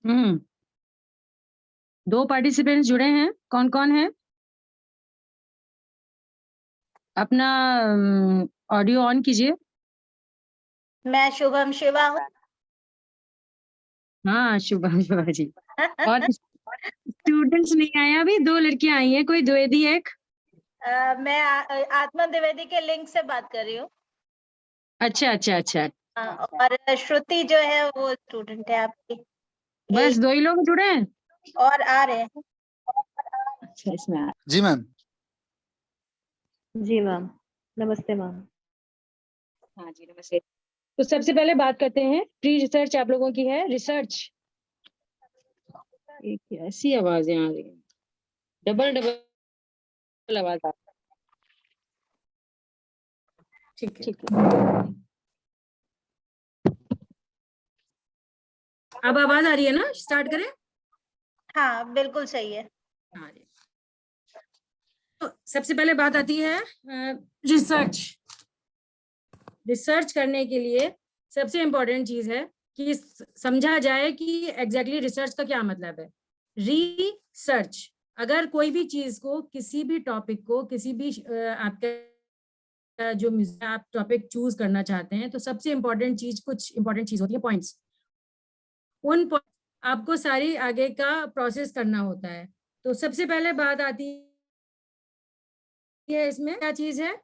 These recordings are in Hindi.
हम्म। 2 पार्टिसिपेंट्स जुड़े हैं, कौन कौन है? अपना ऑडियो ऑन कीजिए। मैं शुभम शिवा हूँ। हाँ, शुभम शिवा जी। और स्टूडेंट्स नहीं आए अभी, 2 लड़कियां आई हैं, कोई द्विवेदी एक। मैं आत्मा द्विवेदी के लिंक से बात कर रही हूँ। अच्छा अच्छा अच्छा। और श्रुति जो है वो स्टूडेंट है आपकी। बस 2 ही लोग जुड़े हैं। और आ रहे हैं। अच्छा, इसमें जी मैम। जी मैम, नमस्ते मैम। हाँ जी, नमस्ते। तो सबसे पहले बात करते हैं, प्री रिसर्च आप लोगों की है। रिसर्च एक ऐसी आवाजें आ रही हैं, डबल डबल आवाज आ रही है। ठीक है, अब आवाज आ रही है ना? स्टार्ट करें? हाँ बिल्कुल सही है। हाँ जी। तो सबसे पहले बात आती है रिसर्च। रिसर्च करने के लिए सबसे इम्पोर्टेंट चीज है कि समझा जाए कि एग्जैक्टली रिसर्च का क्या मतलब है। रिसर्च, अगर कोई भी चीज को, किसी भी टॉपिक को, किसी भी आपका जो आप टॉपिक चूज करना चाहते हैं, तो सबसे इम्पोर्टेंट चीज, कुछ इम्पोर्टेंट चीज होती है पॉइंट्स। उन आपको सारी आगे का प्रोसेस करना होता है। तो सबसे पहले बात आती है, इसमें क्या चीज है?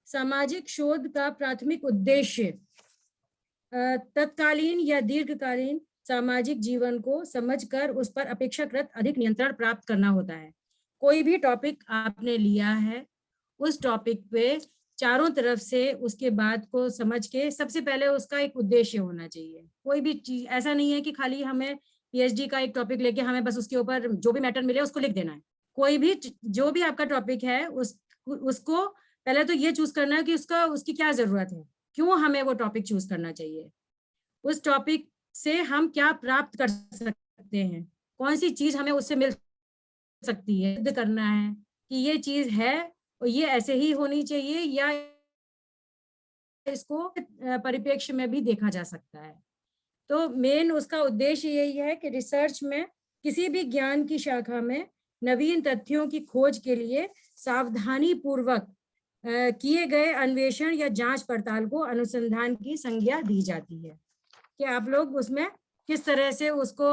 सामाजिक शोध का प्राथमिक उद्देश्य तत्कालीन या दीर्घकालीन सामाजिक जीवन को समझकर उस पर अपेक्षाकृत अधिक नियंत्रण प्राप्त करना होता है। कोई भी टॉपिक आपने लिया है, उस टॉपिक पे चारों तरफ से उसके बात को समझ के सबसे पहले उसका एक उद्देश्य होना चाहिए। कोई भी चीज ऐसा नहीं है कि खाली हमें पीएचडी का एक टॉपिक लेके हमें बस उसके ऊपर जो भी मैटर मिले उसको लिख देना है। कोई भी जो भी आपका टॉपिक है, उसको पहले तो ये चूज करना है कि उसकी क्या जरूरत है, क्यों हमें वो टॉपिक चूज करना चाहिए, उस टॉपिक से हम क्या प्राप्त कर सकते हैं, कौन सी चीज हमें उससे मिल सकती है। सिद्ध करना है कि ये चीज है और ये ऐसे ही होनी चाहिए, या इसको परिप्रेक्ष्य में भी देखा जा सकता है। तो मेन उसका उद्देश्य यही है कि रिसर्च में किसी भी ज्ञान की शाखा में नवीन तथ्यों की खोज के लिए सावधानी पूर्वक किए गए अन्वेषण या जांच पड़ताल को अनुसंधान की संज्ञा दी जाती है। कि आप लोग उसमें किस तरह से उसको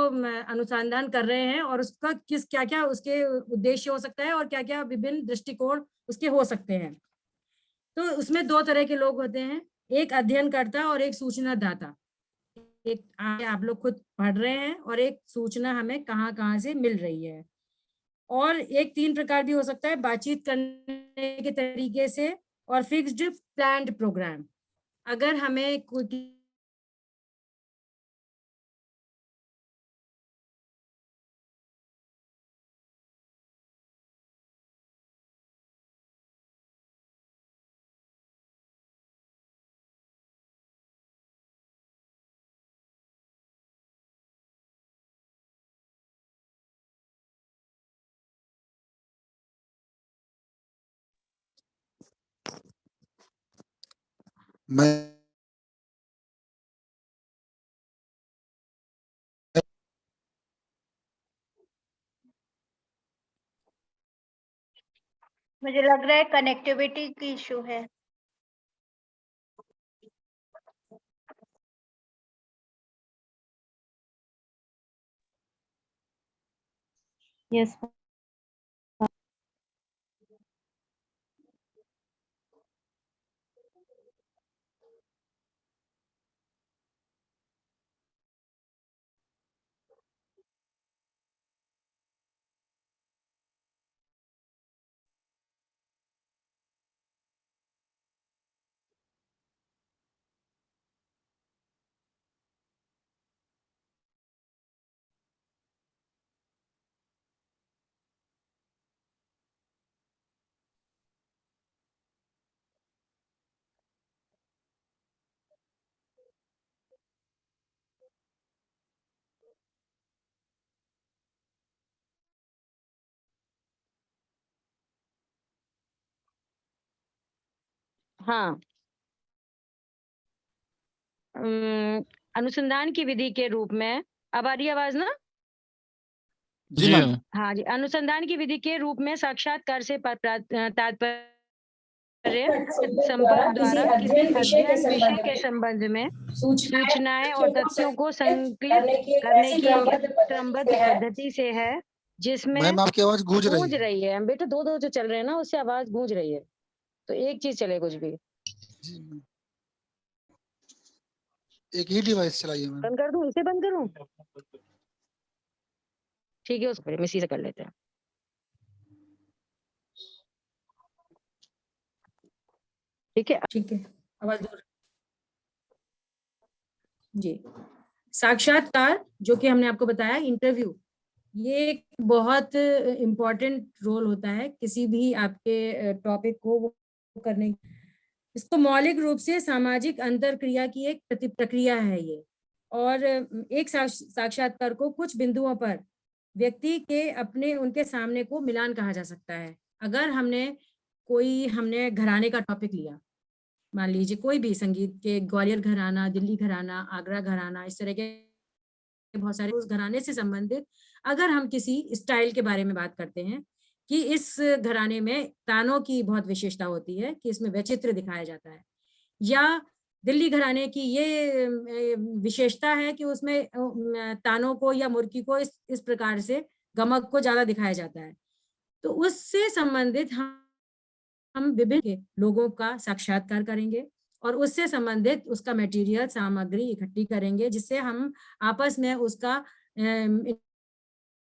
अनुसंधान कर रहे हैं और उसका क्या क्या उसके उद्देश्य हो सकता है और क्या क्या विभिन्न दृष्टिकोण उसके हो सकते हैं। तो उसमें 2 तरह के लोग होते हैं, एक अध्ययनकर्ता और एक सूचना दाता। एक आप लोग खुद पढ़ रहे हैं और एक सूचना हमें कहाँ कहाँ से मिल रही है। और एक 3 प्रकार भी हो सकता है, बातचीत करने के तरीके से और फिक्स्ड प्लान्ड प्रोग्राम। अगर हमें कोई मैं मुझे लग रहा है कनेक्टिविटी की इशू है। यस हाँ, अनुसंधान की विधि के रूप में, अब आ रही आवाज ना? जी जी मैम। मैम। हाँ जी, अनुसंधान की विधि के रूप में साक्षात्कार से तात्पर्य संपर्क द्वारा किसी अध्ययन विषय के संबंध में सूचनाएं और तथ्यों को संकलित करने की एक क्रमबद्ध पद्धति से है, जिसमें मैम आपकी आवाज गूंज गूंज रही है। रही है। बेटा दो जो चल रहे हैं ना, उससे आवाज गूंज रही है, तो एक चीज चले कुछ भी। जी मैम। एक ही डिवाइस चलाइए मैम। बंद कर दूं, इसे बंद करूं? ठीक है, उस पर इसी से कर लेते हैं। ठीक है, ठीक है, आवाज दूर। जी, साक्षात्कार जो कि हमने आपको बताया, इंटरव्यू, ये एक बहुत इम्पोर्टेंट रोल होता है किसी भी आपके टॉपिक को वो करने। इसको मौलिक रूप से सामाजिक अंतरक्रिया की एक प्रक्रिया है ये। और एक साक्षात्कार को कुछ बिंदुओं पर व्यक्ति के अपने उनके सामने को मिलान कहा जा सकता है। अगर हमने घराने का टॉपिक लिया, मान लीजिए कोई भी संगीत के, ग्वालियर घराना, दिल्ली घराना, आगरा घराना, इस तरह के बहुत सारे, उस घराने से संबंधित अगर हम किसी स्टाइल के बारे में बात करते हैं कि इस घराने में तानों की बहुत विशेषता होती है कि इसमें वैचित्र दिखाया जाता है, या दिल्ली घराने की ये विशेषता है कि उसमें तानों को या मुर्की को इस प्रकार से गमक को ज्यादा दिखाया जाता है, तो उससे संबंधित हम विभिन्न लोगों का साक्षात्कार करेंगे और उससे संबंधित उसका मटेरियल, सामग्री इकट्ठी करेंगे, जिससे हम आपस में उसका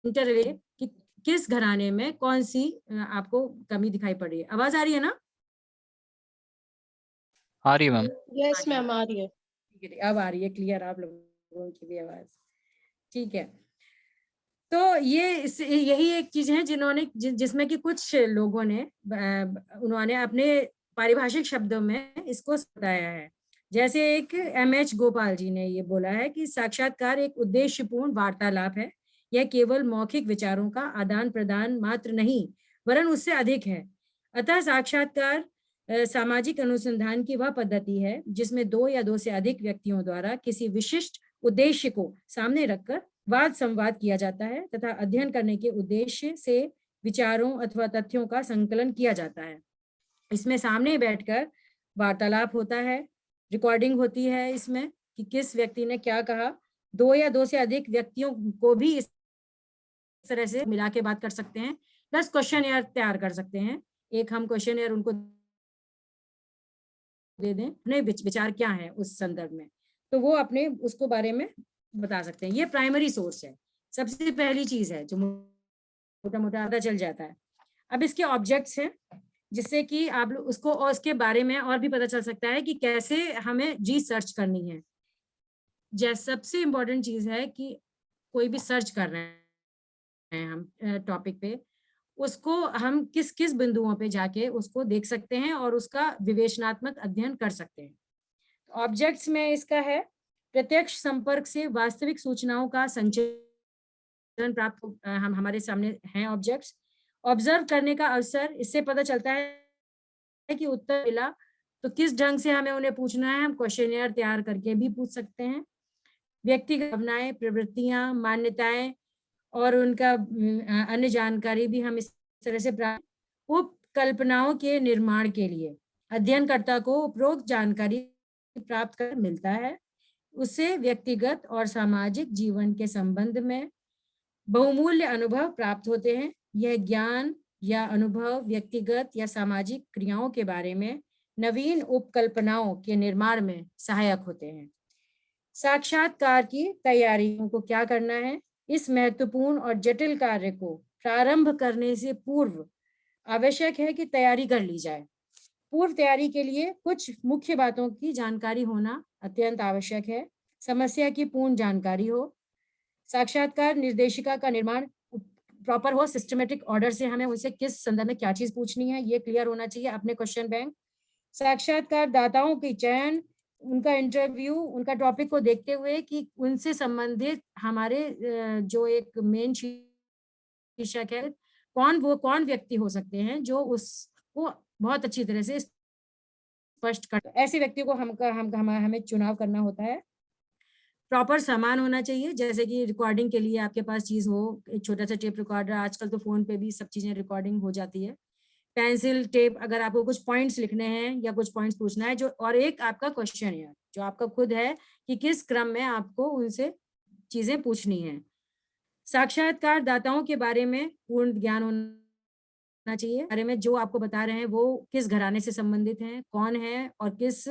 इंटरले कि किस घराने में कौन सी आपको कमी दिखाई पड़ रही है। आवाज आ रही है ना? आ रही है मैम। यस मैम, आ रही है। ठीक है, अब आ रही है क्लियर आप लोगों की भी आवाज। ठीक है, तो यही एक चीज है जिन्होंने जिसमें कि कुछ लोगों ने उन्होंने अपने पारिभाषिक शब्दों में इसको बताया है। जैसे एक M.H. गोपाल जी ने ये बोला है कि साक्षात्कार एक उद्देश्यपूर्ण वार्तालाप है। यह केवल मौखिक विचारों का आदान प्रदान मात्र नहीं, वरन उससे अधिक है। अतः साक्षात्कार सामाजिक अनुसंधान की वह पद्धति है जिसमें दो या दो से अधिक व्यक्तियों द्वारा किसी विशिष्ट उद्देश्य को सामने रखकर वाद संवाद किया जाता है तथा अध्ययन करने के उद्देश्य से विचारों अथवा तथ्यों का संकलन किया जाता है। इसमें सामने बैठकर वार्तालाप होता है, रिकॉर्डिंग होती है इसमें कि किस व्यक्ति ने क्या कहा। दो या दो से अधिक व्यक्तियों को भी इस तरह से मिला के बात कर सकते हैं, प्लस क्वेश्चन तैयार कर सकते हैं। एक हम क्वेश्चन उनको दे दें, अपने विचार क्या है उस संदर्भ में, तो वो अपने उसको बारे में बता सकते हैं। ये प्राइमरी सोर्स है, सबसे पहली चीज है जो मोटा मोटा पता चल जाता है। अब इसके ऑब्जेक्ट्स हैं जिससे कि आप लोग उसको और उसके बारे में और भी पता चल सकता है कि कैसे हमें रिसर्च करनी है। जैसे सबसे इम्पोर्टेंट चीज है कि कोई भी सर्च कर रहे हैं हम टॉपिक पे, उसको हम किस किस बिंदुओं पे जाके उसको देख सकते हैं और उसका विवेचनात्मक अध्ययन कर सकते हैं। ऑब्जेक्ट्स में इसका है प्रत्यक्ष संपर्क से वास्तविक सूचनाओं का संचरण प्राप्त हम हमारे सामने हैं ऑब्जेक्ट्स। ऑब्जर्व करने का अवसर, इससे पता चलता है कि उत्तर मिला तो किस ढंग से हमें उन्हें पूछना है, हम क्वेश्चनियर तैयार करके भी पूछ सकते हैं। व्यक्तिगत भावनाएं, प्रवृत्तियां, मान्यताएं और उनका अन्य जानकारी भी हम इस तरह से प्राप्त। उपकल्पनाओं के निर्माण के लिए अध्ययनकर्ता को उपरोक्त जानकारी प्राप्त कर मिलता है, उससे व्यक्तिगत और सामाजिक जीवन के संबंध में बहुमूल्य अनुभव प्राप्त होते हैं। यह ज्ञान या अनुभव व्यक्तिगत या सामाजिक क्रियाओं के बारे में नवीन उपकल्पनाओं के निर्माण में सहायक होते हैं। साक्षात्कार की तैयारियों को क्या करना है? इस महत्वपूर्ण और जटिल कार्य को प्रारंभ करने से पूर्व आवश्यक है कि तैयारी कर ली जाए। पूर्व तैयारी के लिए कुछ मुख्य बातों की जानकारी होना अत्यंत आवश्यक है। समस्या की पूर्ण जानकारी हो, साक्षात्कार निर्देशिका का निर्माण प्रॉपर हो, सिस्टमेटिक ऑर्डर से हमें उनसे किस संदर्भ में क्या चीज पूछनी है ये क्लियर होना चाहिए, अपने क्वेश्चन बैंक। साक्षात्कार दाताओं की चयन, उनका इंटरव्यू, उनका टॉपिक को देखते हुए कि उनसे संबंधित हमारे जो एक मेन शीर्षक है, कौन व्यक्ति हो सकते हैं जो उसको बहुत अच्छी तरह से स्पष्ट कर, ऐसे व्यक्ति को हमें चुनाव करना होता है। प्रॉपर सामान होना चाहिए, जैसे कि रिकॉर्डिंग के लिए आपके पास चीज हो, एक छोटा सा टेप रिकॉर्डर, आजकल तो फोन पे भी सब चीजें रिकॉर्डिंग हो जाती है, पेंसिल टेप, अगर आपको कुछ पॉइंट्स लिखने हैं या कुछ पॉइंट्स पूछना है, जो और एक आपका क्वेश्चन है जो आपका खुद है कि किस क्रम में आपको उनसे चीजें पूछनी है। साक्षात्कार दाताओं के बारे में पूर्ण ज्ञान होना चाहिए, बारे में जो आपको बता रहे हैं वो किस घराने से संबंधित हैं, कौन है, और किस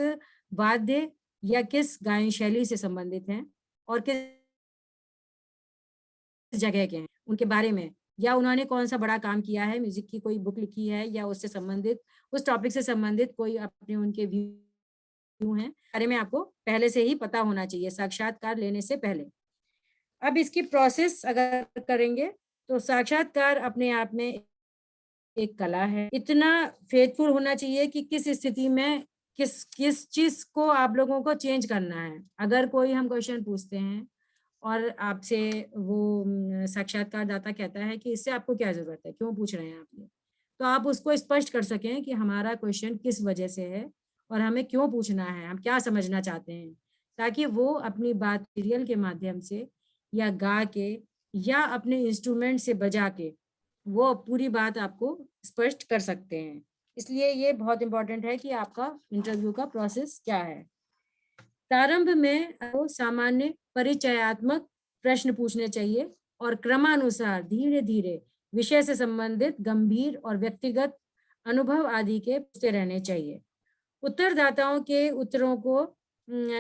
वाद्य या किस गायन शैली से संबंधित हैं, और किस जगह के हैं उनके बारे में, या उन्होंने कौन सा बड़ा काम किया है, म्यूजिक की कोई बुक लिखी है, या उससे संबंधित, उस टॉपिक से संबंधित कोई अपने उनके व्यू हैं, बारे में आपको पहले से ही पता होना चाहिए साक्षात्कार लेने से पहले। अब इसकी प्रोसेस अगर करेंगे तो साक्षात्कार अपने आप में एक कला है, इतना फेथफुल होना चाहिए कि किस स्थिति में किस किस चीज को आप लोगों को चेंज करना है। अगर कोई हम क्वेश्चन पूछते हैं और आपसे वो साक्षात्कारदाता कहता है कि इससे आपको क्या जरूरत है, क्यों पूछ रहे हैं आप ये, तो आप उसको स्पष्ट कर सकें कि हमारा क्वेश्चन किस वजह से है और हमें क्यों पूछना है, हम क्या समझना चाहते हैं, ताकि वो अपनी बात सीरियल के माध्यम से या गा के या अपने इंस्ट्रूमेंट से बजा के वो पूरी बात आपको स्पष्ट कर सकते हैं। इसलिए ये बहुत इंपॉर्टेंट है कि आपका इंटरव्यू का प्रोसेस क्या है। प्रारंभ में आपको सामान्य परिचयात्मक प्रश्न पूछने चाहिए और क्रमानुसार धीरे धीरे विषय से संबंधित गंभीर और व्यक्तिगत अनुभव आदि के पूछते रहने चाहिए। उत्तरदाताओं के उत्तरों को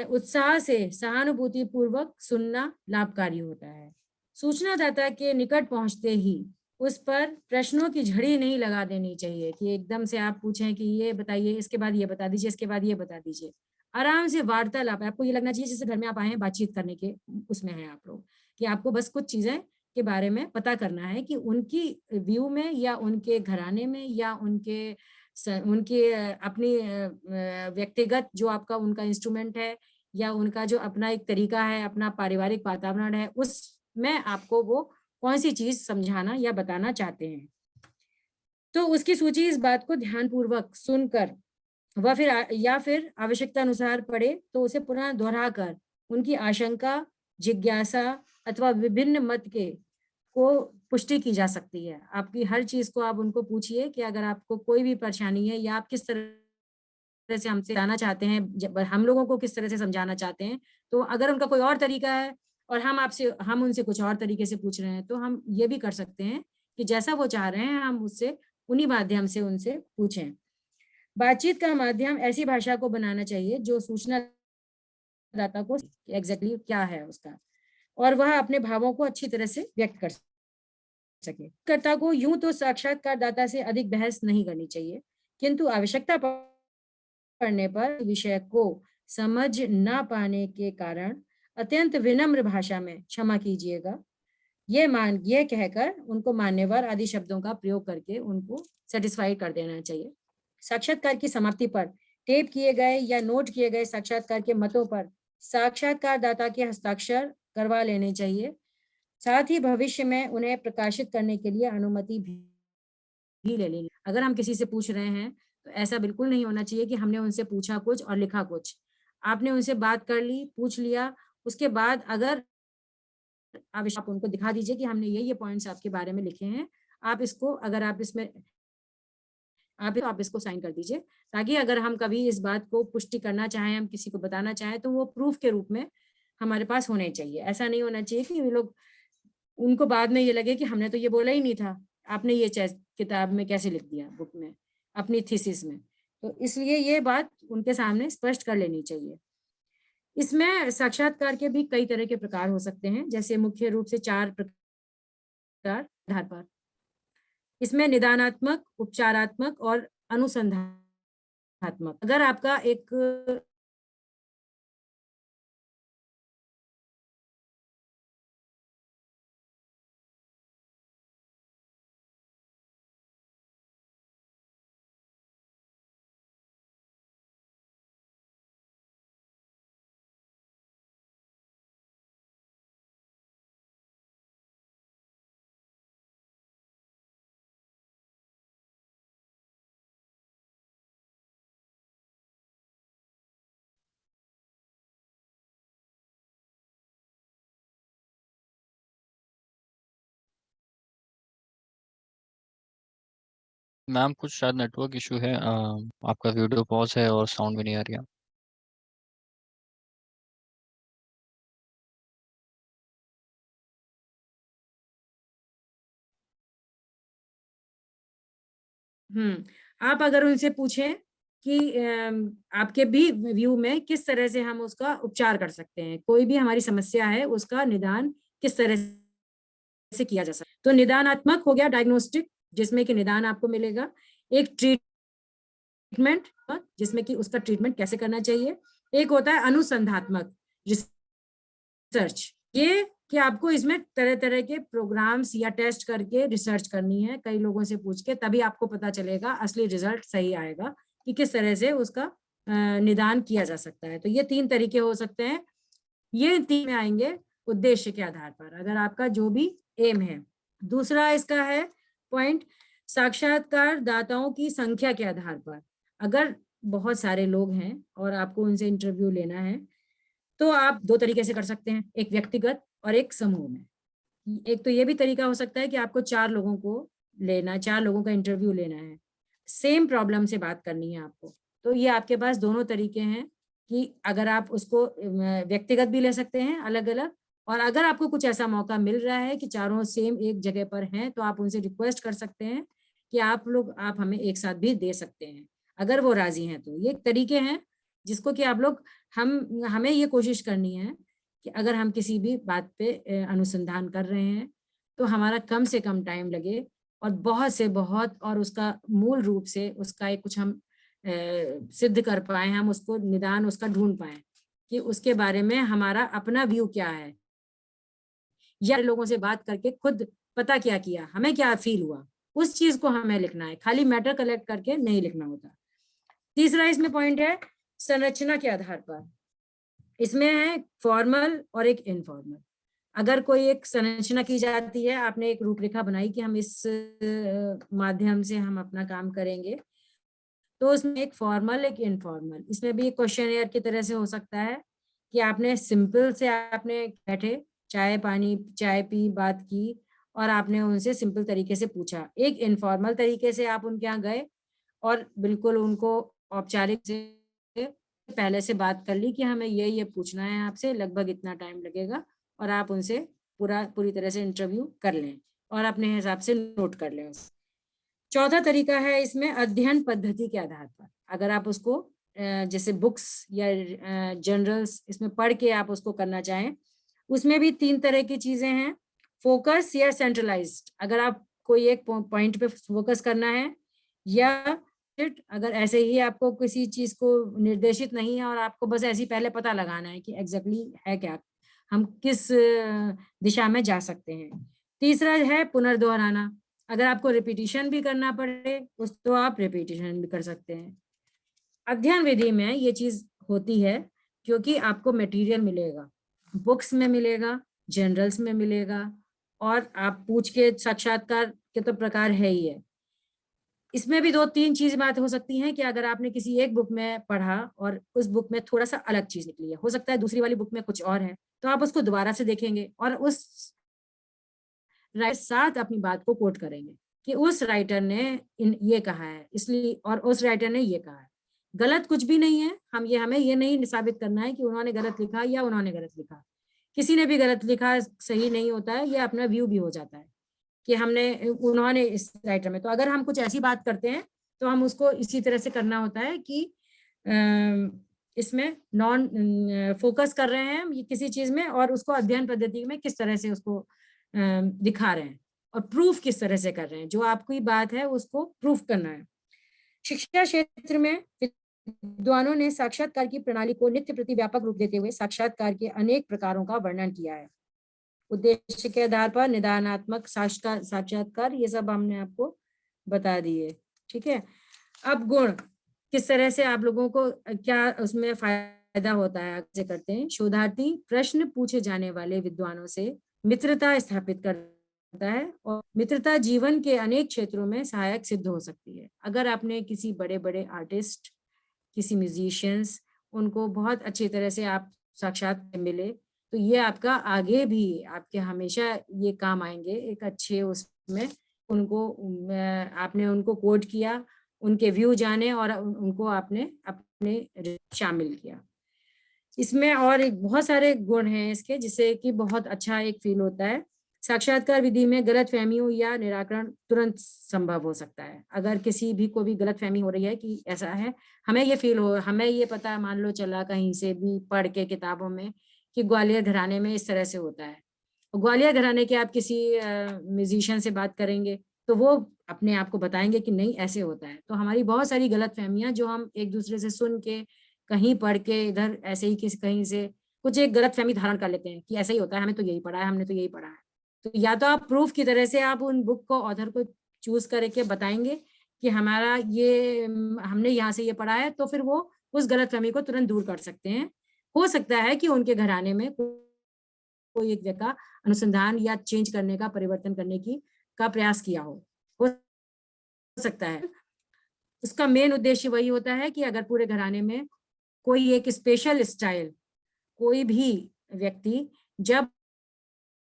उत्साह से सहानुभूति पूर्वक सुनना लाभकारी होता है। सूचनादाता के निकट पहुंचते ही उस पर प्रश्नों की झड़ी नहीं लगा देनी चाहिए कि एकदम से आप पूछें कि ये बताइए, इसके बाद ये बता दीजिए, इसके बाद ये बता दीजिए। आराम से वार्तालाप, आपको ये लगना चाहिए जैसे घर में आप आए हैं बातचीत करने के उसमें हैं आप लोग, कि आपको बस कुछ चीजें के बारे में पता करना है कि उनकी व्यू में या उनके घराने में या उनके अपनी व्यक्तिगत जो आपका उनका इंस्ट्रूमेंट है या उनका जो अपना एक तरीका है, अपना पारिवारिक वातावरण है, उसमें आपको वो कौन सी चीज समझाना या बताना चाहते हैं। तो उसकी सूची इस बात को ध्यानपूर्वक सुनकर वह फिर आवश्यकता अनुसार पढ़े तो उसे पुनः दोहराकर उनकी आशंका, जिज्ञासा अथवा विभिन्न मत के को पुष्टि की जा सकती है। आपकी हर चीज को आप उनको पूछिए कि अगर आपको कोई भी परेशानी है या आप किस तरह से हमसे जाना चाहते हैं, हम लोगों को किस तरह से समझाना चाहते हैं, तो अगर उनका कोई और तरीका है और हम उनसे कुछ और तरीके से पूछ रहे हैं, तो हम ये भी कर सकते हैं कि जैसा वो चाह रहे हैं हम उससे उन्हीं माध्यम से उनसे पूछें। बातचीत का माध्यम ऐसी भाषा को बनाना चाहिए जो सूचनादाता को एग्जैक्टली क्या है उसका, और वह अपने भावों को अच्छी तरह से व्यक्त कर सके। कर्ता को यूं तो साक्षात्कारदाता से अधिक बहस नहीं करनी चाहिए, किंतु आवश्यकता पड़ने पर विषय को समझ ना पाने के कारण अत्यंत विनम्र भाषा में क्षमा कीजिएगा ये कहकर उनको मान्यवर आदि शब्दों का प्रयोग करके उनको सेटिस्फाई कर देना चाहिए। साक्षात्कार की समाप्ति पर टेप किए गए या नोट किए गए साक्षात्कार के मतों पर साक्षात्कारदाता के हस्ताक्षर करवा लेने चाहिए। साथ ही भविष्य में उन्हें प्रकाशित करने के लिए अनुमति भी ले लेनी। अगर हम किसी से पूछ रहे हैं तो ऐसा बिल्कुल नहीं होना चाहिए कि हमने उनसे पूछा कुछ और लिखा कुछ। आपने उनसे बात कर ली, पूछ लिया, उसके बाद अगर आप उनको दिखा दीजिए कि हमने ये पॉइंट्स आपके बारे में लिखे हैं, आप इसको अगर आप इसमें आप इसको साइन कर दीजिए, ताकि अगर हम कभी इस बात को पुष्टि करना चाहें, हम किसी को बताना चाहें, तो वो प्रूफ के रूप में हमारे पास होने चाहिए। ऐसा नहीं होना चाहिए कि लोग उनको बाद में ये लगे कि हमने तो ये बोला ही नहीं था, आपने ये किताब में कैसे लिख दिया, बुक में, अपनी थीसिस में। तो इसलिए ये बात उनके सामने स्पष्ट कर लेनी चाहिए। इसमें साक्षात्कार के भी कई तरह के प्रकार हो सकते हैं, जैसे मुख्य रूप से 4 प्रकार आधार पर। इसमें निदानात्मक, उपचारात्मक और अनुसंधानात्मक। अगर आपका एक मैम कुछ शायद नेटवर्क इशू है, आपका वीडियो पॉज है और साउंड भी नहीं आ रही है। आप अगर उनसे पूछें कि आपके भी व्यू में किस तरह से हम उसका उपचार कर सकते हैं, कोई भी हमारी समस्या है उसका निदान किस तरह से किया जा सकता है। तो निदानात्मक हो गया डायग्नोस्टिक, जिसमें कि निदान आपको मिलेगा। एक ट्रीटमेंट, जिसमें कि उसका ट्रीटमेंट कैसे करना चाहिए। एक होता है अनुसंधात्मक रिसर्च, ये कि आपको इसमें तरह तरह के प्रोग्राम्स या टेस्ट करके रिसर्च करनी है, कई लोगों से पूछ के, तभी आपको पता चलेगा असली रिजल्ट सही आएगा कि किस तरह से उसका निदान किया जा सकता है। तो ये 3 तरीके हो सकते हैं। ये 3 में आएंगे उद्देश्य के आधार पर, अगर आपका जो भी एम है। दूसरा इसका है पॉइंट, साक्षात्कार दाताओं की संख्या के आधार पर। अगर बहुत सारे लोग हैं और आपको उनसे इंटरव्यू लेना है, तो आप 2 तरीके से कर सकते हैं, एक व्यक्तिगत और एक समूह में। एक तो ये भी तरीका हो सकता है कि आपको 4 लोगों को लेना, 4 लोगों का इंटरव्यू लेना है, सेम प्रॉब्लम से बात करनी है आपको। तो ये आपके पास दोनों तरीके हैं कि अगर आप उसको व्यक्तिगत भी ले सकते हैं अलग अलग, और अगर आपको कुछ ऐसा मौका मिल रहा है कि चारों सेम एक जगह पर हैं, तो आप उनसे रिक्वेस्ट कर सकते हैं कि आप हमें एक साथ भी दे सकते हैं, अगर वो राजी हैं। तो ये तरीके हैं जिसको कि आप लोग हमें ये कोशिश करनी है कि अगर हम किसी भी बात पे अनुसंधान कर रहे हैं, तो हमारा कम से कम टाइम लगे और बहुत से बहुत, और उसका मूल रूप से उसका एक कुछ हम सिद्ध कर पाए, हम उसको निदान उसका ढूंढ पाए कि उसके बारे में हमारा अपना व्यू क्या है, या लोगों से बात करके खुद पता क्या किया, हमें क्या फील हुआ, उस चीज को हमें लिखना है, खाली मैटर कलेक्ट करके नहीं लिखना होता। तीसरा इसमें पॉइंट है संरचना के आधार पर। इसमें है फॉर्मल और एक इनफॉर्मल। अगर कोई एक संरचना की जाती है, आपने एक रूपरेखा बनाई कि हम इस माध्यम से हम अपना काम करेंगे, तो उसमें एक फॉर्मल एक इनफॉर्मल। इसमें भी क्वेश्चन की तरह से हो सकता है कि आपने सिंपल से आपने बैठे, चाय पानी चाय पी, बात की, और आपने उनसे सिंपल तरीके से पूछा। एक इनफॉर्मल तरीके से आप उनके यहाँ गए और बिल्कुल उनको औपचारिक से पहले से बात कर ली कि हमें ये पूछना है आपसे, लगभग इतना टाइम लगेगा, और आप उनसे पूरी तरह से इंटरव्यू कर लें और अपने हिसाब से नोट कर लें। चौथा तरीका है इसमें अध्ययन पद्धति के आधार पर। अगर आप उसको जैसे बुक्स या जर्नल्स इसमें पढ़ के आप उसको करना चाहें, उसमें भी 3 तरह की चीजें हैं, फोकस या सेंट्रलाइज्ड। अगर आप कोई एक पॉइंट पे फोकस करना है, या अगर ऐसे ही आपको किसी चीज को निर्देशित नहीं है और आपको बस ऐसे ही पहले पता लगाना है कि एग्जैक्टली है क्या, हम किस दिशा में जा सकते हैं। तीसरा है पुनर्दोहराना। अगर आपको रिपीटिशन भी करना पड़े तो आप रिपीटिशन भी कर सकते हैं। अध्ययन विधि में ये चीज होती है क्योंकि आपको मटेरियल मिलेगा, बुक्स में मिलेगा, जर्नल्स में मिलेगा, और आप पूछ के साक्षात्कार के तो प्रकार है ही है। इसमें भी 2-3 चीज बात हो सकती हैं कि अगर आपने किसी एक बुक में पढ़ा और उस बुक में थोड़ा सा अलग चीज निकली है, हो सकता है दूसरी वाली बुक में कुछ और है, तो आप उसको दोबारा से देखेंगे और उस साथ अपनी बात को कोट करेंगे कि उस राइटर ने ये कहा है इसलिए, और उस राइटर ने ये कहा है। गलत कुछ भी नहीं है, हमें ये नहीं साबित करना है कि उन्होंने गलत लिखा या उन्होंने गलत लिखा। किसी ने भी गलत लिखा सही नहीं होता है, ये अपना व्यू भी हो जाता है कि उन्होंने इस राइटर में। तो अगर हम कुछ ऐसी बात करते हैं तो हम उसको इसी तरह से करना होता है कि इसमें नॉन फोकस कर रहे हैं ये किसी चीज में, और उसको अध्ययन पद्धति में किस तरह से उसको दिखा रहे हैं और प्रूफ किस तरह से कर रहे हैं। जो आपकी बात है उसको प्रूफ करना है। शिक्षा क्षेत्र में विद्वानों ने साक्षात्कार की प्रणाली को नित्य प्रति व्यापक रूप देते हुए साक्षात्कार के अनेक प्रकारों का वर्णन किया है। उद्देश्य के आधार पर निदानात्मक साक्षात्कार, ये सब हमने आपको बता दिए। ठीक है, अब गुण किस तरह से आप लोगों को क्या उसमें फायदा होता है आगे करते हैं। शोधार्थी प्रश्न पूछे जाने वाले विद्वानों से मित्रता स्थापित करता है, और मित्रता जीवन के अनेक क्षेत्रों में सहायक सिद्ध हो सकती है। अगर आपने किसी बड़े बड़े आर्टिस्ट, किसी म्यूजिशियंस, उनको बहुत अच्छी तरह से आप साक्षात मिले, तो ये आपका आगे भी आपके हमेशा ये काम आएंगे, एक अच्छे उसमें उनको आपने उनको कोट किया, उनके व्यू जाने और उनको आपने अपने शामिल किया। इसमें और एक बहुत सारे गुण हैं इसके, जिससे कि बहुत अच्छा एक फील होता है। साक्षात्कार विधि में गलतफहमियों या निराकरण तुरंत संभव हो सकता है। अगर किसी भी को भी गलतफहमी हो रही है कि ऐसा है, हमें ये फील हो, हमें ये पता मान लो चला कहीं से भी पढ़ के किताबों में कि ग्वालियर घराने में इस तरह से होता है। ग्वालियर घराने के आप किसी म्यूजिशियन से बात करेंगे तो वो अपने आप को बताएंगे कि नहीं ऐसे होता है। तो हमारी बहुत सारी गलतफहमियां जो हम एक दूसरे से सुन के, कहीं पढ़ के, इधर ऐसे ही किसी कहीं से कुछ एक गलतफहमी धारण कर लेते हैं कि ऐसा ही होता है, हमें तो यही पढ़ा है, हमने तो यही पढ़ा है। तो या तो आप प्रूफ की तरह से आप उन बुक को, ऑथर को चूज करके बताएंगे कि हमारा ये हमने यहाँ से ये पढ़ा है, तो फिर वो उस गलतफहमी को तुरंत दूर कर सकते हैं। हो सकता है कि उनके घराने में कोई एक जगह अनुसंधान या चेंज करने का, परिवर्तन करने की का प्रयास किया हो सकता है। उसका मेन उद्देश्य वही होता है कि अगर पूरे घराने में कोई एक स्पेशल स्टाइल, कोई भी व्यक्ति जब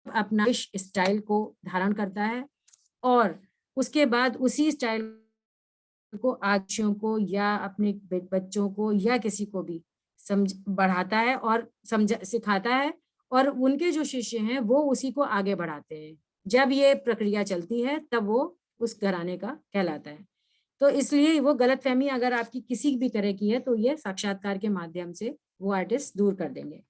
अपना स्टाइल को धारण करता है और उसके बाद उसी स्टाइल को आदर्शों को या अपने बच्चों को या किसी को भी समझ बढ़ाता है और सिखाता है, और उनके जो शिष्य हैं वो उसी को आगे बढ़ाते हैं। जब ये प्रक्रिया चलती है तब वो उस घराने का कहलाता है। तो इसलिए वो गलतफहमी अगर आपकी किसी भी तरह की है तो ये साक्षात्कार के माध्यम से वो आर्टिस्ट दूर कर देंगे।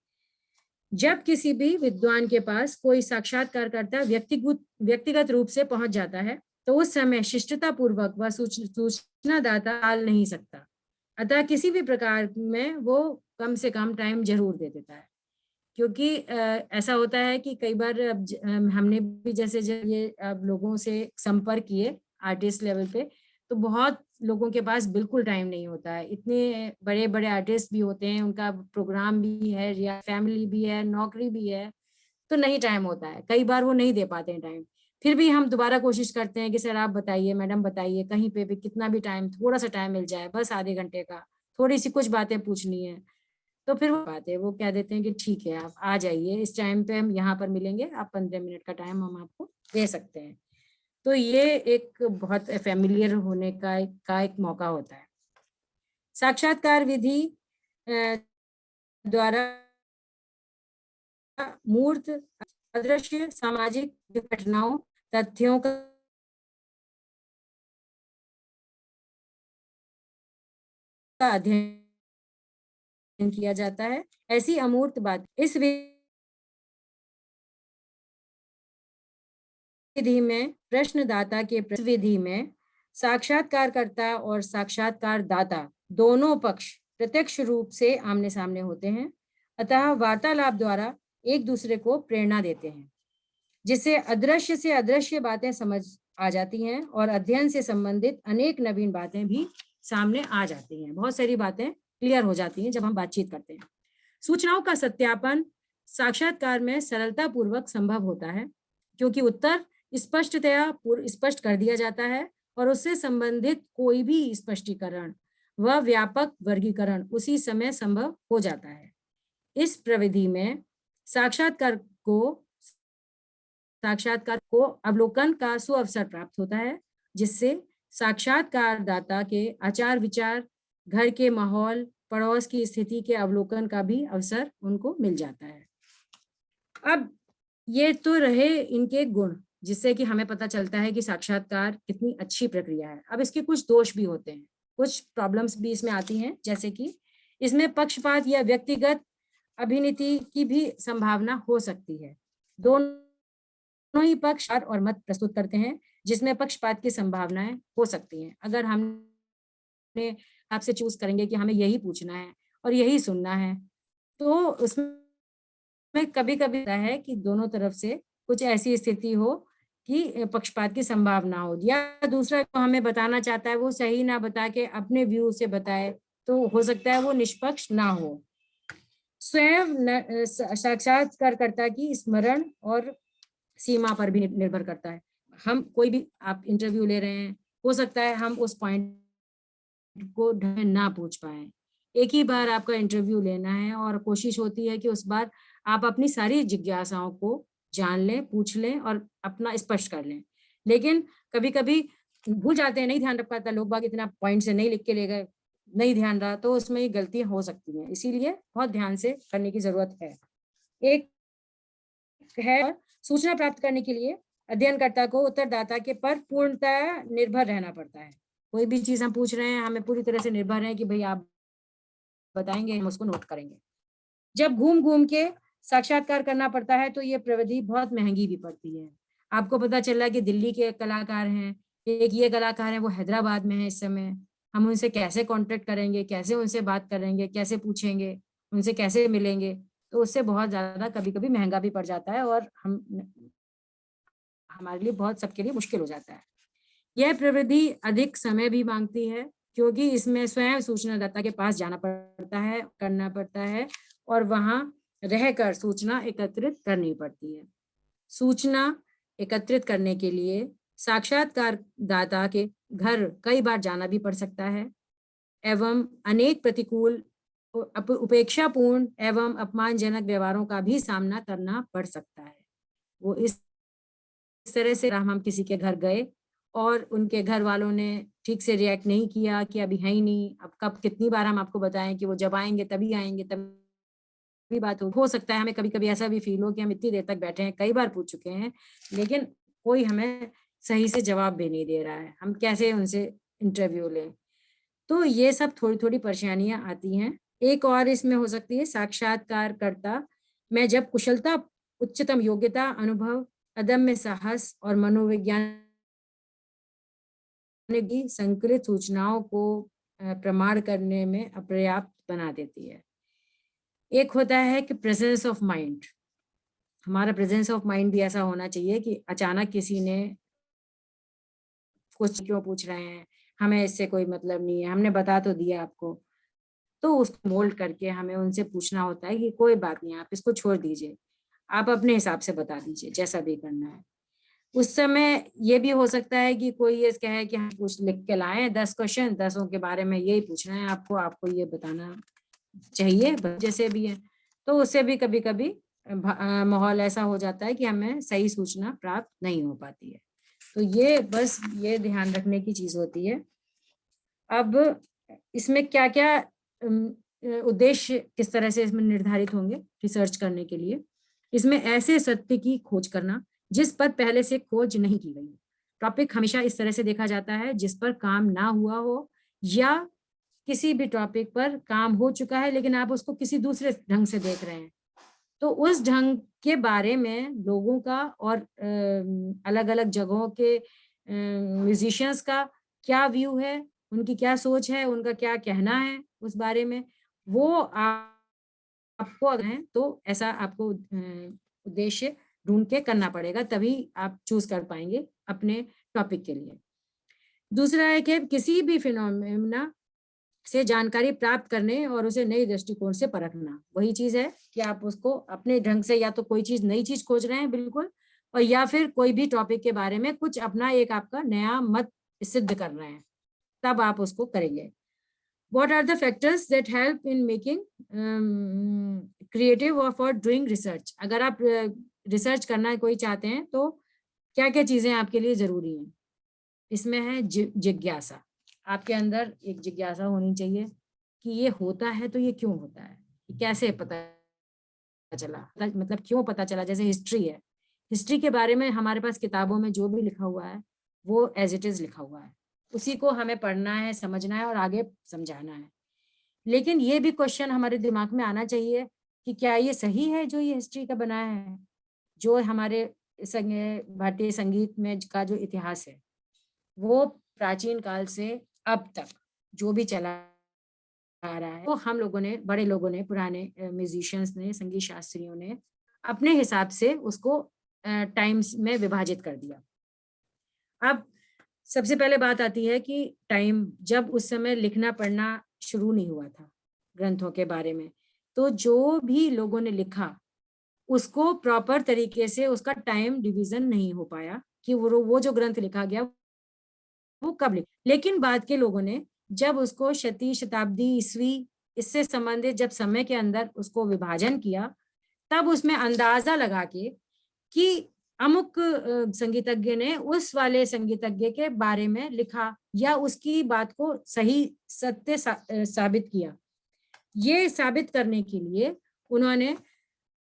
जब किसी भी विद्वान के पास कोई साक्षात्कारकर्ता व्यक्तिगत रूप से पहुंच जाता है तो उस समय शिष्टता पूर्वक वह सूचना दाता टाल नहीं सकता, अतः किसी भी प्रकार में वो कम से कम टाइम जरूर दे देता है। क्योंकि ऐसा होता है कि कई बार हमने भी जैसे ये लोगों से संपर्क किए आर्टिस्ट लेवल पे, तो बहुत लोगों के पास बिल्कुल टाइम नहीं होता है। इतने बड़े बड़े आर्टिस्ट भी होते हैं, उनका प्रोग्राम भी है या फैमिली भी है, नौकरी भी है, तो नहीं टाइम होता है। कई बार वो नहीं दे पाते हैं टाइम। फिर भी हम दोबारा कोशिश करते हैं कि सर आप बताइए, मैडम बताइए, कहीं पे भी कितना भी टाइम, थोड़ा सा टाइम मिल जाए, बस आधे घंटे का, थोड़ी सी कुछ बातें पूछनी है। तो फिर वो बात है, वो कह देते हैं कि ठीक है आप आ जाइए, इस टाइम पे हम यहाँ पर मिलेंगे, आप 15 मिनट का टाइम हम आपको दे सकते हैं। तो ये एक बहुत फैमिलियर होने का एक मौका होता है। साक्षात्कार विधि द्वारा मूर्त, अदृश्य सामाजिक घटनाओं, तथ्यों का अध्ययन किया जाता है। ऐसी अमूर्त बात इस विधि में प्रश्नदाता के विधि में साक्षात्कारकर्ता और साक्षात्कारदाता दोनों पक्ष प्रत्यक्ष रूप से आमने सामने होते हैं, अतः वार्तालाप द्वारा एक दूसरे को प्रेरणा देते हैं, जिससे अदृश्य से अदृश्य बातें समझ आ जाती हैं और अध्ययन से संबंधित अनेक नवीन बातें भी सामने आ जाती हैं। बहुत सारी बातें क्लियर हो जाती हैं जब हम बातचीत करते हैं। सूचनाओं का सत्यापन साक्षात्कार में सरलता पूर्वक संभव होता है, क्योंकि उत्तर स्पष्टतया स्पष्ट कर दिया जाता है और उससे संबंधित कोई भी स्पष्टीकरण व व्यापक वर्गीकरण उसी समय संभव हो जाता है। इस प्रविधि में साक्षात्कार को अवलोकन का सुअवसर प्राप्त होता है, जिससे साक्षात्कारदाता के आचार विचार, घर के माहौल, पड़ोस की स्थिति के अवलोकन का भी अवसर उनको मिल जाता है। अब ये तो रहे इनके गुण, जिससे कि हमें पता चलता है कि साक्षात्कार कितनी अच्छी प्रक्रिया है। अब इसके कुछ दोष भी होते हैं, कुछ प्रॉब्लम्स भी इसमें आती हैं, जैसे कि इसमें पक्षपात या व्यक्तिगत अभिनीति की भी संभावना हो सकती है। दोनों ही पक्ष और मत प्रस्तुत करते हैं, जिसमें पक्षपात की संभावनाएं हो सकती हैं। अगर हमने आपसे चूज करेंगे कि हमें यही पूछना है और यही सुनना है, तो उसमें कभी कभी है कि दोनों तरफ से कुछ ऐसी स्थिति हो कि पक्षपात की संभावना हो, या दूसरा जो हमें बताना चाहता है वो सही ना बता के अपने व्यू से बताए, तो हो सकता है वो निष्पक्ष ना हो। स्वयं साक्षात्कारकर्ता की स्मरण और सीमा पर भी निर्भर करता है। हम कोई भी आप इंटरव्यू ले रहे हैं, हो सकता है हम उस पॉइंट को ढंग ना पूछ पाए। एक ही बार आपका इंटरव्यू लेना है और कोशिश होती है कि उस बार आप अपनी सारी जिज्ञासाओं को जान लें, पूछ लें और अपना स्पष्ट कर लें। लेकिन कभी कभी भूल जाते हैं, नहीं ध्यान रख पाता, लोग बाग इतना पॉइंट से नहीं लिख के ले गए, नहीं ध्यान रहा, तो उसमें ये गलतियां हो सकती हैं। इसीलिए बहुत ध्यान से करने की जरूरत है। एक है सूचना प्राप्त करने के लिए अध्ययनकर्ता को उत्तरदाता के पर पूर्णतः निर्भर रहना पड़ता है। कोई भी चीज हम पूछ रहे हैं, हमें पूरी तरह से निर्भर है कि भाई आप बताएंगे, हम उसको नोट करेंगे। जब घूम घूम के साक्षात्कार करना पड़ता है तो ये प्रविधि बहुत महंगी भी पड़ती है। आपको पता चल रहा है कि दिल्ली के कलाकार हैं, एक ये कलाकार है वो हैदराबाद में है इस समय, हम उनसे कैसे कांटेक्ट करेंगे, कैसे उनसे बात करेंगे, कैसे पूछेंगे, उनसे कैसे मिलेंगे, तो उससे बहुत ज्यादा कभी कभी महंगा भी पड़ जाता है और हमारे लिए बहुत सबके लिए मुश्किल हो जाता है। यह प्रविधि अधिक समय भी मांगती है क्योंकि इसमें स्वयं सूचनादाता के पास जाना पड़ता है, करना पड़ता है और वहां रहकर सूचना एकत्रित करनी पड़ती है। सूचना एकत्रित करने के लिए साक्षात्कारदाता के घर कई बार जाना भी पड़ सकता है एवं अनेक प्रतिकूल, उपेक्षापूर्ण एवं अपमानजनक व्यवहारों का भी सामना करना पड़ सकता है। वो इस तरह से हम किसी के घर गए और उनके घर वालों ने ठीक से रिएक्ट नहीं किया कि अभी है ही नहीं, अब कब, कितनी बार हम आपको बताएं कि वो जब आएंगे तभी आएंगे, तभी बात हो सकता है हमें कभी कभी ऐसा भी फील हो कि हम इतनी देर तक बैठे हैं, कई बार पूछ चुके हैं, लेकिन कोई हमें सही से जवाब भी नहीं दे रहा है, हम कैसे उनसे इंटरव्यू लें। तो ये सब थोड़ी थोड़ी परेशानियां आती हैं। एक और इसमें हो सकती है साक्षात्कारकर्ता में जब कुशलता, उच्चतम योग्यता, अनुभव, अदम्य साहस और मनोविज्ञान की संकलित सूचनाओं को प्रमाण करने में अपर्याप्त बना देती है। एक होता है कि प्रेजेंस ऑफ माइंड, हमारा प्रेजेंस ऑफ माइंड भी ऐसा होना चाहिए कि अचानक किसी ने कुछ क्यों पूछ रहे हैं, हमें इससे कोई मतलब नहीं है, हमने बता तो दिया आपको, तो उसको मोल्ड करके हमें उनसे पूछना होता है कि कोई बात नहीं, आप इसको छोड़ दीजिए, आप अपने हिसाब से बता दीजिए जैसा भी करना है। उस समय ये भी हो सकता है कि कोई ये कहे कि हम कुछ लिख के लाएं 10 क्वेश्चन, 10 के बारे में यही पूछना है आपको, आपको ये बताना चाहिए जैसे भी है, तो उससे भी कभी कभी माहौल ऐसा हो जाता है कि हमें सही सूचना प्राप्त नहीं हो पाती है। तो ये बस ये ध्यान रखने की चीज होती है। अब इसमें क्या क्या उद्देश्य किस तरह से इसमें निर्धारित होंगे रिसर्च करने के लिए। इसमें ऐसे सत्य की खोज करना जिस पर पहले से खोज नहीं की गई। टॉपिक हमेशा इस तरह से देखा जाता है जिस पर काम ना हुआ हो, या किसी भी टॉपिक पर काम हो चुका है लेकिन आप उसको किसी दूसरे ढंग से देख रहे हैं, तो उस ढंग के बारे में लोगों का और अलग अलग जगहों के म्यूजिशियंस का क्या व्यू है, उनकी क्या सोच है, उनका क्या कहना है उस बारे में, वो आपको अगर है तो ऐसा आपको उद्देश्य ढूंढ के करना पड़ेगा, तभी आप चूज कर पाएंगे अपने टॉपिक के लिए। दूसरा है कि किसी भी फिनोमेना से जानकारी प्राप्त करने और उसे नई दृष्टिकोण से परखना। वही चीज है कि आप उसको अपने ढंग से या तो कोई चीज नई चीज खोज रहे हैं बिल्कुल, और या फिर कोई भी टॉपिक के बारे में कुछ अपना एक आपका नया मत सिद्ध कर रहे हैं, तब आप उसको करेंगे। What are the factors that help in making creative or for doing research? अगर आप रिसर्च करना कोई चाहते हैं तो क्या क्या चीजें आपके लिए जरूरी हैं? इसमें है जिज्ञासा। आपके अंदर एक जिज्ञासा होनी चाहिए कि ये होता है तो ये क्यों होता है, कैसे पता चला, मतलब क्यों पता चला। जैसे हिस्ट्री है, हिस्ट्री के बारे में हमारे पास किताबों में जो भी लिखा हुआ है वो एज इट इज लिखा हुआ है, उसी को हमें पढ़ना है, समझना है और आगे समझाना है। लेकिन ये भी क्वेश्चन हमारे दिमाग में आना चाहिए कि क्या ये सही है जो ये हिस्ट्री का बनाया है, जो हमारे भारतीय संगीत में का जो इतिहास है वो प्राचीन काल से अब तक जो भी चला आ रहा है, वो हम लोगों ने, बड़े लोगों ने, पुराने म्यूजिशियंस ने, संगीत शास्त्रियों ने अपने हिसाब से उसको टाइम्स में विभाजित कर दिया। अब सबसे पहले बात आती है कि टाइम, जब उस समय लिखना पढ़ना शुरू नहीं हुआ था ग्रंथों के बारे में, तो जो भी लोगों ने लिखा उसको प्रॉपर तरीके से उसका टाइम डिवीजन नहीं हो पाया कि वो जो ग्रंथ लिखा गया वो कब लिखा। लेकिन बाद के लोगों ने जब उसको शती, शताब्दी, ईस्वी, इससे संबंधित जब समय के अंदर उसको विभाजन किया, तब उसमें अंदाजा लगा के कि अमुक संगीतज्ञ ने उस वाले संगीतज्ञ के बारे में लिखा या उसकी बात को सही सत्य साबित किया। ये साबित करने के लिए उन्होंने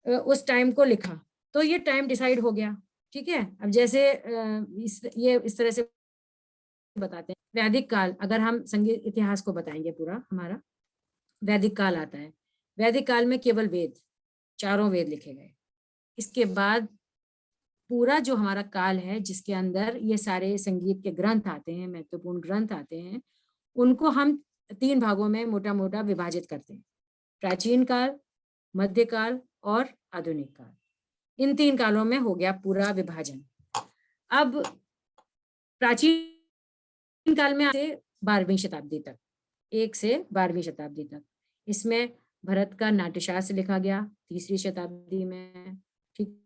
उस टाइम को लिखा, तो ये टाइम डिसाइड हो गया। ठीक है, अब जैसे इस तरह से बताते हैं, वैदिक काल, अगर हम संगीत इतिहास को बताएंगे पूरा, हमारा वैदिक काल आता है। वैदिक काल में केवल वेद, 4 वेद लिखे गए। इसके बाद पूरा जो हमारा काल है जिसके अंदर ये सारे संगीत के ग्रंथ आते हैं, महत्वपूर्ण ग्रंथ आते हैं, उनको हम 3 भागों में मोटा मोटा विभाजित करते हैं, प्राचीन काल, मध्यकाल और आधुनिक काल। इन 3 कालों में हो गया पूरा विभाजन। अब प्राचीन काल में से 12वीं शताब्दी तक, 1 से 12वीं शताब्दी तक, इसमें भरत का नाट्यशास्त्र लिखा गया 3री शताब्दी में। ठीक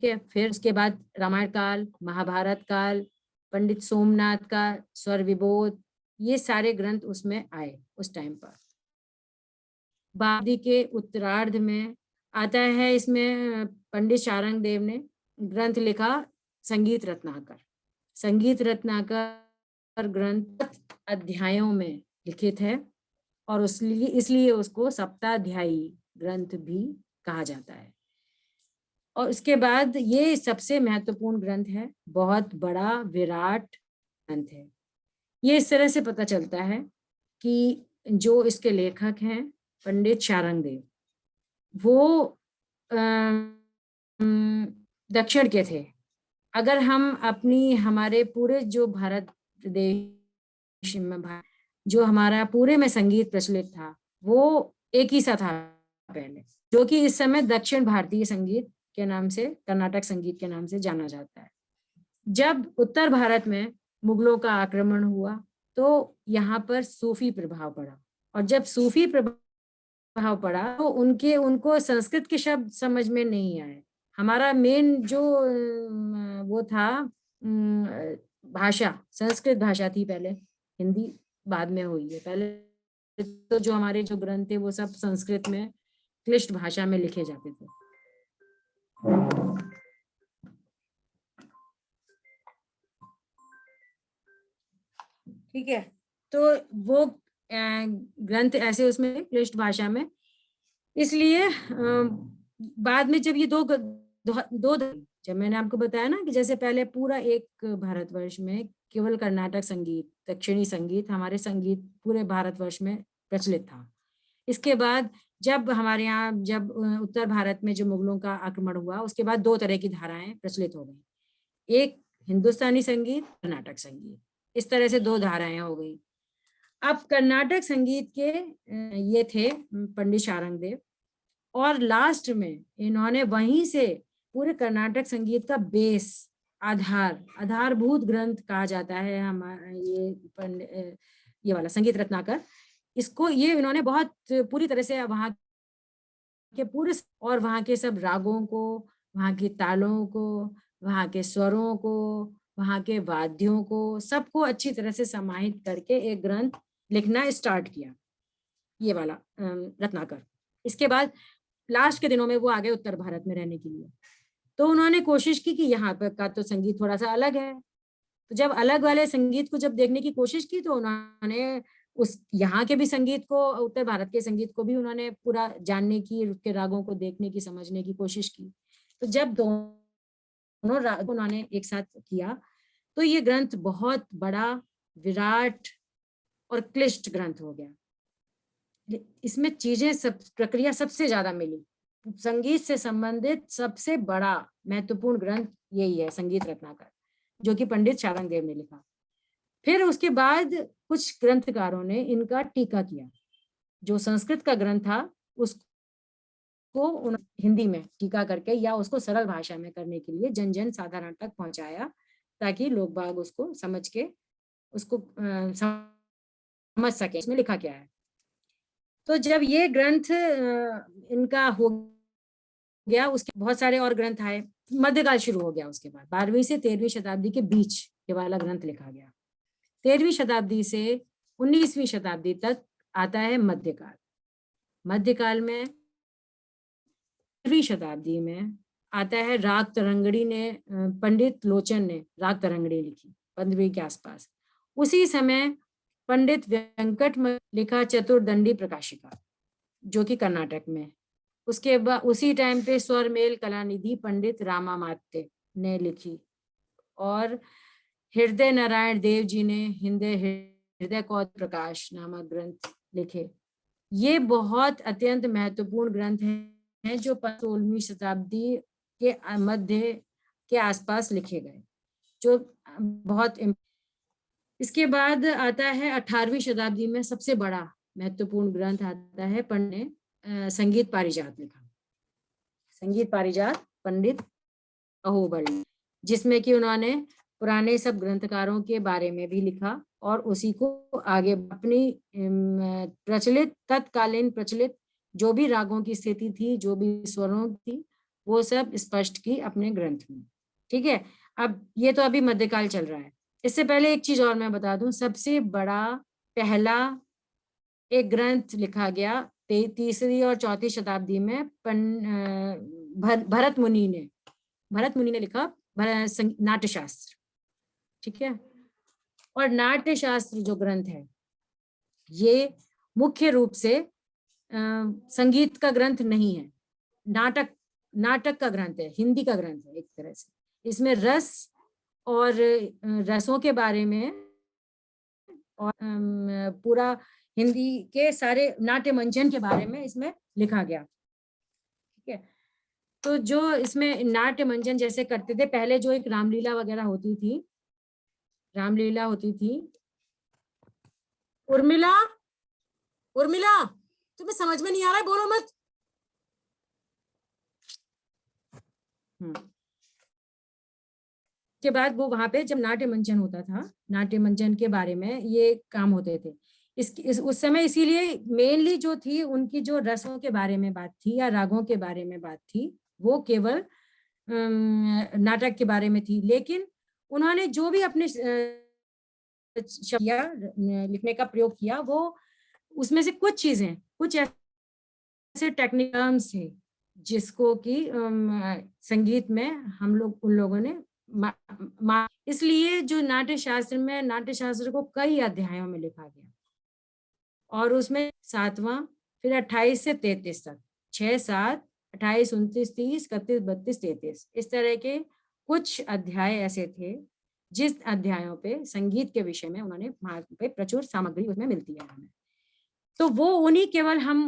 है, फिर उसके बाद रामायण काल, महाभारत काल, पंडित सोमनाथ का स्वर विबोध, ये सारे ग्रंथ उसमें आए उस टाइम पर। बादी के उत्तरार्ध में आता है, इसमें पंडित शारंग देव ने ग्रंथ लिखा संगीत रत्नाकर। संगीत रत्नाकर ग्रंथ अध्यायों में लिखित है और इसलिए उसको सप्ताध्यायी ग्रंथ भी कहा जाता है। और उसके बाद ये सबसे महत्वपूर्ण ग्रंथ है, बहुत बड़ा विराट ग्रंथ है। ये इस तरह से पता चलता है कि जो इसके लेखक हैं पंडित शारंग देव, वो दक्षिण के थे। अगर हम हमारे पूरे जो भारत देश में जो हमारा पूरे में संगीत प्रचलित था, वो एक ही सा था पहले, जो कि इस समय दक्षिण भारतीय संगीत के नाम से, कर्नाटक संगीत के नाम से जाना जाता है। जब उत्तर भारत में मुगलों का आक्रमण हुआ तो यहाँ पर सूफी प्रभाव पड़ा, और जब सूफी प्रभाव पड़ा तो उनको संस्कृत के शब्द समझ में नहीं आए। हमारा मेन जो वो था भाषा, संस्कृत भाषा थी पहले, हिंदी बाद में हुई है। पहले तो जो हमारे जो ग्रंथ थे वो सब संस्कृत में, क्लिष्ट भाषा में लिखे जाते थे। ठीक है, तो वो ग्रंथ ऐसे उसमें क्लिष्ट भाषा में, इसलिए बाद में जब ये दो जब मैंने आपको बताया ना कि जैसे पहले पूरा एक भारतवर्ष में केवल कर्नाटक संगीत, दक्षिणी संगीत, हमारे संगीत पूरे भारतवर्ष में प्रचलित था। इसके बाद जब हमारे यहाँ जब उत्तर भारत में जो मुगलों का आक्रमण हुआ, उसके बाद 2 तरह की धाराएं प्रचलित हो गई, एक हिंदुस्तानी संगीत, कर्नाटक संगीत, इस तरह से 2 धाराएं हो गई। अब कर्नाटक संगीत के ये थे पंडित शारंग देव, और लास्ट में इन्होंने वहीं से पूरे कर्नाटक संगीत का बेस, आधारभूत ग्रंथ कहा जाता है हमारा ये वाला संगीत रत्नाकर, इसको ये इन्होंने बहुत पूरी तरह से वहाँ के पूरे और वहाँ के सब रागों को, वहाँ की तालों को, वहाँ के स्वरों को, वहाँ के वाद्यों को, सबको अच्छी तरह से समाहित करके एक ग्रंथ लिखना स्टार्ट किया, ये वाला रत्नाकर। इसके बाद लास्ट के दिनों में वो आ गए उत्तर भारत में रहने के लिए, तो उन्होंने कोशिश की कि यहाँ पर का तो संगीत थोड़ा सा अलग है। तो जब अलग वाले संगीत को जब देखने की कोशिश की, तो उन्होंने उस यहाँ के भी संगीत को, उत्तर भारत के संगीत को भी उन्होंने पूरा जानने की, उसके रागों को देखने की, समझने की कोशिश की। तो जब दोनों राग उन्होंने एक साथ किया, तो ये ग्रंथ बहुत बड़ा, विराट और क्लिष्ट ग्रंथ हो गया। इसमें चीजें सब, प्रक्रिया सबसे ज्यादा मिली। संगीत से संबंधित सबसे बड़ा महत्वपूर्ण ग्रंथ यही है, संगीत रत्नाकर, जो कि पंडित शारंग देव ने लिखा। फिर उसके बाद कुछ ग्रंथकारों ने इनका टीका किया। जो संस्कृत का ग्रंथ था उसको हिंदी में टीका करके या उसको सरल भाषा में करने के लिए जन जन साधारण तक पहुंचाया, ताकि लोग बाग उसको समझ के उसको समझ सके इसमें लिखा क्या है। तो जब ये ग्रंथ इनका हो गया, उसके बहुत सारे और ग्रंथ आए, मध्यकाल शुरू हो गया। उसके बाद 12वीं से 13वीं शताब्दी के बीच ये वाला ग्रंथ लिखा गया। 13वीं शताब्दी से 19वीं शताब्दी तक आता है मध्यकाल। मध्यकाल में 13वीं शताब्दी में आता है राग तरंगड़ी ने, पंडित लोचन ने राग तरंगड़ी लिखी 15वीं के आसपास। उसी समय पंडित वेंकट लिखा चतुर्दंडी प्रकाशिका, जो कि कर्नाटक में। उसके बाद उसी टाइम पे स्वरमेल कलानिधि पंडित रामामात्य ने लिखी, और हृदय नारायण देव जी ने हृदय कौद प्रकाश नामक ग्रंथ लिखे। ये बहुत अत्यंत महत्वपूर्ण ग्रंथ हैं जो 16वीं शताब्दी के मध्य के आसपास लिखे गए, जो बहुत। इसके बाद आता है 18वीं शताब्दी में सबसे बड़ा महत्वपूर्ण ग्रंथ आता है पंडित ने संगीत पारिजात लिखा, संगीत पारिजात पंडित अहोबल, जिसमें कि उन्होंने पुराने सब ग्रंथकारों के बारे में भी लिखा और उसी को आगे अपनी प्रचलित तत्कालीन प्रचलित जो भी रागों की स्थिति थी, जो भी स्वरों थी, वो सब स्पष्ट की अपने ग्रंथ में। ठीक है, अब ये तो अभी मध्यकाल चल रहा है। इससे पहले एक चीज और मैं बता दूं, सबसे बड़ा पहला एक ग्रंथ लिखा गया 3री और 4वीं शताब्दी में भरत मुनि ने लिखा नाट्यशास्त्र। ठीक है, और नाट्यशास्त्र जो ग्रंथ है ये मुख्य रूप से संगीत का ग्रंथ नहीं है, नाटक का ग्रंथ है, हिंदी का ग्रंथ है एक तरह से। इसमें रस और रसों के बारे में और पूरा हिंदी के सारे नाट्य मंचन के बारे में इसमें लिखा गया। ठीक है, तो जो इसमें नाट्य मंचन जैसे करते थे पहले, जो एक रामलीला वगैरह होती थी, उर्मिला तुम्हें समझ में नहीं आ रहा है, बोलो मत। के बाद वो वहां पे जब नाट्य मंचन होता था, नाट्य मंचन के बारे में ये काम होते थे। उस समय इसीलिए मेनली जो थी उनकी जो रसों के बारे में बात थी या रागों के बारे में बात थी, वो केवल नाटक के बारे में थी। लेकिन उन्होंने जो भी अपने लिखने का प्रयोग किया, वो उसमें से कुछ चीजें, कुछ ऐसे टेक्निकल्स थे जिसको कि संगीत में हम लोग उन लोगों ने इसलिए जो नाट्यशास्त्र को कई अध्यायों में लिखा गया, और उसमें 7वां, फिर 28 से 33 तक, 6, 7, 28, 29, 30, 31, 32, 33, इस तरह के कुछ अध्याय ऐसे थे जिस अध्यायों पे संगीत के विषय में उन्होंने पे प्रचुर सामग्री उसमें मिलती है हमें। तो वो उन्हीं केवल हम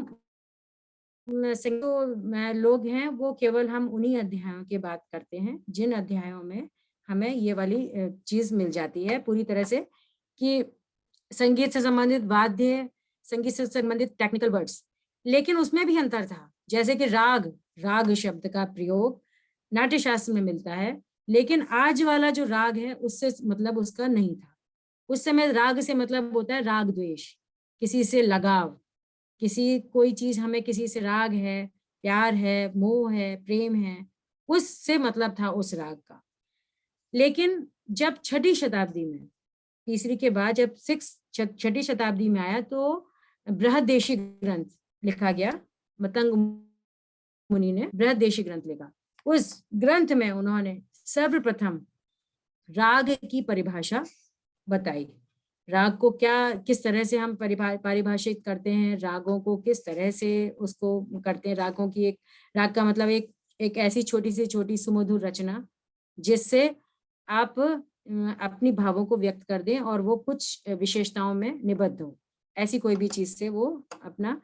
लोग हैं, वो केवल हम उन्हीं अध्यायों की बात करते हैं जिन अध्यायों में हमें ये वाली चीज मिल जाती है पूरी तरह से कि संगीत से संबंधित वाद्य, संगीत से संबंधित टेक्निकल वर्ड्स। लेकिन उसमें भी अंतर था, जैसे कि राग शब्द का प्रयोग नाट्यशास्त्र में मिलता है, लेकिन आज वाला जो राग है उससे मतलब उसका नहीं था। उस समय राग से मतलब होता है राग द्वेष, किसी से लगाव, कोई चीज हमें किसी से राग है, प्यार है, मोह है, प्रेम है, उससे मतलब था उस राग का। लेकिन जब 6ठी शताब्दी में, 3री के बाद जब 6ठी शताब्दी में आया, तो बृहदेशी ग्रंथ लिखा गया, मतंग मुनि ने बृहदेशी ग्रंथ लिखा। उस ग्रंथ में उन्होंने सर्वप्रथम राग की परिभाषा बताई, राग को किस तरह से हम परिभाषित करते हैं, रागों को किस तरह से उसको करते हैं। राग का मतलब एक ऐसी छोटी से छोटी सुमधुर रचना जिससे आप अपनी भावों को व्यक्त कर दें और वो कुछ विशेषताओं में निबद्ध हो, ऐसी कोई भी चीज से वो अपना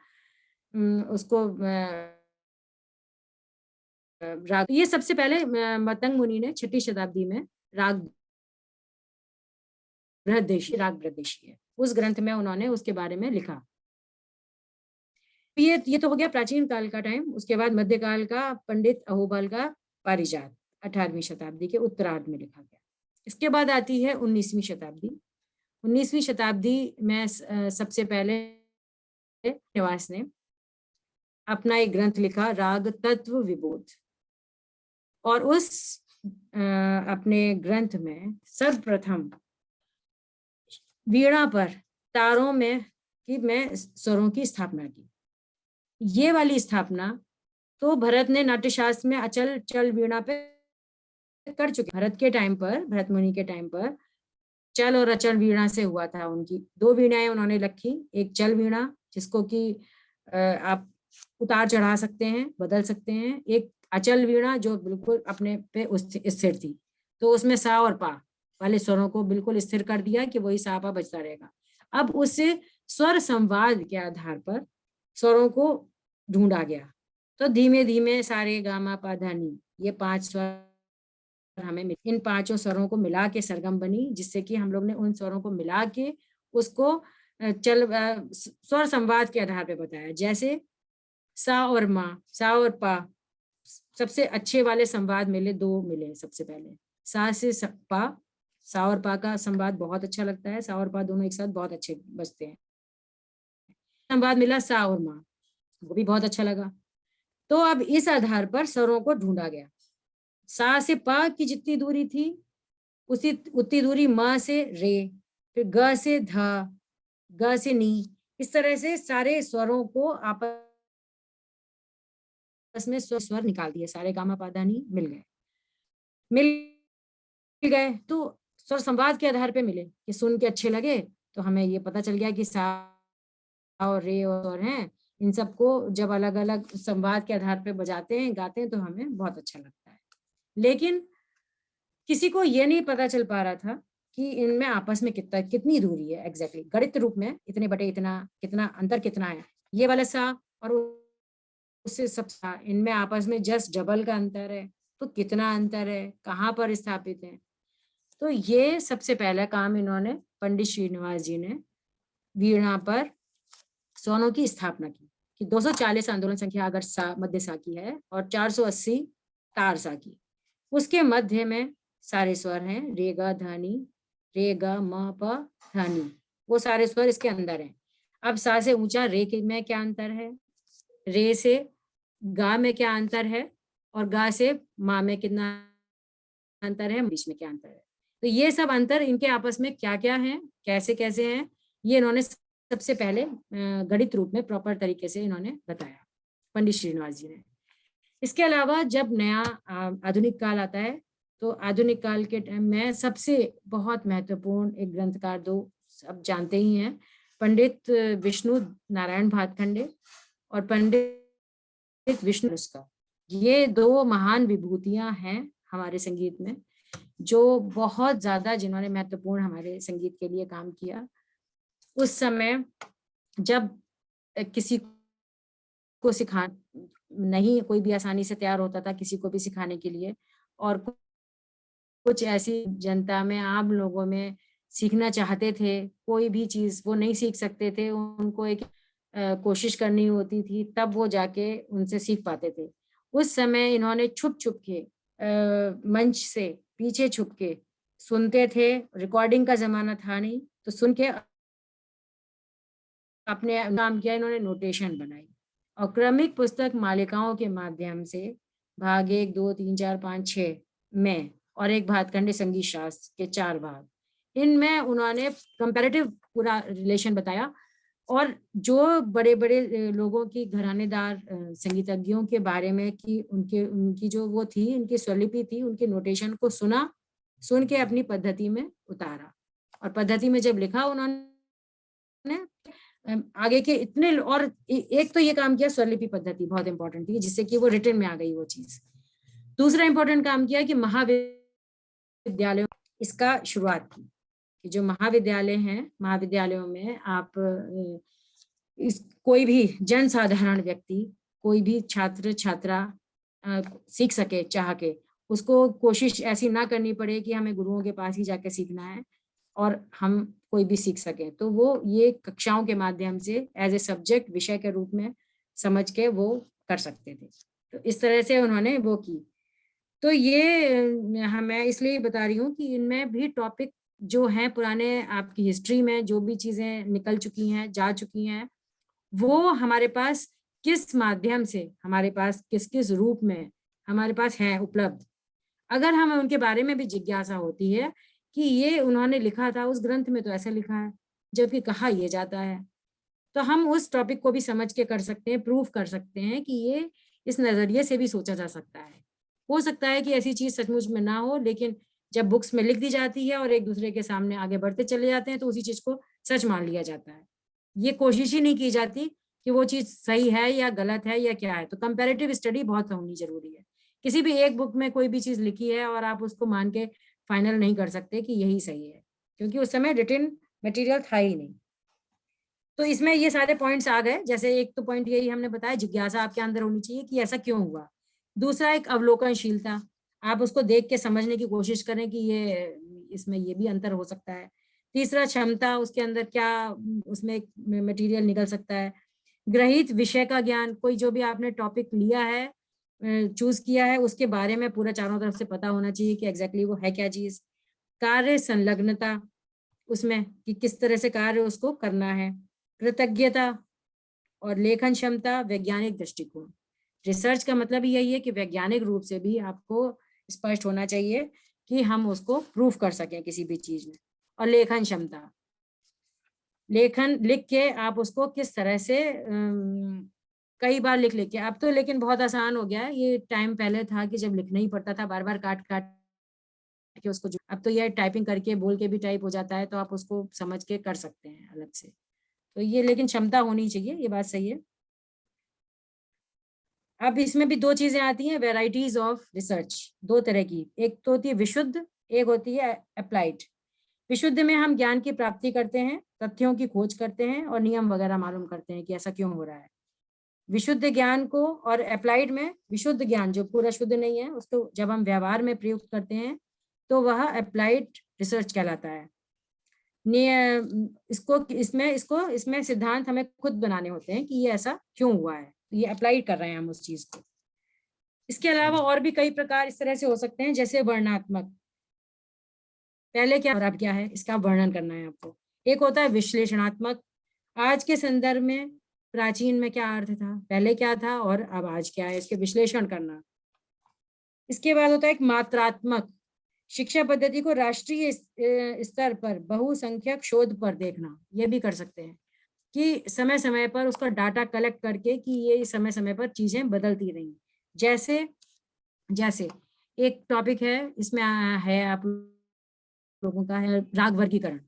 उसको राग। ये सबसे पहले मतंग मुनि ने 6ठी शताब्दी में राग बृहदेशी है, उस ग्रंथ में उन्होंने उसके बारे में लिखा। ये तो हो गया प्राचीन काल का टाइम। उसके बाद मध्यकाल का पंडित अहोबल का पारिजात 18वीं शताब्दी के उत्तरार्ध में लिखा गया। इसके बाद आती है 19वीं शताब्दी। 19वीं शताब्दी में सबसे पहले निवास ने अपना एक ग्रंथ लिखा, राग तत्व विबोध, और उस अपने ग्रंथ में सर्वप्रथम वीणा पर तारों में स्वरों की स्थापना की। ये वाली स्थापना तो भरत ने नाट्यशास्त्र में अचल चल वीणा पे कर चुके। भरत के टाइम पर, भरत मुनि के टाइम पर चल और अचल वीणा से हुआ था। उनकी 2 वीणाएं उन्होंने रखी, एक चल वीणा जिसको कि आप उतार चढ़ा सकते हैं, बदल सकते हैं, एक अचल वीणा जो बिल्कुल अपने पे स्थिर थी। तो उसमें सा और पा वाले स्वरों को बिल्कुल स्थिर कर दिया कि वही सा पा बजता रहेगा। अब उस स्वर संवाद के आधार पर स्वरों को ढूंढा गया। तो धीमे धीमे सारे गामा पा धा नी, ये 5 स्वर हमें इन 5 स्वरों को मिला के सरगम बनी, जिससे कि हम लोग ने उन स्वरों को मिला के उसको स्वर संवाद के आधार पे बताया। जैसे सा और मा, सा और पा, सबसे अच्छे वाले संवाद मिले, 2 मिले। सबसे पहले सा से पा, सा और पा का संवाद बहुत अच्छा लगता है, सा और पा दोनों एक साथ बहुत अच्छे बजते हैं। संवाद मिला सा और मा, वो भी बहुत अच्छा लगा। तो अब इस आधार पर स्वरों को ढूंढा गया। सा से पा की जितनी दूरी थी उतनी दूरी म से रे, फिर ग से ध, ग से नी, इस तरह से सारे स्वरों को आपस में स्वर निकाल दिए। सारे गामा पा धा नी मिल गए। तो स्वर संवाद के आधार पे मिले कि सुन के अच्छे लगे, तो हमें ये पता चल गया कि सा और रे और हैं, इन सबको जब अलग अलग संवाद के आधार पे बजाते हैं, गाते हैं, तो हमें बहुत अच्छा लगता है। लेकिन किसी को ये नहीं पता चल पा रहा था कि इनमें आपस में कितनी दूरी है एग्जैक्टली, गणित रूप में इतने बटे इतना, कितना अंतर कितना है। ये वाला सा और उससे सब सा, इनमें आपस में जस्ट डबल का अंतर है, तो कितना अंतर है, कहाँ पर स्थापित है। तो ये सबसे पहला काम इन्होंने, पंडित श्रीनिवास जी ने वीणा पर स्वरों की स्थापना की कि 240 आंदोलन संख्या अगर सा मध्य सा की है और 480 तार सा की, उसके मध्य में सारे स्वर हैं, रे गा धा नी, रे गा म प धा नी, वो सारे स्वर इसके अंदर हैं। अब सा से ऊंचा रे में क्या अंतर है, रे से गा में क्या अंतर है, और गा से मा में कितना अंतर है, बीच में क्या अंतर है। तो ये सब अंतर इनके आपस में क्या क्या है, कैसे कैसे हैं, ये इन्होंने सबसे पहले गणित रूप में प्रॉपर तरीके से इन्होंने बताया, पंडित श्रीनिवास जी ने। इसके अलावा जब नया आधुनिक काल आता है, तो आधुनिक काल के टाइम में सबसे बहुत महत्वपूर्ण एक ग्रंथकार, 2 सब जानते ही हैं, पंडित विष्णु नारायण भातखंडे और पंडित विष्णु उसका, ये 2 महान विभूतियां हैं हमारे संगीत में, जो बहुत ज्यादा, जिन्होंने महत्वपूर्ण हमारे संगीत के लिए काम किया। उस समय जब किसी को सिखा नहीं, कोई भी आसानी से तैयार होता था किसी को भी सिखाने के लिए, और कुछ ऐसी जनता में, आम लोगों में सीखना चाहते थे, कोई भी चीज वो नहीं सीख सकते थे, उनको एक कोशिश करनी होती थी, तब वो जाके उनसे सीख पाते थे। उस समय इन्होंने छुप छुप के मंच से पीछे छुप के सुनते थे, रिकॉर्डिंग का जमाना था नहीं, तो सुन के अपने काम किया, इन्होंने नोटेशन बनाई और क्रमिक पुस्तक मालिकाओं के माध्यम से भाग 1, 2, 3, 4, 5, 6 में, और एक भातखंडे संगीत शास्त्र के 4 भाग, इनमें उन्होंने कंपैरेटिव पूरा रिलेशन बताया। और जो बड़े बड़े लोगों की, घरानेदार संगीतज्ञों के बारे में, कि उनकी जो वो थी, उनकी स्वरलिपि थी, उनके नोटेशन को सुन के अपनी पद्धति में उतारा, और पद्धति में जब लिखा उन्होंने आगे के इतने, और एक तो ये काम किया, स्वरलिपि पद्धति बहुत इंपॉर्टेंट थी, जिससे कि वो रिटन में आ गई वो चीज। दूसरा इंपॉर्टेंट काम किया कि महाविद्यालयों इसका शुरुआत की, कि जो महाविद्यालय हैं, महाविद्यालयों में आप कोई भी जन साधारण व्यक्ति, कोई भी छात्र छात्रा सीख सके, चाह के, उसको कोशिश ऐसी ना करनी पड़े कि हमें गुरुओं के पास ही जाके सीखना है, और हम कोई भी सीख सके, तो वो ये कक्षाओं के माध्यम से एज ए सब्जेक्ट, विषय के रूप में समझ के वो कर सकते थे। तो इस तरह से उन्होंने वो की। तो ये मैं इसलिए बता रही हूँ कि इनमें भी टॉपिक जो है पुराने आपकी हिस्ट्री में जो भी चीजें निकल चुकी हैं, जा चुकी हैं, वो हमारे पास किस माध्यम से, हमारे पास किस किस रूप में हमारे पास है उपलब्ध। अगर हमें उनके बारे में भी जिज्ञासा होती है कि ये उन्होंने लिखा था, उस ग्रंथ में तो ऐसा लिखा है, जबकि कहा यह जाता है, तो हम उस टॉपिक को भी समझ के कर सकते हैं, प्रूफ कर सकते हैं कि ये इस नजरिए से भी सोचा जा सकता है। हो सकता है कि ऐसी चीज सचमुच में ना हो, लेकिन जब बुक्स में लिख दी जाती है और एक दूसरे के सामने आगे बढ़ते चले जाते हैं तो उसी चीज को सच मान लिया जाता है। ये कोशिश ही नहीं की जाती कि वो चीज सही है या गलत है या क्या है। तो कंपैरेटिव स्टडी बहुत होनी जरूरी है। किसी भी एक बुक में कोई भी चीज लिखी है और आप उसको मान के फाइनल नहीं कर सकते कि यही सही है, क्योंकि उस समय रिटन मटेरियल था ही नहीं। तो इसमें ये सारे पॉइंट्स आ गए। जैसे एक तो पॉइंट यही हमने बताया, जिज्ञासा आपके अंदर होनी चाहिए कि ऐसा क्यों हुआ। दूसरा एक अवलोकनशीलता, आप उसको देख के समझने की कोशिश करें कि ये इसमें ये भी अंतर हो सकता है। तीसरा क्षमता, उसके अंदर क्या उसमें मटेरियल निकल सकता है। ग्रहित विषय का ज्ञान, कोई जो भी आपने टॉपिक लिया है, चूज किया है, उसके बारे में पूरा चारों तरफ से पता होना चाहिए कि एग्जैक्टली वो है क्या चीज। कार्य संलग्नता, उसमें कि किस तरह से कार्य उसको करना है। कृतज्ञता और लेखन क्षमता, वैज्ञानिक दृष्टिकोण। रिसर्च का मतलब यही है कि वैज्ञानिक रूप से भी आपको स्पष्ट होना चाहिए कि हम उसको प्रूफ कर सकें किसी भी चीज में। और लेखन क्षमता, लेखन लिख के आप उसको किस तरह से कई बार लिख के, अब तो लेकिन बहुत आसान हो गया है। ये टाइम पहले था कि जब लिखना ही पड़ता था, बार बार काट काट के उसको, अब तो ये टाइपिंग करके बोल के भी टाइप हो जाता है, तो आप उसको समझ के कर सकते हैं अलग से। तो ये लेकिन क्षमता होनी चाहिए, ये बात सही है। अब इसमें भी दो चीजें आती हैं, वेराइटीज ऑफ रिसर्च, दो तरह की। एक तो होती है विशुद्ध, एक होती है अप्लाइड। विशुद्ध में हम ज्ञान की प्राप्ति करते हैं, तथ्यों की खोज करते हैं और नियम वगैरह मालूम करते हैं कि ऐसा क्यों हो रहा है। विशुद्ध ज्ञान को, और अप्लाइड में विशुद्ध ज्ञान जो पूरा शुद्ध नहीं है, उसको जब हम व्यवहार में प्रयुक्त करते हैं तो वह अप्लाइड रिसर्च कहलाता है। इसमें सिद्धांत हमें खुद बनाने होते हैं कि ये ऐसा क्यों हुआ है, ये अप्लाई कर रहे हैं हम उस चीज को। इसके अलावा और भी कई प्रकार इस तरह से हो सकते हैं, जैसे वर्णनात्मक, पहले क्या और अब क्या है इसका वर्णन करना है आपको। एक होता है विश्लेषणात्मक, आज के संदर्भ में प्राचीन में क्या अर्थ था, पहले क्या था और अब आज क्या है, इसके विश्लेषण करना। इसके बाद होता है एक मात्रात्मक, शिक्षा पद्धति को राष्ट्रीय स्तर पर बहुसंख्यक शोध पर देखना। ये भी कर सकते हैं कि समय समय पर उसका डाटा कलेक्ट करके कि ये समय समय पर चीजें बदलती रही। जैसे एक टॉपिक है, इसमें है आप लोगों का है राग वर्गीकरण।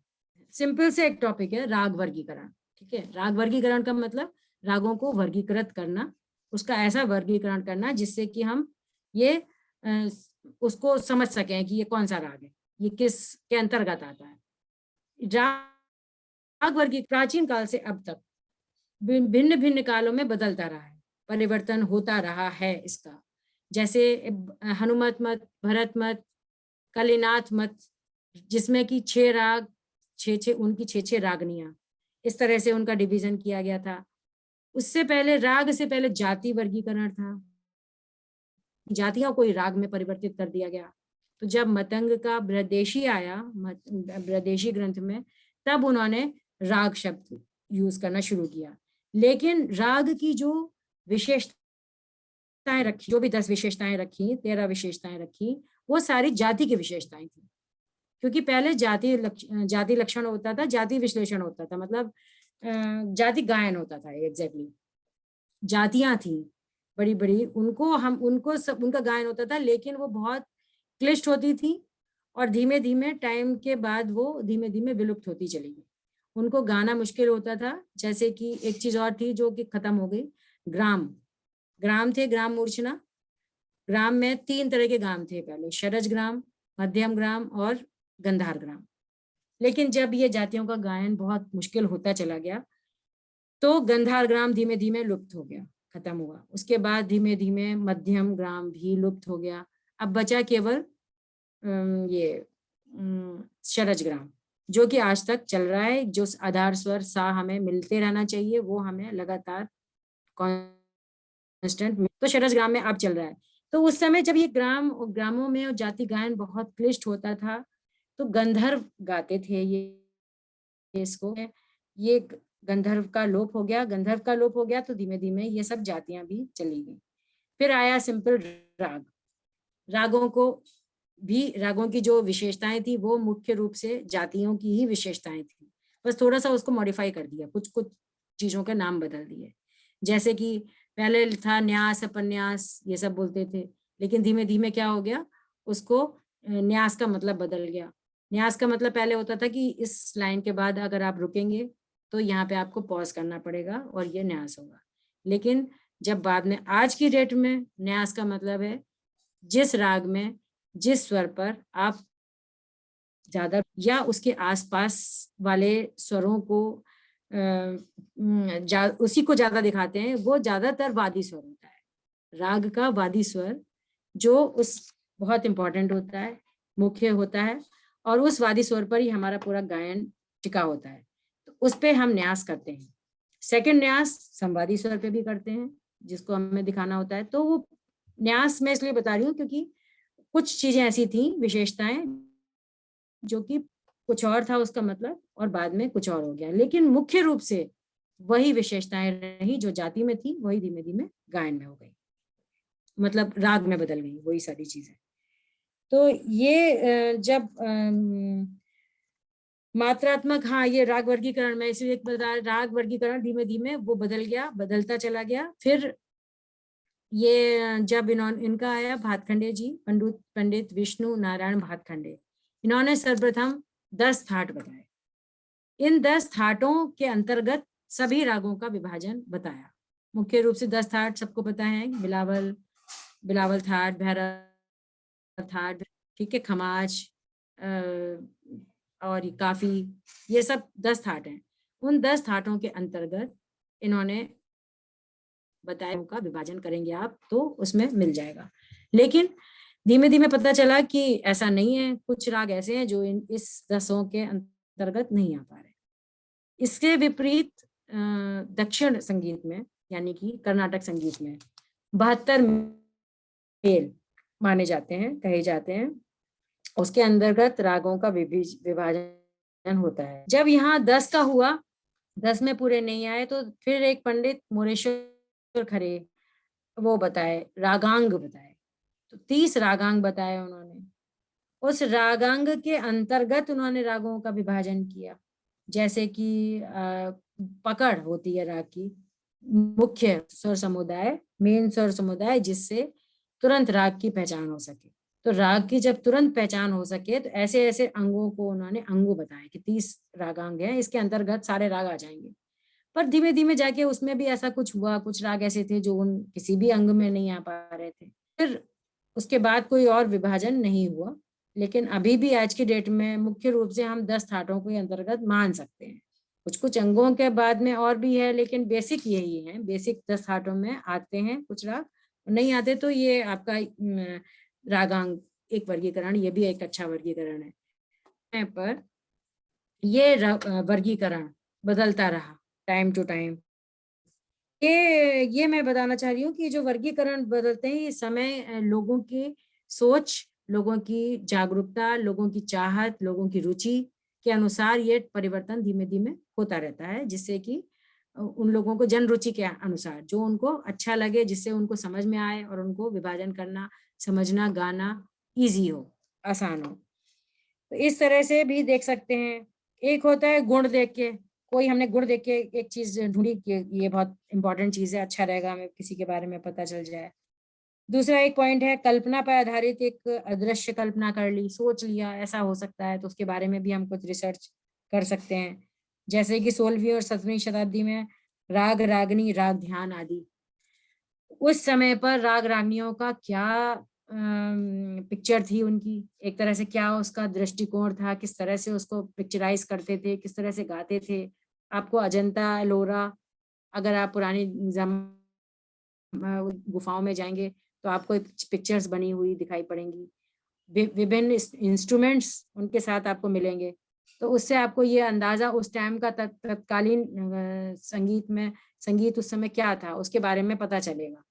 सिंपल से एक टॉपिक है राग वर्गीकरण, ठीक है। राग वर्गीकरण का मतलब रागों को वर्गीकृत करना, उसका ऐसा वर्गीकरण करना जिससे कि हम ये उसको समझ सकें कि ये कौन सा राग है, ये किस के अंतर्गत आता है। राग वर्गीकरण प्राचीन काल से अब तक भिन्न भिन्न कालों में बदलता रहा है, परिवर्तन होता रहा है इसका। जैसे हनुमत मत, भरत मत, कलिनाथ मत, जिसमें कि 6 राग, उनकी 6 रागनियां, इस तरह से उनका डिवीजन किया गया था। उससे पहले राग से पहले जाति वर्गीकरण था, जातियों को राग में परिवर्तित कर दिया गया। तो जब मतंग का ब्रदेशी आया, ब्रदेशी ग्रंथ में, तब उन्होंने राग शब्द यूज करना शुरू किया। लेकिन राग की जो विशेषताएं रखी, जो भी 10 विशेषताएं रखी, 13 विशेषताएं रखी, वो सारी जाति की विशेषताएं थी। क्योंकि पहले जाति लक्षण होता था, जाति विश्लेषण होता था, मतलब जाति गायन होता था। एग्जैक्टली जातियां थी बड़ी बड़ी, उनका गायन होता था, लेकिन वो बहुत क्लिष्ट होती थी और धीमे धीमे टाइम के बाद वो धीमे धीमे विलुप्त होती चली गई। उनको गाना मुश्किल होता था। जैसे कि एक चीज और थी जो कि खत्म हो गई, ग्राम थे, ग्राम मूर्छना। ग्राम में 3 तरह के ग्राम थे पहले, शरज ग्राम, मध्यम ग्राम और गंधार ग्राम। लेकिन जब ये जातियों का गायन बहुत मुश्किल होता चला गया तो गंधार ग्राम धीमे धीमे लुप्त हो गया, खत्म हुआ। उसके बाद धीमे धीमे मध्यम ग्राम भी लुप्त हो गया। अब बचा केवल ये शरज ग्राम, जो कि आज तक चल रहा है। जो आधार स्वर सा हमें मिलते रहना चाहिए, वो हमें लगातार कांस्टेंट, तो शरज ग्राम में अब चल रहा है। तो उस समय जब ये ग्रामों में जाति गायन बहुत क्लिष्ट होता था, तो गंधर्व गाते थे इसको। ये गंधर्व का लोप हो गया, गंधर्व का लोप हो गया तो धीमे धीमे ये सब जातियां भी चली गई। फिर आया सिंपल राग। रागों की जो विशेषताएं थी वो मुख्य रूप से जातियों की ही विशेषताएं थी, बस थोड़ा सा उसको मॉडिफाई कर दिया, कुछ कुछ चीजों के नाम बदल दिए। जैसे कि पहले था न्यास अपन्यास, ये सब बोलते थे, लेकिन धीमे धीमे क्या हो गया, उसको न्यास का मतलब बदल गया। न्यास का मतलब पहले होता था कि इस लाइन के बाद अगर आप रुकेंगे तो यहाँ पे आपको पॉज करना पड़ेगा और ये न्यास होगा। लेकिन जब बाद में आज की डेट में न्यास का मतलब है जिस राग में जिस स्वर पर आप ज्यादा या उसके आसपास वाले स्वरों को उसी को ज्यादा दिखाते हैं, वो ज्यादातर वादी स्वर होता है। राग का वादी स्वर जो उस बहुत इंपॉर्टेंट होता है, मुख्य होता है, और उस वादी स्वर पर ही हमारा पूरा गायन टिका होता है। तो उस पे हम न्यास करते हैं। सेकंड न्यास संवादी स्वर पे भी करते हैं, जिसको हमें दिखाना होता है। तो वो न्यास मैं इसलिए बता रही हूँ क्योंकि कुछ चीजें ऐसी थी, विशेषताएं, जो कि कुछ और था उसका मतलब और बाद में कुछ और हो गया, लेकिन मुख्य रूप से वही विशेषताएं रही जो जाति में थी, वही धीमे धीमे गायन में हो गई, मतलब राग में बदल गई वही सारी चीजें। तो ये जब मात्रात्मक, हाँ ये राग वर्गीकरण में इसलिए बता, राग वर्गीकरण धीमे धीमे वो बदल गया, बदलता चला गया। फिर ये जब इनका आया भातखंडे जी, पंडित विष्णु नारायण भातखंडे, इन्होंने सर्वप्रथम 10 थाट बताए। इन 10 थाटों के अंतर्गत सभी रागों का विभाजन बताया। मुख्य रूप से 10 थाट सबको पता है, बिलावल थाट, भैरव थाट, ठीक है, खमाज और काफी, ये सब 10 थाट हैं। उन 10 थाटों के अंतर्गत इन्होंने बताया का विभाजन करेंगे आप तो उसमें मिल जाएगा। लेकिन धीमे धीमे पता चला कि ऐसा नहीं है, कुछ राग ऐसे हैं जो इस 10 के अंतर्गत नहीं आ पा रहे। इसके विपरीत दक्षिण संगीत में, यानी कि कर्नाटक संगीत में 72 मेल माने जाते हैं, कहे जाते हैं, उसके अंतर्गत रागों का विभाजन होता है। जब यहाँ 10 का हुआ, 10 में पूरे नहीं आए, तो फिर एक पंडित मोरेश्वर खरे वो बताए, रागांग बताए, तो 30 रागांग बताए उन्होंने। उस रागांग के अंतर्गत उन्होंने रागों का विभाजन किया, जैसे कि पकड़ होती है राग की, मुख्य स्वर समुदाय, मेन स्वर समुदाय, जिससे तुरंत राग की पहचान हो सके। तो राग की जब तुरंत पहचान हो सके तो ऐसे ऐसे अंगों को उन्होंने अंगों बताए कि 30 रागांग हैं, इसके अंतर्गत सारे राग आ जाएंगे। पर धीमे धीमे जाके उसमें भी ऐसा कुछ हुआ, कुछ राग ऐसे थे जो उन किसी भी अंग में नहीं आ पा रहे थे। फिर उसके बाद कोई और विभाजन नहीं हुआ। लेकिन अभी भी आज की डेट में मुख्य रूप से हम 10 थाटों के अंतर्गत मान सकते हैं। कुछ कुछ अंगों के बाद में और भी है, लेकिन बेसिक यही है, बेसिक 10 थाटों में आते हैं कुछ राग, नहीं आते तो ये आपका रागांग एक वर्गीकरण, ये भी एक अच्छा वर्गीकरण है। पर ये वर्गीकरण बदलता रहा टाइम टू टाइम। ये मैं बताना चाह रही हूँ कि जो वर्गीकरण बदलते हैं, ये समय, लोगों की सोच, लोगों की जागरूकता, लोगों की चाहत, लोगों की रुचि के अनुसार ये परिवर्तन धीमे धीमे होता रहता है, जिससे कि उन लोगों को जन रुचि के अनुसार जो उनको अच्छा लगे, जिससे उनको समझ में आए और उनको विभाजन करना, समझना, गाना इजी हो, आसान हो। तो इस तरह से भी देख सकते हैं। एक होता है गुण देख के, कोई हमने गुण देख के एक चीज ढूंढी कि ये बहुत इंपॉर्टेंट चीज है, अच्छा रहेगा हमें किसी के बारे में पता चल जाए। दूसरा एक पॉइंट है कल्पना पर आधारित, एक अदृश्य कल्पना कर ली, सोच लिया ऐसा हो सकता है, तो उसके बारे में भी हम कुछ रिसर्च कर सकते हैं। जैसे कि 16वीं और 17वीं शताब्दी में राग रागनी, राग ध्यान आदि, उस समय पर राग रागनियों का क्या पिक्चर थी उनकी, एक तरह से क्या उसका दृष्टिकोण था, किस तरह से उसको पिक्चराइज करते थे, किस तरह से गाते थे। आपको अजंता, एलोरा, अगर आप पुरानी गुफाओं में जाएंगे तो आपको पिक्चर्स बनी हुई दिखाई पड़ेंगी, विभिन्न इंस्ट्रूमेंट्स उनके साथ आपको मिलेंगे। तो उससे आपको ये अंदाजा उस टाइम का तत्कालीन संगीत उस समय क्या था उसके बारे में पता चलेगा।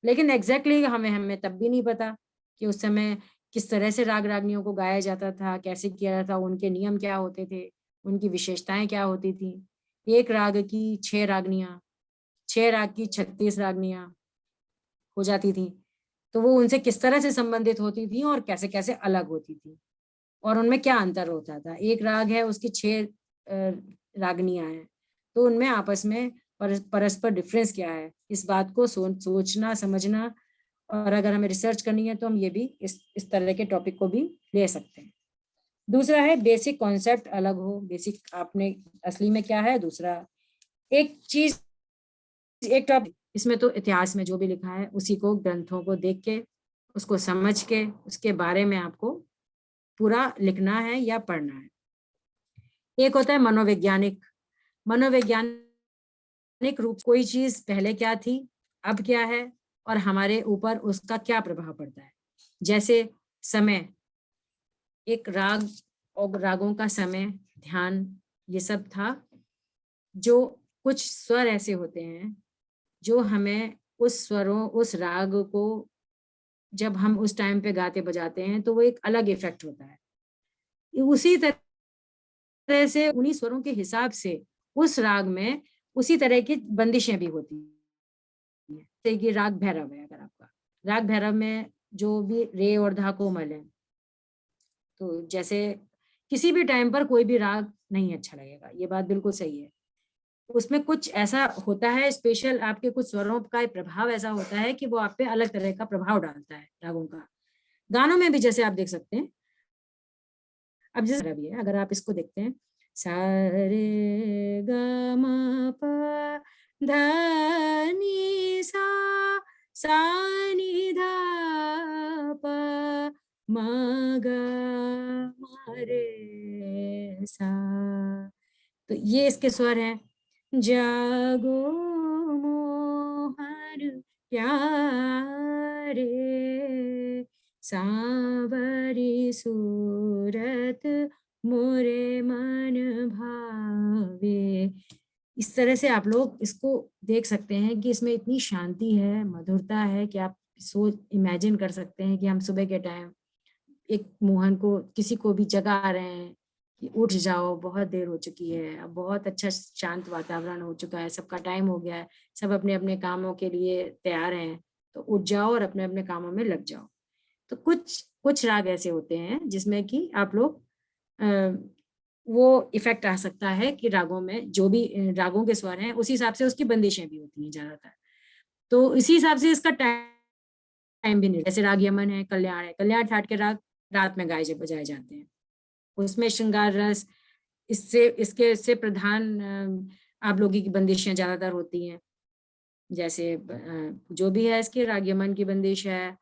लेकिन एग्जैक्टली हमें तब भी नहीं पता कि उस समय किस तरह से राग रागनियों को गाया जाता था, कैसे किया जाता था, उनके नियम क्या होते थे, उनकी विशेषताएं क्या होती थी। एक राग की 6 रागनियां, 6 राग की 36 रागनियां हो जाती थी, तो वो उनसे किस तरह से संबंधित होती थी और कैसे कैसे अलग होती थी और उनमें क्या अंतर होता था। एक राग है उसकी 6 रागनियां हैं, तो उनमें आपस में परस्पर डिफरेंस क्या है, इस बात को सोचना समझना, और अगर हमें रिसर्च करनी है तो हम ये भी इस तरह के टॉपिक को भी ले सकते हैं। दूसरा है बेसिक कॉन्सेप्ट अलग हो, बेसिक आपने असली में क्या है। दूसरा एक चीज, एक टॉपिक, इसमें तो इतिहास में जो भी लिखा है उसी को, ग्रंथों को देख के, उसको समझ के, उसके बारे में आपको पूरा लिखना है या पढ़ना है। एक होता है मनोवैज्ञानिक रूप, कोई चीज पहले क्या थी, अब क्या है, और हमारे ऊपर उसका क्या प्रभाव पड़ता है। जैसे समय, एक राग और रागों का समय, ध्यान, ये सब था। जो कुछ स्वर ऐसे होते हैं जो हमें उस स्वरों, उस राग को जब हम उस टाइम पे गाते बजाते हैं तो वो एक अलग इफेक्ट होता है। उसी तरह से उन्हीं स्वरों के हिसाब से उस राग में उसी तरह की बंदिशें भी होती हैं। जैसे कि राग भैरव है, अगर आपका राग भैरव में जो भी रे और धा कोमल है, तो जैसे किसी भी टाइम पर कोई भी राग नहीं अच्छा लगेगा, ये बात बिल्कुल सही है। उसमें कुछ ऐसा होता है स्पेशल, आपके कुछ स्वरों का प्रभाव ऐसा होता है कि वो आप पे अलग तरह का प्रभाव डालता है रागों का। गानों में भी जैसे आप देख सकते हैं, अब जैसे भी है, अगर आप इसको देखते हैं, सा रे ग म प ध नि सा नि ध प म ग म रे सा, तो ये इसके स्वर हैं। जागो मोहन प्यारे, सांवरी सूरत मोरे मन भावे। इस तरह से आप लोग इसको देख सकते हैं कि इसमें इतनी शांति है, मधुरता है कि आप सोच इमेजिन कर सकते हैं कि हम सुबह के टाइम एक मोहन को, किसी को भी जगा रहे हैं कि उठ जाओ, बहुत देर हो चुकी है, अब बहुत अच्छा शांत वातावरण हो चुका है, सबका टाइम हो गया है, सब अपने अपने कामों के लिए तैयार हैं, तो उठ जाओ और अपने अपने कामों में लग जाओ। तो कुछ राग ऐसे होते हैं जिसमें कि आप लोग वो इफेक्ट आ सकता है कि रागों में जो भी रागों के स्वर हैं उसी हिसाब से उसकी बंदिशें भी होती हैं ज्यादातर। तो इसी हिसाब से इसका टाइम भी नहीं, जैसे राग यमन है, कल्याण है, कल्याण ठाट के राग रात में गाए बजाए जाते हैं, उसमें श्रृंगार रस, इससे प्रधान आप लोगों की बंदिशें ज्यादातर होती हैं। जैसे जो भी है इसके राग यमन की बंदिश है,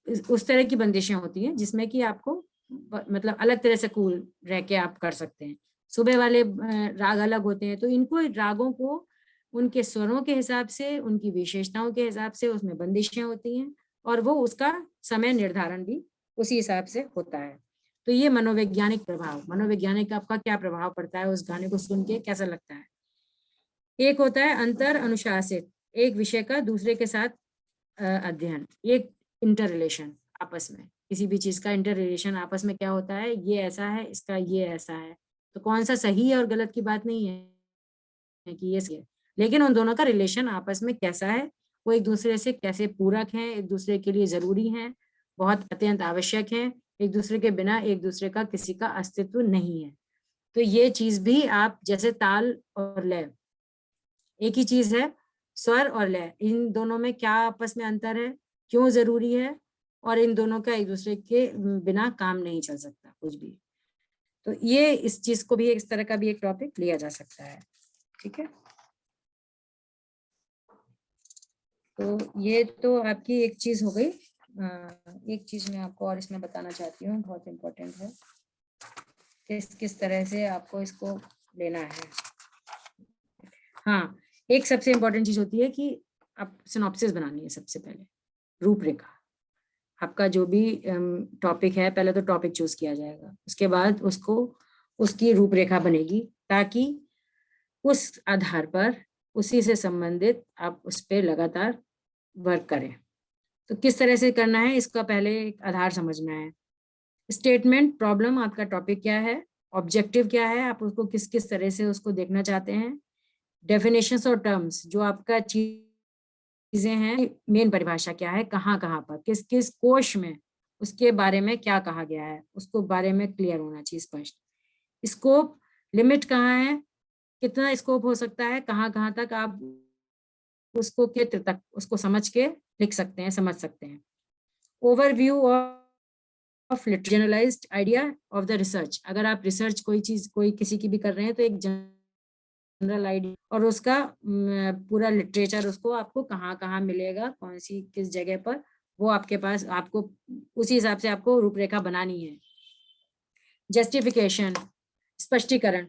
उस तरह की बंदिशें होती हैं जिसमें कि आपको मतलब अलग तरह से कूल रह के आप कर सकते हैं। सुबह वाले राग अलग होते हैं, तो इनको रागों को उनके स्वरों के हिसाब से, उनकी विशेषताओं के हिसाब से उसमें बंदिशें होती हैं, और वो उसका समय निर्धारण भी उसी हिसाब से होता है। तो ये मनोवैज्ञानिक प्रभाव, मनोवैज्ञानिक का आपका क्या प्रभाव पड़ता है उस गाने को सुन के, कैसा लगता है। एक होता है अंतर अनुशासित, एक विषय का दूसरे के साथ अध्ययन, एक इंटर रिलेशन आपस में, किसी भी चीज का इंटर रिलेशन आपस में क्या होता है, ये ऐसा है, इसका ये ऐसा है, तो कौन सा सही है और गलत की बात नहीं है कि ये सही है, लेकिन उन दोनों का रिलेशन आपस में कैसा है, वो एक दूसरे से कैसे पूरक हैं, एक दूसरे के लिए जरूरी हैं, बहुत अत्यंत आवश्यक हैं, एक दूसरे के बिना एक दूसरे का किसी का अस्तित्व नहीं है। तो ये चीज भी आप, जैसे ताल और लय एक ही चीज है, स्वर और लय, इन दोनों में क्या आपस में अंतर है, क्यों जरूरी है, और इन दोनों का एक दूसरे के बिना काम नहीं चल सकता कुछ भी। तो ये इस चीज को भी इस तरह का भी एक टॉपिक लिया जा सकता है। ठीक है, तो ये तो आपकी एक चीज हो गई। एक चीज मैं आपको और इसमें बताना चाहती हूँ, बहुत इम्पोर्टेंट है, किस तरह से आपको इसको लेना है। हाँ, एक सबसे इम्पोर्टेंट चीज होती है कि आप सिनॉप्सिस बनानी है। सबसे पहले रूपरेखा, आपका जो भी टॉपिक है, पहले तो टॉपिक चूज किया जाएगा, उसके बाद उसको उसकी रूपरेखा बनेगी, ताकि उस आधार पर उसी से संबंधित आप उस पर लगातार वर्क करें। तो किस तरह से करना है, इसका पहले एक आधार समझना है। स्टेटमेंट, प्रॉब्लम, आपका टॉपिक क्या है, ऑब्जेक्टिव क्या है, आप उसको किस किस तरह से उसको देखना चाहते हैं। डेफिनेशंस और टर्म्स, जो आपका चीजें हैं, मेन परिभाषा क्या है, कहाँ कहाँ पर, किस किस कोश में उसके बारे में क्या कहा गया है, उसको बारे में क्लियर होना चाहिए, स्पष्ट। स्कोप, लिमिट कहाँ है, कितना स्कोप हो सकता है, कहाँ कहाँ तक आप उसको क्षेत्र तक उसको समझ के लिख सकते हैं, समझ सकते हैं। Overview of generalised idea of the research. अगर आप रिसर्च कोई चीज कोई किसी की भी कर रहे हैं तो एक जनरल आइडिया और उसका पूरा लिटरेचर उसको आपको कहाँ कहाँ मिलेगा, कौन सी किस जगह पर, वो आपके पास, आपको उसी हिसाब से आपको रूपरेखा बनानी है। जस्टिफिकेशन, स्पष्टीकरण,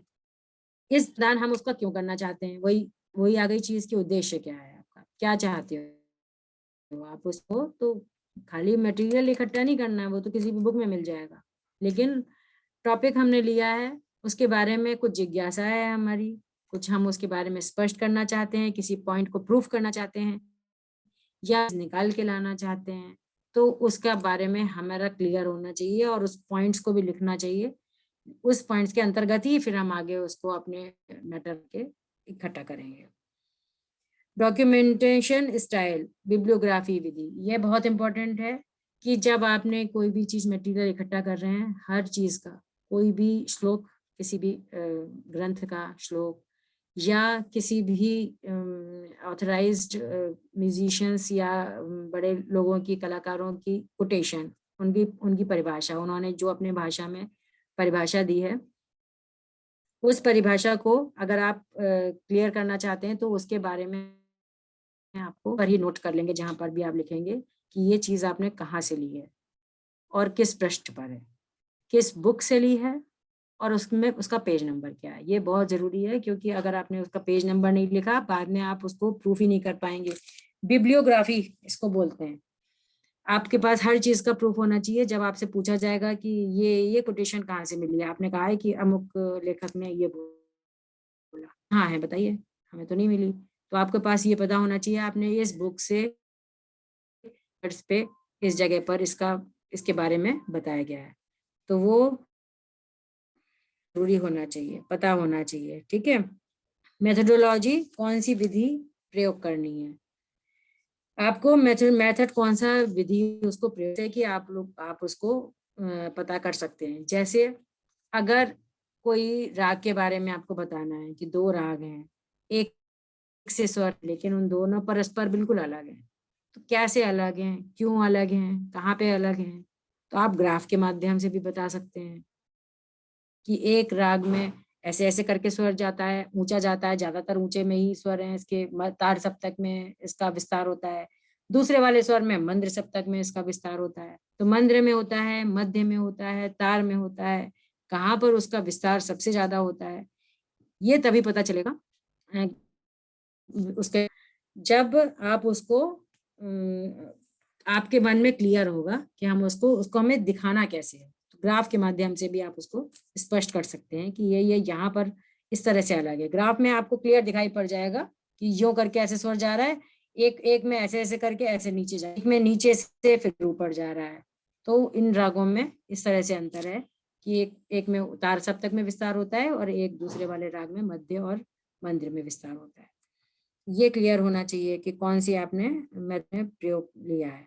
इस प्रदान हम उसका क्यों करना चाहते हैं, वही वही आ गई चीज की उद्देश्य क्या है आपका, क्या चाहते हो आप उसको। तो खाली मटेरियल इकट्ठा नहीं करना है, वो तो किसी भी बुक में मिल जाएगा, लेकिन टॉपिक हमने लिया है, उसके बारे में कुछ जिज्ञासा है हमारी, कुछ हम उसके बारे में स्पष्ट करना चाहते हैं, किसी पॉइंट को प्रूफ करना चाहते हैं या निकाल के लाना चाहते हैं, तो उसका बारे में हमारा क्लियर होना चाहिए और उस पॉइंट्स को भी लिखना चाहिए। उस पॉइंट्स के अंतर्गत ही फिर हम आगे उसको अपने मैटर के इकट्ठा करेंगे। डॉक्यूमेंटेशन स्टाइल, बिब्लियोग्राफी विधि, यह बहुत इंपॉर्टेंट है कि जब आपने कोई भी चीज मटेरियल इकट्ठा कर रहे हैं, हर चीज का कोई भी श्लोक, किसी भी ग्रंथ का श्लोक या किसी भी ऑथराइज्ड म्यूजिशियंस या बड़े लोगों की, कलाकारों की कोटेशन, उनकी परिभाषा, उन्होंने जो अपने भाषा में परिभाषा दी है, उस परिभाषा को अगर आप क्लियर करना चाहते हैं तो उसके बारे में आपको पर ही नोट कर लेंगे, जहां पर भी आप लिखेंगे कि ये चीज आपने कहाँ से ली है और किस पृष्ठ पर है, किस बुक से ली है और उसमें उसका पेज नंबर क्या है। ये बहुत जरूरी है, क्योंकि अगर आपने उसका पेज नंबर नहीं लिखा, बाद में आप उसको प्रूफ ही नहीं कर पाएंगे। बिब्लियोग्राफी इसको बोलते हैं। आपके पास हर चीज का प्रूफ होना चाहिए। जब आपसे पूछा जाएगा कि ये कोटेशन कहाँ से मिली है, आपने कहा है कि अमुक लेखक ने ये बोला, हाँ है, बताइए, हमें तो नहीं मिली। तो आपके पास ये पता होना चाहिए आपने इस बुक से पे इस जगह पर इसके बारे में बताया गया है, तो वो जरूरी होना चाहिए, पता होना चाहिए। ठीक है। मेथोडोलॉजी, कौन सी विधि प्रयोग करनी है, आपको मेथड कौन सा विधि उसको प्रयोग है कि आप उसको पता कर सकते हैं। जैसे अगर कोई राग के बारे में आपको बताना है कि दो राग हैं, एक से स्वर, लेकिन उन दोनों परस्पर बिल्कुल अलग हैं, तो कैसे अलग हैं, क्यों अलग हैं, कहाँ पे अलग हैं, तो आप ग्राफ के माध्यम से भी बता सकते हैं कि एक राग में ऐसे ऐसे करके स्वर जाता है, ऊंचा जाता है, ज्यादातर ऊंचे में ही स्वर हैं इसके, तार सप्तक में इसका विस्तार होता है, दूसरे वाले स्वर में मंद्र सप्तक में इसका विस्तार होता है। तो मंद्र में होता है, मध्य में होता है, तार में होता है, कहाँ पर उसका विस्तार सबसे ज्यादा होता है, ये तभी पता चलेगा उसके, जब आप उसको आपके मन में क्लियर होगा कि हम उसको हमें दिखाना कैसे है। तो ग्राफ के माध्यम से भी आप उसको स्पष्ट कर सकते हैं कि ये यहाँ पर इस तरह से अलग है। ग्राफ में आपको क्लियर दिखाई पड़ जाएगा कि यूं करके ऐसे स्वर जा रहा है, एक में ऐसे ऐसे करके ऐसे नीचे जा, एक में नीचे से फिर ऊपर जा रहा है। तो इन रागों में इस तरह से अंतर है कि एक में तार सप्तक में विस्तार होता है और एक दूसरे वाले राग में मध्य और मंद्र में विस्तार होता है। ये क्लियर होना चाहिए कि कौन सी आपने मैथ में प्रयोग लिया है।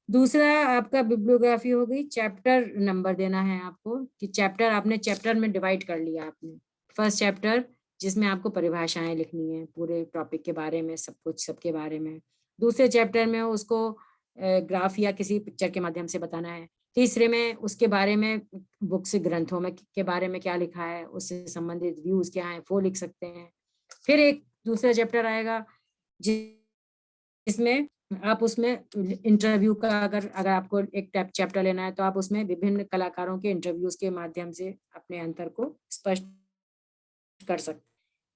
दूसरा आपका बिब्लियोग्राफी हो गई, चैप्टर नंबर देना है आपको कि चैप्टर आपने चैप्टर में डिवाइड कर लिया आपने। फर्स्ट चैप्टर जिसमें आपको परिभाषाएं लिखनी है पूरे टॉपिक के बारे में, सब कुछ सबके बारे में। दूसरे चैप्टर में उसको ग्राफ या किसी पिक्चर के माध्यम से बताना है। तीसरे में उसके बारे में बुक्स ग्रंथों में के बारे में क्या लिखा है, उससे संबंधित व्यूज क्या है, वो लिख सकते हैं। फिर एक दूसरा चैप्टर आएगा जिसमें आप उसमें इंटरव्यू का, अगर आपको एक चैप्टर लेना है तो आप उसमें विभिन्न कलाकारों के इंटरव्यूज के माध्यम से अपने अंतर को स्पष्ट कर सकते हैं।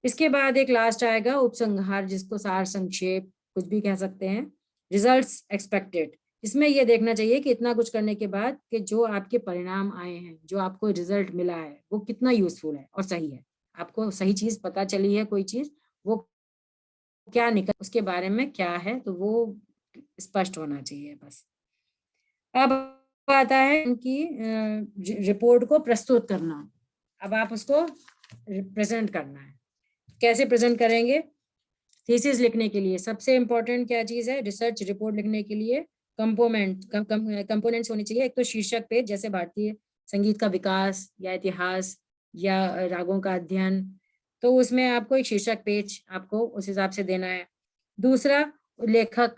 इसके बाद एक लास्ट आएगा उपसंहार, जिसको सार संक्षेप कुछ भी कह सकते हैं। रिजल्ट्स एक्सपेक्टेड, इसमें यह देखना चाहिए कि इतना कुछ करने के बाद कि जो आपके परिणाम आए हैं, जो आपको रिजल्ट मिला है, वो कितना यूजफुल है और सही है। आपको सही चीज पता चली है, कोई चीज, वो क्या निकल, उसके बारे में क्या है, तो वो स्पष्ट होना चाहिए बस। अब आता है उनकी रिपोर्ट को प्रस्तुत करना। अब आप उसको प्रेजेंट करना है, कैसे प्रेजेंट करेंगे। थीसिस लिखने के लिए सबसे इंपॉर्टेंट क्या चीज है, रिसर्च रिपोर्ट लिखने के लिए कंपोनेंट्स होनी चाहिए। एक तो शीर्षक पेज, जैसे भारतीय संगीत का विकास या इतिहास या रागों का अध्ययन, तो उसमें आपको एक शीर्षक पेज आपको उस हिसाब से देना है। दूसरा लेखक,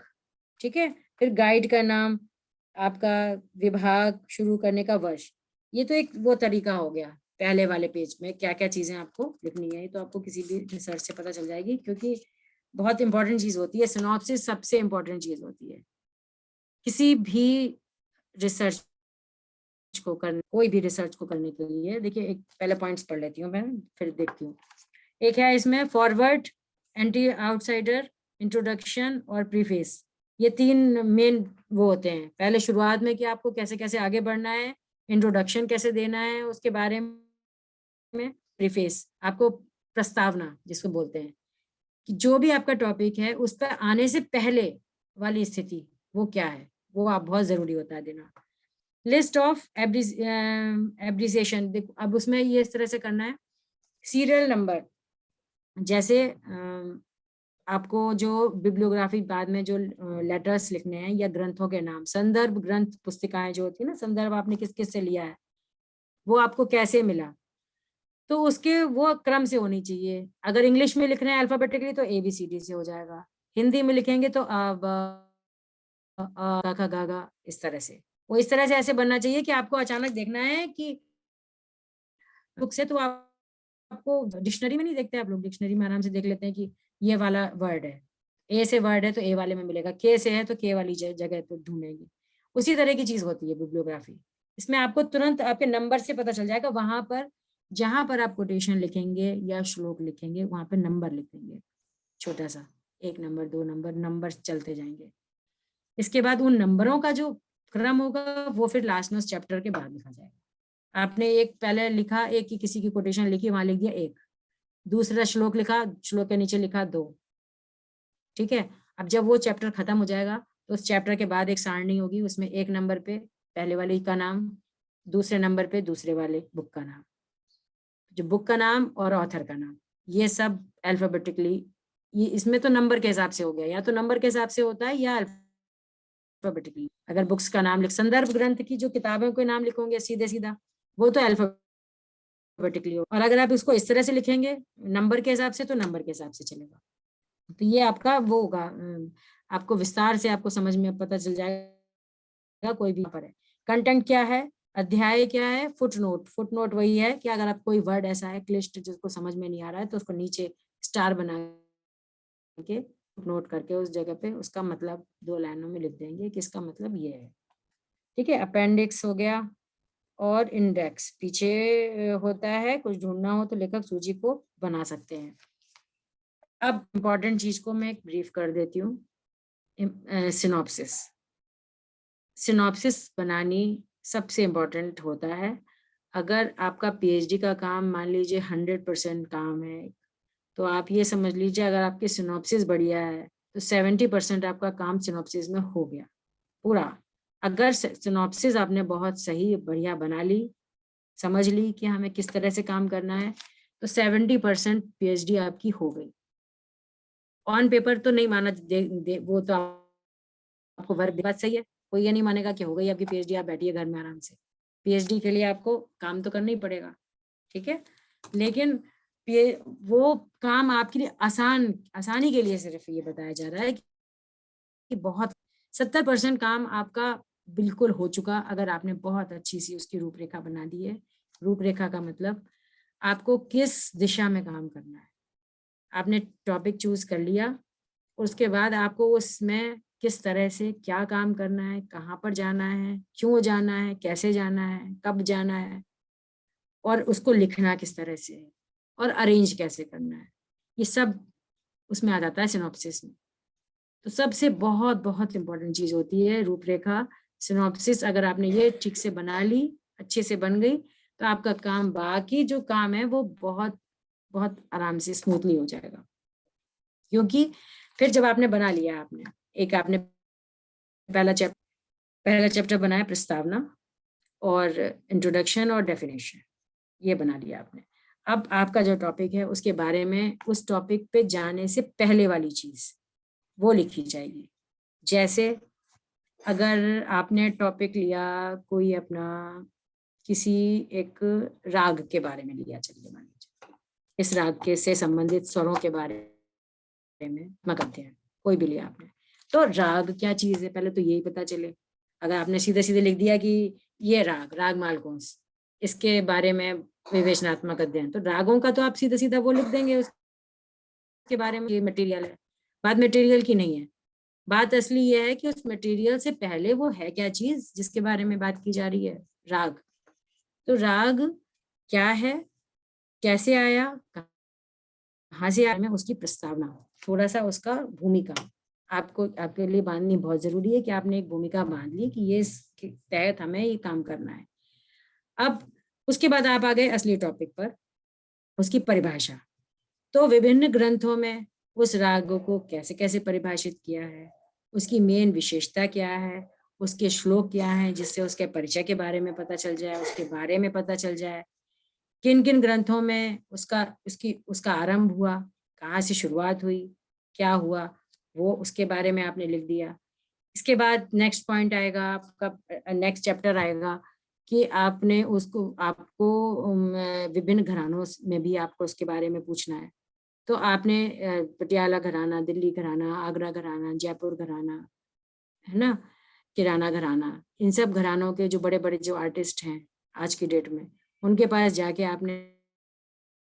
ठीक है, फिर गाइड का नाम, आपका विभाग, शुरू करने का वर्ष। ये तो एक वो तरीका हो गया पहले वाले पेज में क्या क्या चीजें आपको लिखनी है। ये तो आपको किसी भी रिसर्च से पता चल जाएगी, क्योंकि बहुत इंपॉर्टेंट चीज होती है। सिनॉप्सिस सबसे इंपॉर्टेंट चीज होती है किसी भी रिसर्च को करने, कोई भी रिसर्च को करने के लिए। देखिए एक पहले पॉइंट्स पढ़ लेती हूँ मैं, फिर देखती हूँ। एक है इसमें फॉरवर्ड, एंटी आउटसाइडर, इंट्रोडक्शन और प्रीफेस। ये 3 मेन वो होते हैं। पहले शुरुआत में कि आपको कैसे कैसे आगे बढ़ना है, इंट्रोडक्शन कैसे देना है उसके बारे में, प्रीफेस आपको प्रस्तावना जिसको बोलते हैं कि जो भी आपका टॉपिक है उस पर आने से पहले वाली स्थिति वो क्या है, वो आप बहुत जरूरी होता है देना। लिस्ट ऑफ एब्रिसिएशन, देखो अब उसमें ये इस तरह से करना है। सीरियल नंबर, जैसे आपको जो बिब्लियोग्राफी बाद में जो लेटर्स लिखने हैं या ग्रंथों के नाम, संदर्भ ग्रंथ पुस्तिकाएं जो होती है ना, संदर्भ आपने किस किस से लिया है, वो आपको कैसे मिला, तो उसके वो क्रम से होनी चाहिए। अगर इंग्लिश में लिख रहे हैं अल्फाबेटिकली तो ABCD से हो जाएगा, हिंदी में लिखेंगे तो क ख ग, इस तरह से। वो इस तरह से ऐसे बनना चाहिए कि आपको अचानक देखना है कि बुक से, तो आपको डिक्शनरी में नहीं देखते आप लोग, डिक्शनरी में आराम से देख लेते हैं कि ये वाला वर्ड है, ए से वर्ड है तो ए वाले में मिलेगा, के से है तो के वाली जगह तो ढूंढेंगे। उसी तरह की चीज होती है बिब्लियोग्राफी। इसमें आपको तुरंत आपके नंबर से पता चल जाएगा, वहां पर जहां पर आप कोटेशन लिखेंगे या श्लोक लिखेंगे वहां पर नंबर लिखेंगे, छोटा सा 1 नंबर 2 नंबर, नंबर चलते जाएंगे। इसके बाद उन नंबरों का जो क्रम होगा वो फिर लास्ट में उस चैप्टर के बाद लिखा जाएगा। आपने एक पहले लिखा, एक की किसी की कोटेशन लिखी, वहां लिख दिया 1, दूसरा श्लोक लिखा, श्लोक के नीचे लिखा 2, ठीक है। अब जब वो चैप्टर खत्म हो जाएगा तो उस चैप्टर के बाद एक सारणी होगी, उसमें 1 नंबर पे पहले वाले का नाम, दूसरे नंबर पे दूसरे वाले बुक का नाम, जो बुक का नाम और ऑथर का नाम, ये सब अल्फाबेटिकली, ये इसमें तो नंबर के हिसाब से हो गया, या तो नंबर के हिसाब से होता है या अल्फाबेटिकली। अगर बुक्स का नाम लिख, संदर्भ ग्रंथ की जो किताबों के नाम लिखोगे सीधे सीधा, वो तो अल्फाबेटिकली हो, और अगर आप इसको इस तरह से लिखेंगे नंबर के हिसाब से तो नंबर के हिसाब से चलेगा। तो ये आपका वो होगा, आपको विस्तार से आपको समझ में पता चल जाएगा कोई भी पर है। कंटेंट क्या है, अध्याय क्या है, फुटनोट, फुटनोट वही है कि अगर आप कोई वर्ड ऐसा है क्लिष्ट जिसको समझ में नहीं आ रहा है तो उसको नीचे स्टार बना के नोट करके उस जगह पे उसका मतलब 2 लाइनों में लिख देंगे कि इसका मतलब ये है, ठीक है। अपेंडिक्स हो गया और इंडेक्स पीछे होता है, कुछ ढूंढना हो तो लेखक सूची को बना सकते हैं। अब इम्पोर्टेंट चीज को मैं ब्रीफ कर देती हूँ, सिनॉप्सिस। सिनॉप्सिस बनानी सबसे इम्पोर्टेंट होता है। अगर आपका PhD का काम मान लीजिए 100% काम है, तो आप ये समझ लीजिए अगर आपकी सिनॉप्सिस बढ़िया है तो 70% आपका काम सिनॉप्सिस में हो गया पूरा। अगर सिनॉप्सिस आपने बहुत सही बढ़िया बना ली, समझ ली कि हमें किस तरह से काम करना है, तो 70% PhD आपकी हो गई। ऑन पेपर तो नहीं माना वो तो आपको वर्क बात सही है, कोई ये नहीं मानेगा कि हो गई आपकी PhD, आप बैठिए घर में आराम से। PhD के लिए आपको काम तो करना ही पड़ेगा, ठीक है। लेकिन वो काम आपके लिए आसानी के लिए सिर्फ ये बताया जा रहा है कि बहुत 70% काम आपका बिल्कुल हो चुका अगर आपने बहुत अच्छी सी उसकी रूपरेखा बना दी है। रूपरेखा का मतलब आपको किस दिशा में काम करना है, आपने टॉपिक चूज कर लिया, उसके बाद आपको उसमें किस तरह से क्या काम करना है, कहाँ पर जाना है, क्यों जाना है, कैसे जाना है, कब जाना है, और उसको लिखना किस तरह से है, और अरेंज कैसे करना है, ये सब उसमें आ जाता है सिनॉप्सिस में। तो सबसे बहुत बहुत इंपॉर्टेंट चीज होती है रूपरेखा। सिनॉप्सिस अगर आपने ये ठीक से बना ली, अच्छे से बन गई, तो आपका काम, बाकी जो काम है वो बहुत बहुत आराम से स्मूथली हो जाएगा। क्योंकि फिर जब आपने बना लिया, आपने पहला चैप्टर बनाया प्रस्तावना और इंट्रोडक्शन और डेफिनेशन, ये बना लिया आपने। अब आपका जो टॉपिक है उसके बारे में, उस टॉपिक पे जाने से पहले वाली चीज वो लिखी जाएगी। जैसे अगर आपने टॉपिक लिया कोई अपना किसी एक राग के बारे में लिया, चलिए मान लीजिए इस राग के से संबंधित स्वरों के बारे में मगध है, कोई भी लिया आपने। तो राग क्या चीज है पहले तो यही पता चले। अगर आपने सीधे सीधे लिख दिया कि ये राग मालकोंस, इसके बारे में विवेचनात्मक अध्ययन, तो रागों का तो आप सीधा सीधा वो लिख देंगे उसके बारे में, ये मटेरियल है। बात मटेरियल की नहीं है, बात असली ये है कि उस मटेरियल से पहले वो है क्या चीज जिसके बारे में बात की जा रही है, राग। तो राग क्या है, कैसे आया, कहाँ से आया, में उसकी प्रस्तावना, थोड़ा सा उसका भूमिका आपको आपके लिए बांधनी बहुत जरूरी है कि आपने एक भूमिका बांध ली कि ये इसके तहत हमें ये काम करना है। अब उसके बाद आप आ गए असली टॉपिक पर, उसकी परिभाषा। तो विभिन्न ग्रंथों में उस राग को कैसे कैसे परिभाषित किया है, उसकी मेन विशेषता क्या है, उसके श्लोक क्या हैं जिससे उसके परिचय के बारे में पता चल जाए, उसके बारे में पता चल जाए, किन किन ग्रंथों में उसका आरंभ हुआ, कहाँ से शुरुआत हुई, क्या हुआ, वो उसके बारे में आपने लिख दिया। इसके बाद नेक्स्ट पॉइंट आएगा आपका, नेक्स्ट चैप्टर आएगा कि आपने आपको विभिन्न घरानों में भी आपको उसके बारे में पूछना है। तो आपने पटियाला घराना, दिल्ली घराना, आगरा घराना, जयपुर घराना, है ना, किराना घराना, इन सब घरानों के जो बड़े बड़े जो आर्टिस्ट हैं आज की डेट में, उनके पास जाके आपने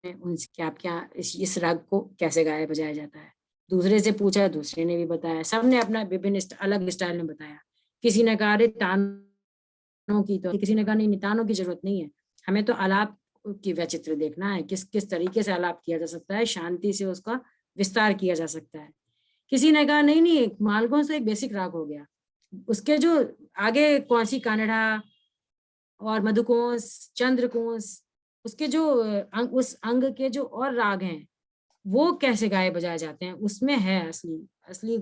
उनसे कि आप क्या इस राग को कैसे गाया बजाया जाता है। दूसरे से पूछा, दूसरे ने भी बताया, सबने अपना विभिन्न अलग स्टाइल में बताया। किसी ने कहा अरे तानों की, तो किसी ने कहा नहीं तानों की जरूरत नहीं है, हमें तो आलाप की वैचित्र देखना है, किस किस तरीके से आलाप किया जा सकता है, शांति से उसका विस्तार किया जा सकता है। किसी ने कहा नहीं नहीं मालगुण से एक बेसिक राग हो गया, उसके जो आगे कौसी, कानड़ा और मधुकोंस, चंद्रकोंस, उसके जो उस अंग के जो और राग हैं वो कैसे गाए बजाए जाते हैं, उसमें है असली असली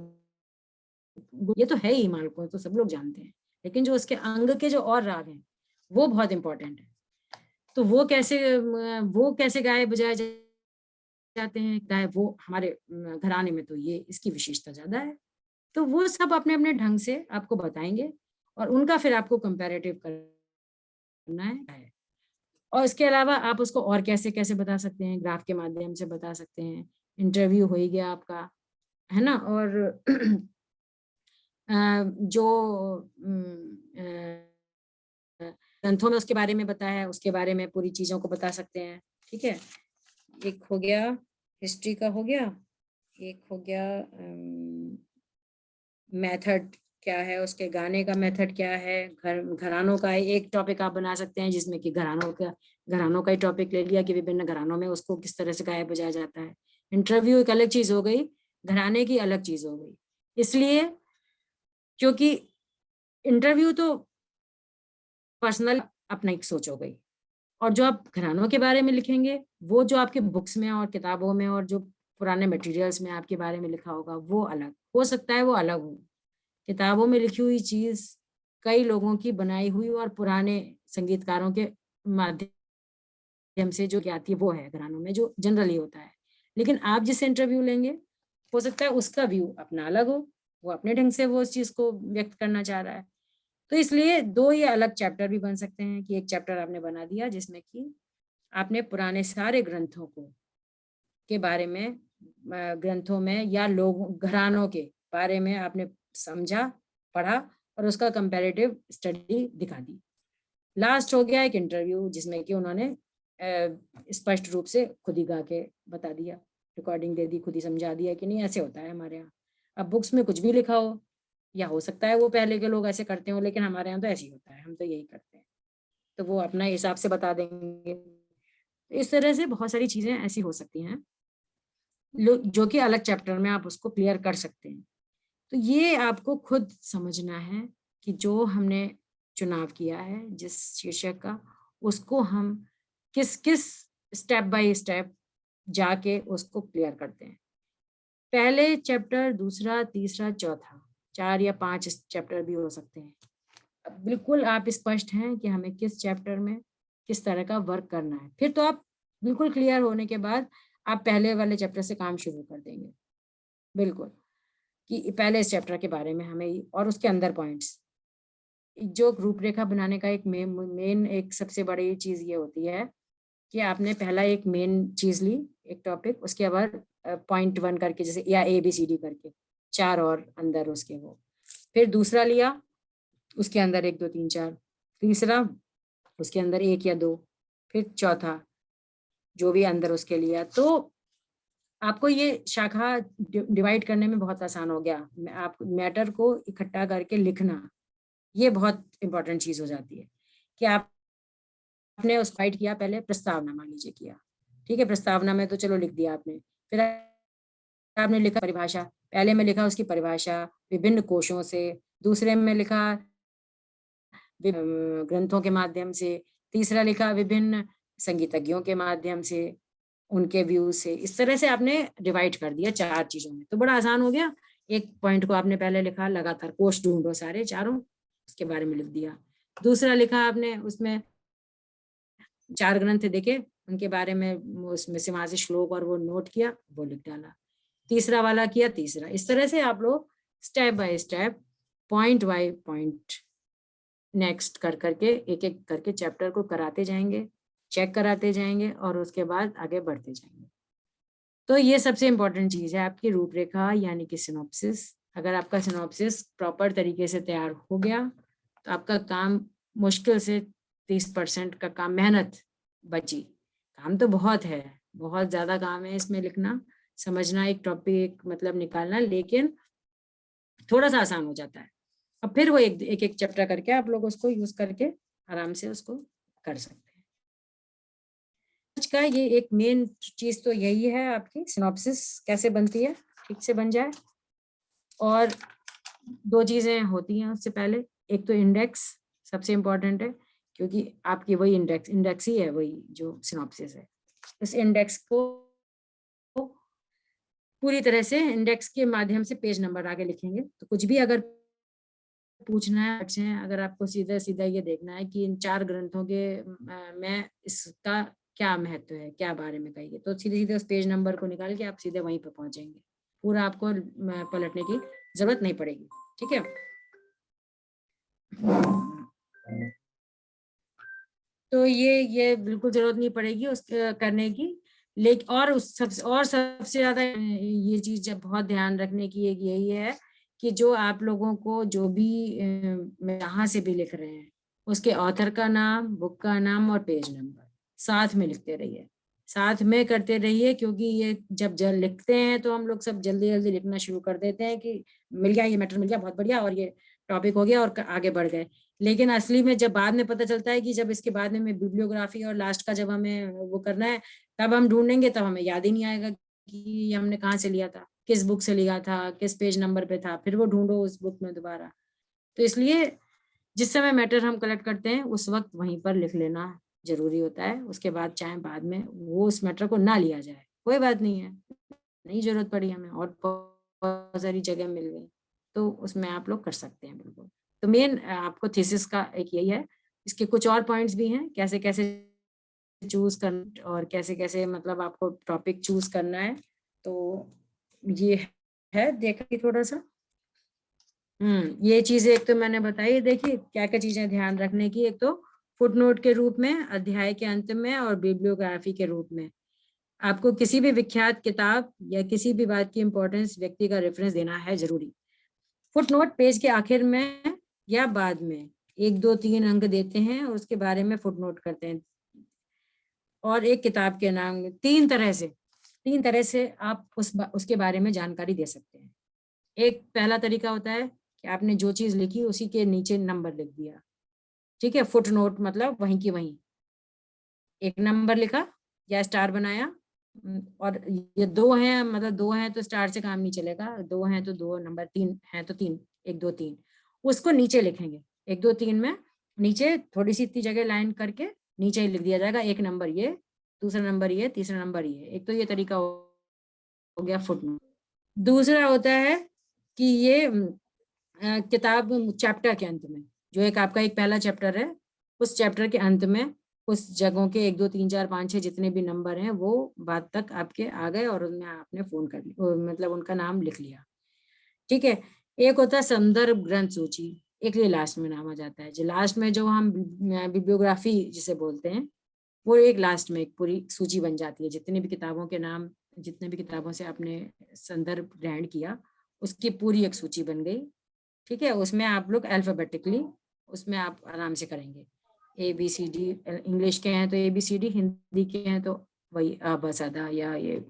ये तो है ही मालकों, तो सब लोग जानते हैं, लेकिन जो उसके अंग के जो और राग हैं वो बहुत इंपॉर्टेंट है। तो वो कैसे गाए बजाए जाते हैं, वो हमारे घराने में तो ये इसकी विशेषता ज्यादा है। तो वो सब अपने अपने ढंग से आपको बताएंगे और उनका फिर आपको कंपैरेटिव करना है। और इसके अलावा आप उसको और कैसे कैसे बता सकते हैं, ग्राफ के माध्यम से बता सकते हैं, इंटरव्यू हो ही गया आपका, है ना। और जो ग्रंथों में उसके बारे में बताया है उसके बारे में पूरी चीजों को बता सकते हैं, ठीक है। एक हो गया हिस्ट्री का, हो गया एक हो गया मेथड क्या है, उसके गाने का मेथड क्या है, घरानों का एक टॉपिक आप बना सकते हैं जिसमें कि घरानों का ही टॉपिक ले लिया कि विभिन्न घरानों में उसको किस तरह से गाया बजाया जाता है। इंटरव्यू एक अलग चीज हो गई, घराने की अलग चीज हो गई, इसलिए क्योंकि इंटरव्यू तो पर्सनल अपना एक सोच हो गई, और जो आप घरानों के बारे में लिखेंगे वो जो आपके बुक्स में और किताबों में और जो पुराने मटेरियल्स में आपके बारे में लिखा होगा वो अलग हो सकता है, वो अलग हो। किताबों में लिखी हुई चीज कई लोगों की बनाई हुई और पुराने संगीतकारों के माध्यम से जो आती है वो है घरानों में, जो जनरली होता है। लेकिन आप जिस इंटरव्यू लेंगे हो सकता है उसका व्यू अपना अलग हो, वो अपने ढंग से वो उस चीज को व्यक्त करना चाह रहा है। तो इसलिए दो ये अलग चैप्टर भी बन सकते हैं कि एक चैप्टर आपने बना दिया जिसमें कि आपने पुराने सारे ग्रंथों को के बारे में, ग्रंथों में या लोग घरानों के बारे में आपने समझा, पढ़ा और उसका कंपैरेटिव स्टडी दिखा दी। लास्ट हो गया एक इंटरव्यू जिसमें कि उन्होंने स्पष्ट रूप से खुद ही गा के बता दिया, रिकॉर्डिंग दे दी, खुद ही समझा दिया कि नहीं ऐसे होता है हमारे यहाँ। अब बुक्स में कुछ भी लिखा हो या हो सकता है वो पहले के लोग ऐसे करते हो, लेकिन हमारे यहाँ तो ऐसे ही होता है, हम तो यही करते हैं, तो वो अपना हिसाब से बता देंगे। इस तरह से बहुत सारी चीजें ऐसी हो सकती हैं जो कि अलग चैप्टर में आप उसको क्लियर कर सकते हैं। तो ये आपको खुद समझना है कि जो हमने चुनाव किया है जिस शीर्षक का, उसको हम किस किस स्टेप बाय स्टेप जाके उसको क्लियर करते हैं। पहले चैप्टर, दूसरा, तीसरा, चौथा, 4 या 5 चैप्टर भी हो सकते हैं। अब बिल्कुल आप स्पष्ट हैं कि हमें किस चैप्टर में किस तरह का वर्क करना है, फिर तो आप बिल्कुल क्लियर होने के बाद आप पहले वाले चैप्टर से काम शुरू कर देंगे, बिल्कुल, कि पहले इस चैप्टर के बारे में हमें, और उसके अंदर पॉइंट्स, जो रूपरेखा बनाने का एक मेन एक सबसे बड़ी चीज ये होती है कि आपने पहला एक मेन चीज ली, एक टॉपिक, उसके बाद पॉइंट 1 करके जैसे या ABCD करके 4 और अंदर उसके वो, फिर दूसरा लिया उसके अंदर 1 2 3 4, तीसरा उसके अंदर 1 या 2, फिर चौथा जो भी अंदर उसके लिया। तो आपको ये शाखा डिवाइड करने में बहुत आसान हो गया। आप मैटर को इकट्ठा करके लिखना, ये बहुत इंपॉर्टेंट चीज हो जाती है कि आपने उस फाइट किया, पहले प्रस्तावना मान लीजिए किया, ठीक है, प्रस्तावना में तो चलो लिख दिया आपने, फिर आपने लिखा परिभाषा, पहले में लिखा उसकी परिभाषा विभिन्न कोशों से, दूसरे में लिखा ग्रंथों के माध्यम से, तीसरा लिखा विभिन्न संगीतज्ञों के माध्यम से, उनके व्यू से। इस तरह से आपने डिवाइड कर दिया 4 चीजों में, तो बड़ा आसान हो गया। एक पॉइंट को आपने पहले लिखा लगातार कोश ढूंढो सारे चारों, उसके बारे में लिख दिया। दूसरा लिखा आपने उसमें 4 ग्रंथ देखे, उनके बारे में उसमें समाज श्लोक और वो नोट किया, वो लिख डाला। तीसरा वाला किया, तीसरा। इस तरह से आप लोग step by step, point by point, next कर करके एक एक करके चैप्टर को कराते जाएंगे, चेक कराते जाएंगे और उसके बाद आगे बढ़ते जाएंगे। तो ये सबसे इंपॉर्टेंट चीज है आपकी रूपरेखा यानी कि सिनॉप्सिस। अगर आपका सिनॉप्सिस प्रॉपर तरीके से तैयार हो गया तो आपका काम मुश्किल से 30% का काम, मेहनत बची। काम तो बहुत है, बहुत ज्यादा काम है इसमें लिखना, समझना, एक टॉपिक मतलब निकालना, लेकिन थोड़ा सा आसान हो जाता है। अब फिर वो एक एक चैप्टर करके आप लोग उसको यूज करके आराम से उसको कर सकते हैं। आज का ये एक मेन चीज तो यही है आपकी सिनॉप्सिस कैसे बनती है, ठीक से बन जाए। और 2 चीजें होती हैं उससे पहले, एक तो इंडेक्स सबसे इम्पोर्टेंट है, क्योंकि आपकी वही इंडेक्स ही है वही जो सिनॉप्सिस है। इस इंडेक्स को पूरी तरह से इंडेक्स के माध्यम से पेज नंबर आगे लिखेंगे। तो कुछ भी अगर पूछना है, अगर आपको सीधा सीधा ये देखना है कि इन 4 ग्रंथों के में इसका क्या महत्व है, क्या बारे में कहिए, तो सीधे सीधे उस पेज नंबर को निकाल के आप सीधे वहीं पर पहुंचेंगे, पूरा आपको पलटने की जरूरत नहीं पड़ेगी, ठीक है। तो ये बिल्कुल जरूरत नहीं पड़ेगी उसके करने की। लेकिन और सबसे ज्यादा ये चीज जब बहुत ध्यान रखने की एक यही है कि जो आप लोगों को जो भी जहाँ से भी लिख रहे हैं उसके ऑथर का नाम, बुक का नाम और पेज नंबर साथ में लिखते रहिए, साथ में करते रहिए, क्योंकि ये जब लिखते हैं तो हम लोग सब जल्दी जल्दी लिखना शुरू कर देते हैं कि मिल गया, ये मैटर मिल गया, बहुत बढ़िया, और ये टॉपिक हो गया और आगे बढ़ गए। लेकिन असली में जब बाद में पता चलता है कि जब इसके बाद में बिब्लियोग्राफी और लास्ट का जब हमें वो करना है, तब हम ढूंढेंगे, तब हमें याद ही नहीं आएगा कि हमने कहाँ से लिया था, किस बुक से लिया था, किस पेज नंबर पे था, फिर वो ढूंढो उस बुक में दोबारा। तो इसलिए जिस समय मैटर हम कलेक्ट करते हैं उस वक्त वहीं पर लिख लेना जरूरी होता है। उसके बाद चाहे बाद में वो उस मैटर को ना लिया जाए, कोई बात नहीं है, नहीं जरूरत पड़ी हमें और बहुत सारी जगह मिल गई, तो उसमें आप लोग कर सकते हैं बिल्कुल। तो मेन आपको थीसिस का एक यही है। इसके कुछ और पॉइंट्स भी हैं, कैसे कैसे चूज करना और कैसे कैसे मतलब आपको टॉपिक चूज करना है, तो ये है, देखिए थोड़ा सा। ये चीजें एक तो मैंने बताई, देखिए क्या क्या चीजें ध्यान रखने की। एक तो फुटनोट के रूप में, अध्याय के अंत में, और बिब्लियोग्राफी के रूप में आपको किसी भी विख्यात किताब या किसी भी बात की इंपॉर्टेंस व्यक्ति का रेफरेंस देना है जरूरी। फुटनोट पेज के आखिर में या बाद में 1 2 3 अंक देते हैं और उसके बारे में फुटनोट करते हैं। और एक किताब के नाम, 3 तरह से आप उसके बारे में जानकारी दे सकते हैं। एक पहला तरीका होता है कि आपने जो चीज लिखी उसी के नीचे नंबर लिख दिया, ठीक है, फुटनोट मतलब वहीं की वहीं एक नंबर लिखा या स्टार बनाया। और ये 2 हैं, मतलब 2 हैं तो स्टार से काम नहीं चलेगा, 2 हैं तो 2 नंबर, 3 हैं तो 3, 1 2 3 उसको नीचे लिखेंगे। 1 2 3 में नीचे थोड़ी सी इतनी जगह लाइन करके नीचे ही लिख दिया जाएगा, एक नंबर ये, दूसरा नंबर ये, तीसरा नंबर ये। एक तो ये तरीका हो गया फुटनोट। दूसरा होता है कि ये किताब चैप्टर के अंत में, जो एक आपका एक पहला चैप्टर है, उस चैप्टर के अंत में उस जगहों के 1 2 3 4 5 6 जितने भी नंबर हैं वो बात तक आपके आ गए और उनमें आपने फोन कर लिया, मतलब उनका नाम लिख लिया, ठीक है। एक होता है संदर्भ ग्रंथ सूची, एक ये लास्ट में नाम आ जाता है, जो लास्ट में जो हम बिब्लियोग्राफी जिसे बोलते हैं, वो एक लास्ट में एक पूरी सूची बन जाती है, जितनी भी किताबों के नाम, जितने भी किताबों से आपने संदर्भ ग्रहण किया उसकी पूरी एक सूची बन गई। ठीक है, उसमें आप लोग अल्फाबेटिकली उसमें आप आराम से करेंगे। ABCD इंग्लिश के हैं तो ABCD, हिंदी के हैं तो वही अ ब स द या ये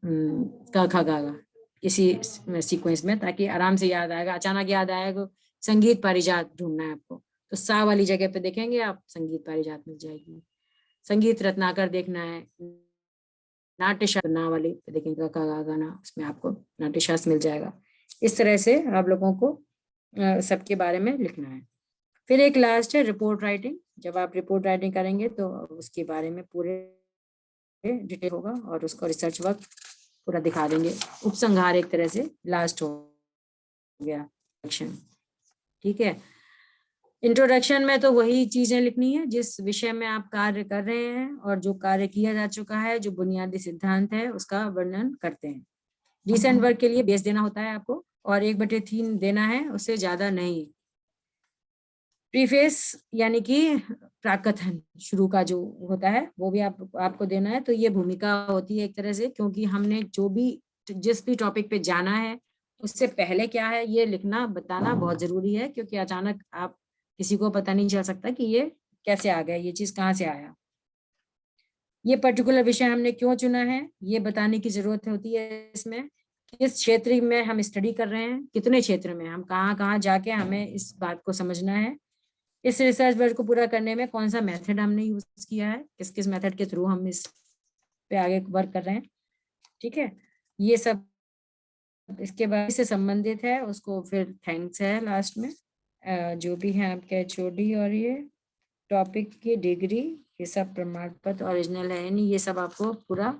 क ख ग घ, इसी सीक्वेंस में, ताकि आराम से याद आएगा। अचानक याद आएगा संगीत पारिजात ढूंढना है आपको, तो सा वाली जगह पे देखेंगे आप, संगीत पारिजात मिल जाएगी। संगीत रत्नाकर देखना है, नाट्य शास्त्र ना वाली पे देखेंगे क ख ग घ ना, उसमें आपको नाट्य शास्त्र मिल जाएगा। इस तरह से आप लोगों को सबके बारे में लिखना है। फिर एक लास्ट है रिपोर्ट राइटिंग। जब आप रिपोर्ट राइटिंग करेंगे तो उसके बारे में पूरे डिटेल होगा और उसको रिसर्च वर्क पूरा दिखा देंगे। उपसंहार एक तरह से लास्ट हो गया इंट्रोडक्शन। ठीक है, इंट्रोडक्शन में तो वही चीजें लिखनी है जिस विषय में आप कार्य कर रहे हैं और जो कार्य किया जा चुका है, जो बुनियादी सिद्धांत है उसका वर्णन करते हैं। रिसेंट वर्क के लिए बेस देना होता है आपको और 1/3 देना है, उससे ज्यादा नहीं। प्रीफेस यानी कि प्राकथन शुरू का जो होता है वो भी आपको देना है। तो ये भूमिका होती है एक तरह से, क्योंकि हमने जो भी जिस भी टॉपिक पे जाना है उससे पहले क्या है ये लिखना बताना बहुत जरूरी है, क्योंकि अचानक आप किसी को पता नहीं चल सकता कि ये कैसे आ गया, ये चीज कहाँ से आया। ये पर्टिकुलर विषय हमने क्यों चुना है ये बताने की जरूरत होती है इसमें। किस क्षेत्र में हम स्टडी कर रहे हैं, कितने क्षेत्र में, हम कहाँ कहाँ जाके हमें इस बात को समझना है। इस रिसर्च वर्क को पूरा करने में कौन सा मेथड हमने यूज किया है, किस किस मेथड के थ्रू हम इस पे आगे वर्क कर रहे हैं। ठीक है, ये सब इसके बाद से संबंधित है। उसको फिर थैंक्स है लास्ट में, जो भी है आपके HOD और ये टॉपिक की डिग्री, ये सब प्रमाण पत्र ओरिजिनल है नहीं, ये सब आपको पूरा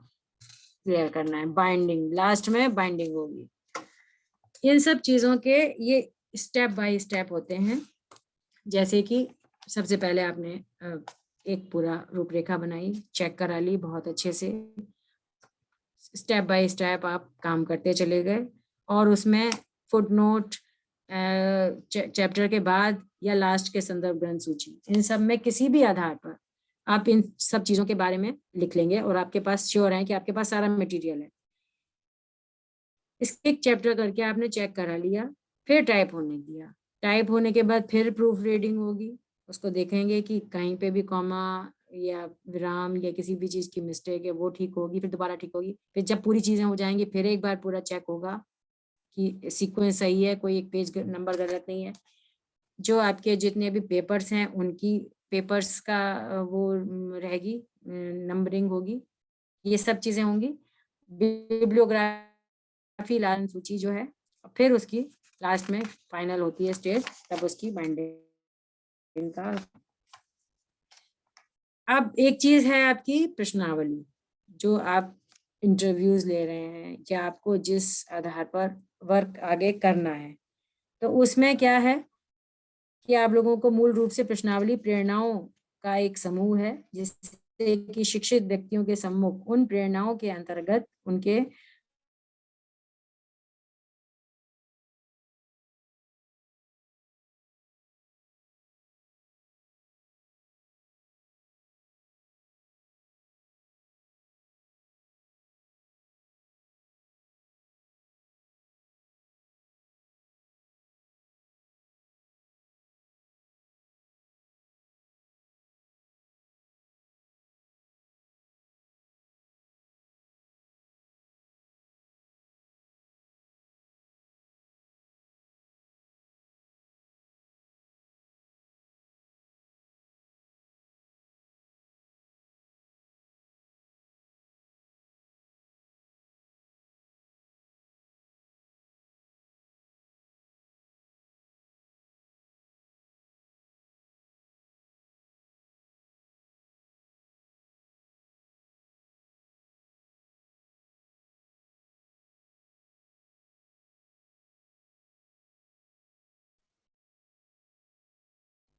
क्लियर करना है। बाइंडिंग लास्ट में बाइंडिंग होगी। इन सब चीजों के ये स्टेप बाय स्टेप होते हैं। जैसे कि सबसे पहले आपने एक पूरा रूपरेखा बनाई, चेक करा ली बहुत अच्छे से, स्टेप बाय स्टेप आप काम करते चले गए और उसमें फुटनोट चैप्टर के बाद या लास्ट के संदर्भ ग्रंथ सूची, इन सब में किसी भी आधार पर आप इन सब चीजों के बारे में लिख लेंगे और आपके पास श्योर है कि आपके पास सारा मटेरियल है। इसके एक चैप्टर करके आपने चेक करा लिया, फिर टाइप होने दिया। टाइप होने के बाद फिर प्रूफ रीडिंग होगी, उसको देखेंगे कि कहीं पे भी कॉमा या विराम या किसी भी चीज की मिस्टेक है वो ठीक होगी, फिर दोबारा ठीक होगी। फिर जब पूरी चीजें हो जाएंगी फिर एक बार पूरा चेक होगा कि सीक्वेंस सही है, कोई एक पेज नंबर गलत नहीं है। जो आपके जितने भी पेपर्स हैं उनकी पेपर्स का वो रहेगी, नंबरिंग होगी, ये सब चीजें होंगी। बिब्लियोग्राफी लाइन सूची जो है, फिर उसकी लास्ट में फाइनल होती है स्टेज, तब उसकी बाइंडिंग का। अब एक चीज है आपकी प्रश्नावली, जो आप इंटरव्यूज ले रहे हैं या आपको जिस आधार पर वर्क आगे करना है, तो उसमें क्या है कि आप लोगों को मूल रूप से प्रश्नावली प्रेरणाओं का एक समूह है, जिससे कि शिक्षित व्यक्तियों के सम्मुख उन प्रेरणाओं के अंतर्गत उनके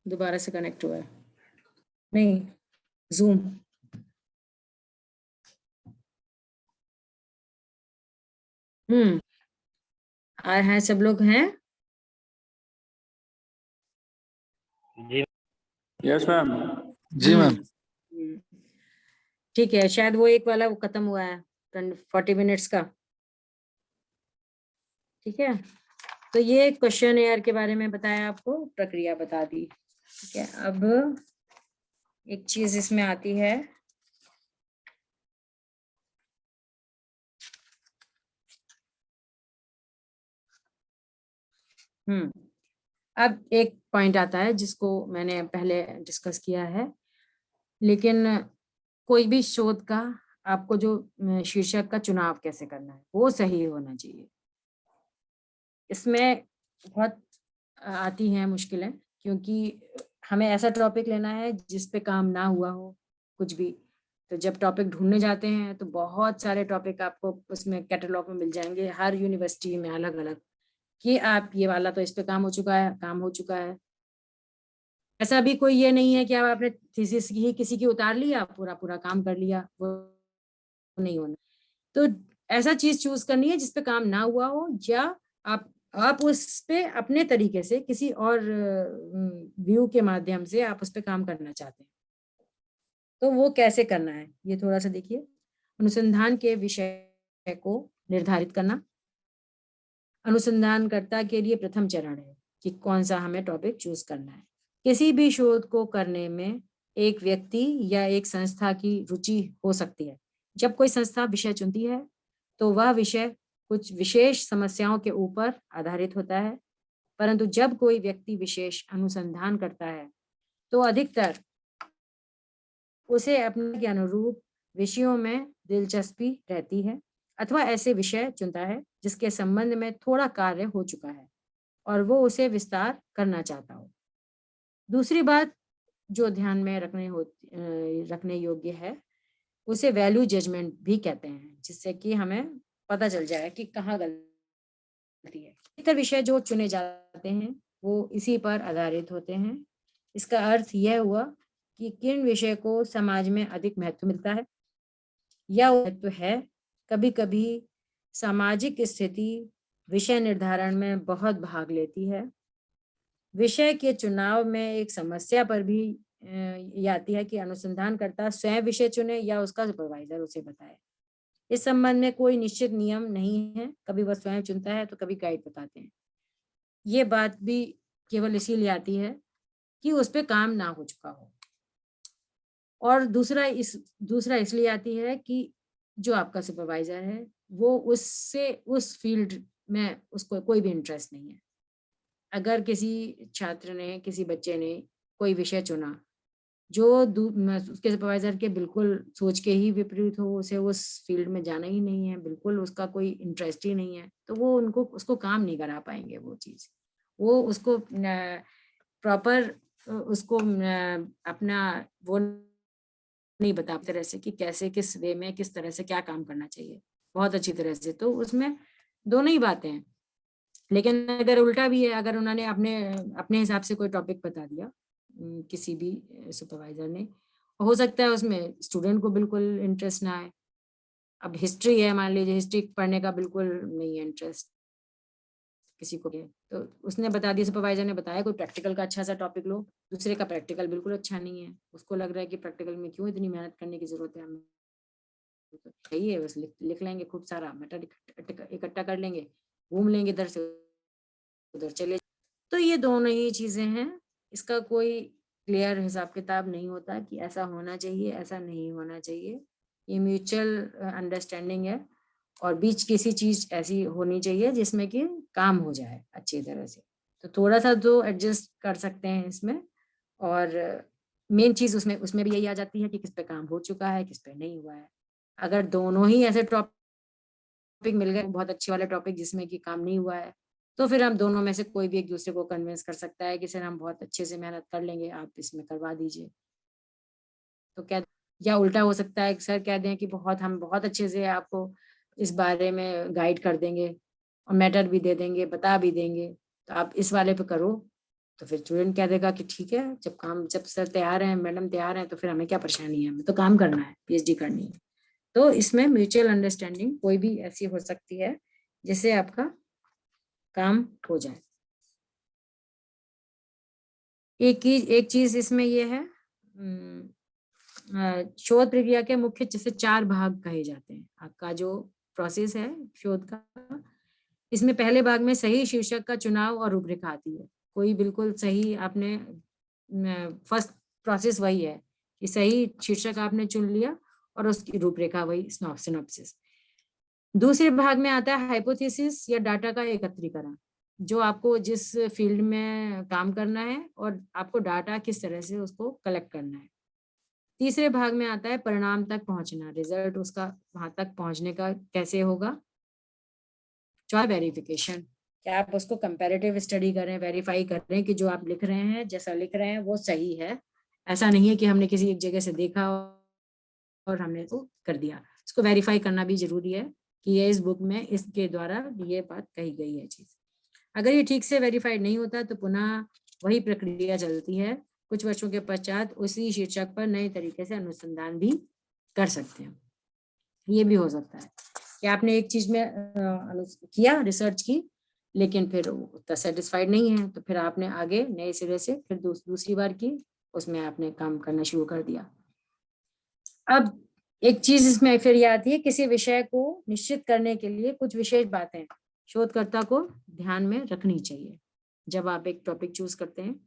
दोबारा से कनेक्ट हुआ है, नहीं जूम। आए हैं सब लोग हैं। Yes ma'am. जी मैम। ठीक है, शायद वो एक वाला वो खत्म हुआ है 40 मिनट्स का। ठीक है, तो ये क्वेश्चन एयर के बारे में बताया आपको, प्रक्रिया बता दी। ठीक है, अब एक चीज इसमें आती है, अब एक पॉइंट आता है जिसको मैंने पहले डिस्कस किया है, लेकिन कोई भी शोध का आपको जो शीर्षक का चुनाव कैसे करना है वो सही होना चाहिए। इसमें बहुत आती हैं मुश्किलें, क्योंकि हमें ऐसा टॉपिक लेना है जिस पे काम ना हुआ हो कुछ भी। तो जब टॉपिक ढूंढने जाते हैं तो बहुत सारे टॉपिक आपको उसमें कैटलॉग में मिल जाएंगे, हर यूनिवर्सिटी में अलग अलग, कि आप ये वाला तो इस पे काम हो चुका है। ऐसा भी कोई ये नहीं है कि आप आपने थीसिस ही किसी की उतार लिया, पूरा काम कर लिया, वो नहीं होना। तो ऐसा चीज चूज करनी है जिसपे काम ना हुआ हो, या आप उस पे अपने तरीके से किसी और व्यू के माध्यम से आप उस पे काम करना चाहते हैं। तो वो कैसे करना है ये थोड़ा सा देखिए। अनुसंधान के विषय को निर्धारित करना अनुसंधानकर्ता के लिए प्रथम चरण है कि कौन सा हमें टॉपिक चूज करना है। किसी भी शोध को करने में एक व्यक्ति या एक संस्था की रुचि हो सकती है। जब कोई संस्था विषय चुनती है तो वह विषय कुछ विशेष समस्याओं के ऊपर आधारित होता है, परंतु जब कोई व्यक्ति विशेष अनुसंधान करता है तो अधिकतर उसे अपने के अनुरूप विषयों में दिलचस्पी रहती है, अथवा ऐसे विषय चुनता है जिसके संबंध में थोड़ा कार्य हो चुका है और वो उसे विस्तार करना चाहता हो। दूसरी बात जो ध्यान में रखने योग्य है उसे वैल्यू जजमेंट भी कहते हैं, जिससे कि हमें पता चल जाए कि कहाँ गलती है। इतर विषय जो चुने जाते हैं वो इसी पर आधारित होते हैं। इसका अर्थ यह हुआ कि किन विषय को समाज में अधिक महत्व मिलता है या महत्व है। कभी कभी सामाजिक स्थिति विषय निर्धारण में बहुत भाग लेती है। विषय के चुनाव में एक समस्या पर भी ये आती है कि अनुसंधानकर्ता स्वयं विषय चुने या उसका सुपरवाइजर उसे बताए। इस संबंध में कोई निश्चित नियम नहीं है, कभी वह स्वयं चुनता है तो कभी गाइड बताते हैं। ये बात भी केवल इसीलिए आती है कि उस पर काम ना हो चुका हो, और दूसरा इसलिए आती है कि जो आपका सुपरवाइजर है वो उससे उस फील्ड में उसको कोई भी इंटरेस्ट नहीं है। अगर किसी छात्र ने, किसी बच्चे ने कोई विषय चुना जो उसके सुपरवाइजर के बिल्कुल सोच के ही विपरीत हो, उसे उस फील्ड में जाना ही नहीं है, बिल्कुल उसका कोई इंटरेस्ट ही नहीं है, तो वो उसको काम नहीं करा पाएंगे। वो चीज़ वो उसको प्रॉपर उसको अपना वो नहीं बता तरह से कि कैसे, किस वे में, किस तरह से क्या काम करना चाहिए बहुत अच्छी तरह से। तो उसमें दोनों ही बातें हैं। लेकिन अगर उल्टा भी है, अगर उन्होंने अपने हिसाब से कोई टॉपिक बता दिया किसी भी सुपरवाइजर ने, हो सकता है उसमें स्टूडेंट को बिल्कुल इंटरेस्ट ना आए। अब हिस्ट्री है, मान लीजिए हिस्ट्री पढ़ने का बिल्कुल नहीं है इंटरेस्ट किसी को भी, तो उसने बता दिया, सुपरवाइजर ने बताया कोई प्रैक्टिकल का अच्छा सा टॉपिक लो, दूसरे का प्रैक्टिकल बिल्कुल अच्छा नहीं है, उसको लग रहा है कि प्रैक्टिकल में क्यों इतनी मेहनत करने की जरूरत है, हमें तो सही है बस लिख लेंगे, खूब सारा मैटर इकट्ठा कर लेंगे, घूम लेंगे इधर से उधर चले। तो ये दोनों ही चीजें हैं, इसका कोई क्लियर हिसाब किताब नहीं होता कि ऐसा होना चाहिए, ऐसा नहीं होना चाहिए। ये म्यूचुअल अंडरस्टैंडिंग है, और बीच किसी चीज ऐसी होनी चाहिए जिसमें कि काम हो जाए अच्छी तरह से। तो थोड़ा सा जो एडजस्ट कर सकते हैं इसमें, और मेन चीज उसमें भी यही आ जाती है कि किस पे काम हो चुका है, किस पे नहीं हुआ है। अगर दोनों ही ऐसे टॉपिक मिल गए, बहुत अच्छे वाले टॉपिक जिसमें कि काम नहीं हुआ है, तो फिर हम दोनों में से कोई भी एक दूसरे को कन्विंस कर सकता है कि सर हम बहुत अच्छे से मेहनत कर लेंगे, आप इसमें करवा दीजिए। तो क्या, या उल्टा हो सकता है सर कह दें कि हम बहुत अच्छे से आपको इस बारे में गाइड कर देंगे और मैटर भी दे देंगे, बता भी देंगे, तो आप इस वाले पे करो। तो फिर स्टूडेंट कह देगा कि ठीक है, जब सर तैयार हैं, मैडम तैयार हैं, तो फिर हमें क्या परेशानी है, हमें तो काम करना है, पीएचडी करनी है। तो इसमें म्यूचुअल अंडरस्टैंडिंग कोई भी ऐसी हो सकती है जिससे आपका काम हो जाए। एक चीज इसमें ये है, शोध प्रक्रिया के मुख्य जैसे 4 भाग कहे जाते हैं। आपका जो प्रोसेस है शोध का, इसमें पहले भाग में सही शीर्षक का चुनाव और रूपरेखा आती है। कोई बिल्कुल सही आपने फर्स्ट प्रोसेस वही है कि सही शीर्षक आपने चुन लिया और उसकी रूपरेखा वही सिनॉप्सिस। दूसरे भाग में आता है हाइपोथेसिस या डाटा का एकत्रीकरण, जो आपको जिस फील्ड में काम करना है और आपको डाटा किस तरह से उसको कलेक्ट करना है। तीसरे भाग में आता है परिणाम तक पहुंचना, रिजल्ट उसका वहां तक पहुंचने का कैसे होगा। चौथा वेरिफिकेशन, क्या आप उसको कंपैरेटिव स्टडी करें, वेरीफाई करें कि जो आप लिख रहे हैं, जैसा लिख रहे हैं वो सही है। ऐसा नहीं है कि हमने किसी एक जगह से देखा और हमने तो कर दिया, इसको वेरीफाई करना भी जरूरी है कि ये इस बुक में इसके द्वारा ये बात कही गई है चीज। अगर ये ठीक से वेरीफाइड नहीं होता तो पुनः वही प्रक्रिया चलती है। कुछ वर्षों के पश्चात उसी शीर्षक पर नए तरीके से अनुसंधान भी कर सकते हैं। ये भी हो सकता है कि आपने एक चीज में किया, रिसर्च की, लेकिन फिर उतना सेटिस्फाइड नहीं है, तो फिर आपने आगे नए सिरे से फिर दूसरी बार की, उसमें आपने काम करना शुरू कर दिया। अब एक चीज इसमें फिर ये आती है, किसी विषय को निश्चित करने के लिए कुछ विशेष बातें शोधकर्ता को ध्यान में रखनी चाहिए जब आप एक टॉपिक चूज करते हैं।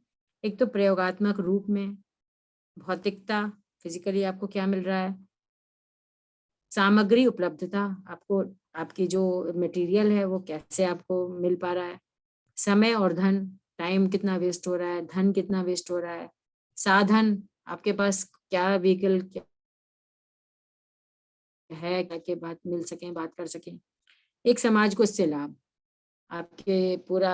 एक तो प्रयोगात्मक रूप में, भौतिकता, फिजिकली आपको क्या मिल रहा है, सामग्री उपलब्धता, आपको आपकी जो मटेरियल है वो कैसे आपको मिल पा रहा है, समय और धन, टाइम कितना वेस्ट हो रहा है, धन कितना वेस्ट हो रहा है, साधन, आपके पास क्या व्हीकल है ताकि बात मिल सके, बात कर सकें। एक समाज को इससे लाभ, आपके पूरा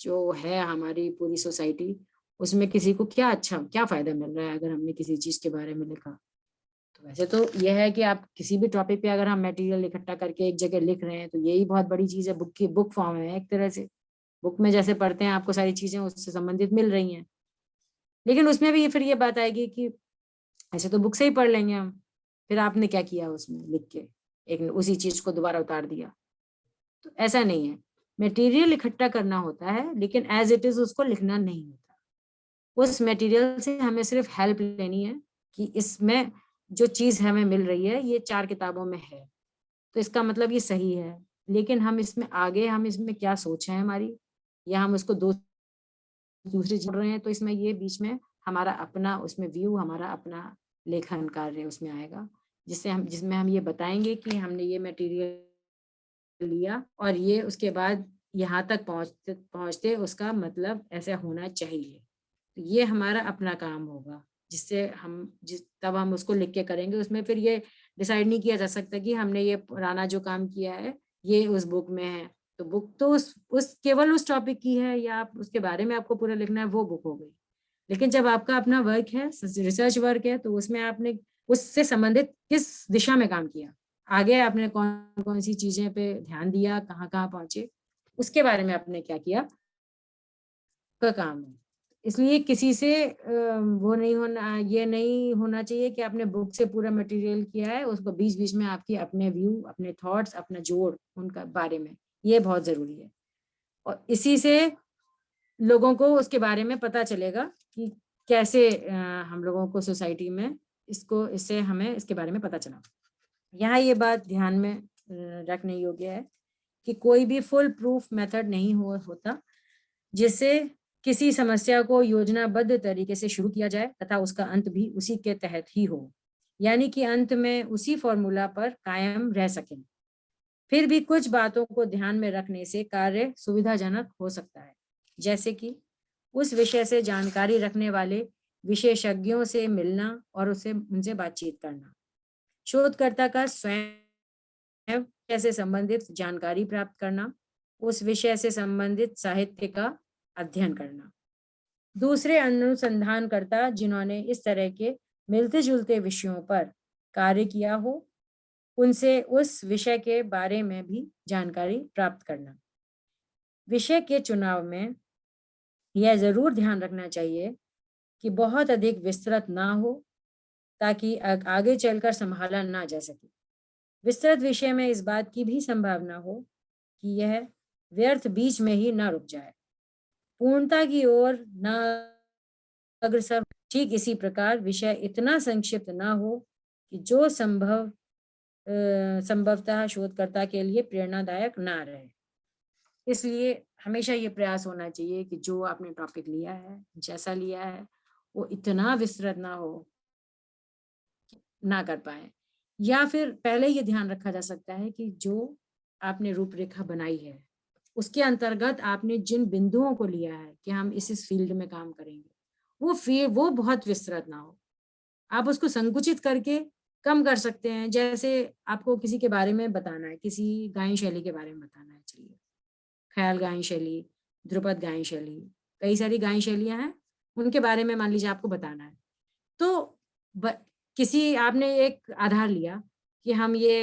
जो है हमारी पूरी सोसाइटी, उसमें किसी को क्या अच्छा क्या फायदा मिल रहा है अगर हमने किसी चीज के बारे में लिखा। तो वैसे तो यह है कि आप किसी भी टॉपिक पे अगर हम मटेरियल इकट्ठा करके एक जगह लिख रहे हैं तो यही बहुत बड़ी चीज है। बुक की बुक फॉर्म है एक तरह से, बुक में जैसे पढ़ते हैं आपको सारी चीजें उससे संबंधित मिल रही हैं, लेकिन उसमें भी फिर ये बात आएगी कि ऐसे तो बुक से ही पढ़ लेंगे हम, फिर आपने क्या किया उसमें लिख के एक उसी चीज को दोबारा उतार दिया। तो ऐसा नहीं है, मटेरियल इकट्ठा करना होता है लेकिन एज इट इज उसको लिखना नहीं होता। उस मटेरियल से हमें सिर्फ हेल्प लेनी है कि इसमें जो चीज हमें मिल रही है ये 4 किताबों में है, तो इसका मतलब ये सही है, लेकिन हम इसमें आगे हम इसमें क्या सोच है हमारी, या हम उसको दूसरी जोड़ रहे हैं, तो इसमें ये बीच में हमारा अपना उसमें व्यू, हमारा अपना लेखन कार्य उसमें आएगा, जिसमें हम ये बताएंगे कि हमने ये मटेरियल लिया और ये उसके बाद यहाँ तक पहुँचते उसका मतलब ऐसा होना चाहिए। तो ये हमारा अपना काम होगा, जिससे तब हम उसको लिख के करेंगे। उसमें फिर ये डिसाइड नहीं किया जा सकता कि हमने ये पुराना जो काम किया है ये उस बुक में है, तो बुक तो उस केवल उस टॉपिक की है या आप उसके बारे में आपको पूरा लिखना है, वो बुक हो गई। लेकिन जब आपका अपना वर्क है, रिसर्च वर्क है, तो उसमें आपने उससे संबंधित किस दिशा में काम किया, आगे आपने कौन कौन सी चीजें पे ध्यान दिया, कहाँ कहाँ पहुंचे, उसके बारे में आपने क्या किया का काम है। इसलिए किसी से वो नहीं होना, ये नहीं होना चाहिए कि आपने बुक से पूरा मटेरियल किया है, उसको बीच बीच में आपकी अपने व्यू, अपने थॉट्स, अपना जोड़ उनका बारे में, ये बहुत जरूरी है। और इसी से लोगों को उसके बारे में पता चलेगा कि कैसे हम लोगों को सोसाइटी में इससे हमें इसके बारे में पता चला। यहाँ ये बात ध्यान में रखने योग्य है कि कोई भी फुल प्रूफ मेथड नहीं होता जिससे किसी समस्या को योजनाबद्ध तरीके से शुरू किया जाए तथा उसका अंत भी उसी के तहत ही हो, यानी कि अंत में उसी फॉर्मूला पर कायम रह सके। फिर भी कुछ बातों को ध्यान में रखने से कार्य सुविधाजनक हो सकता है, जैसे कि उस विषय से जानकारी रखने वाले विशेषज्ञों से मिलना और उनसे बातचीत करना, शोधकर्ता का स्वयं से संबंधित जानकारी प्राप्त करना, उस विषय से संबंधित साहित्य का अध्ययन करना, दूसरे अनुसंधानकर्ता जिन्होंने इस तरह के मिलते जुलते विषयों पर कार्य किया हो उनसे उस विषय के बारे में भी जानकारी प्राप्त करना। विषय के चुनाव में यह जरूर ध्यान रखना चाहिए कि बहुत अधिक विस्तृत ना हो ताकि आगे चलकर संभाला ना जा सके। विस्तृत विषय में इस बात की भी संभावना हो कि यह व्यर्थ बीच में ही ना रुक जाए, पूर्णता की ओर न अग्रसर। ठीक इसी प्रकार विषय इतना संक्षिप्त ना हो कि जो संभवतः शोधकर्ता के लिए प्रेरणादायक ना रहे। इसलिए हमेशा ये प्रयास होना चाहिए कि जो आपने टॉपिक लिया है, जैसा लिया है, वो इतना विस्तृत ना हो, ना कर पाए। या फिर पहले ये ध्यान रखा जा सकता है कि जो आपने रूपरेखा बनाई है, उसके अंतर्गत आपने जिन बिंदुओं को लिया है कि हम इस फील्ड में काम करेंगे, वो बहुत विस्तृत ना हो। आप उसको संकुचित करके कम कर सकते हैं। जैसे आपको किसी के बारे में बताना है, किसी गायन शैली के बारे में बताना है, चलिए ख्याल गायन शैली, ध्रुपद गायन शैली, कई सारी गायन शैलियां हैं, उनके बारे में मान लीजिए आपको बताना है। तो किसी आपने एक आधार लिया कि हम ये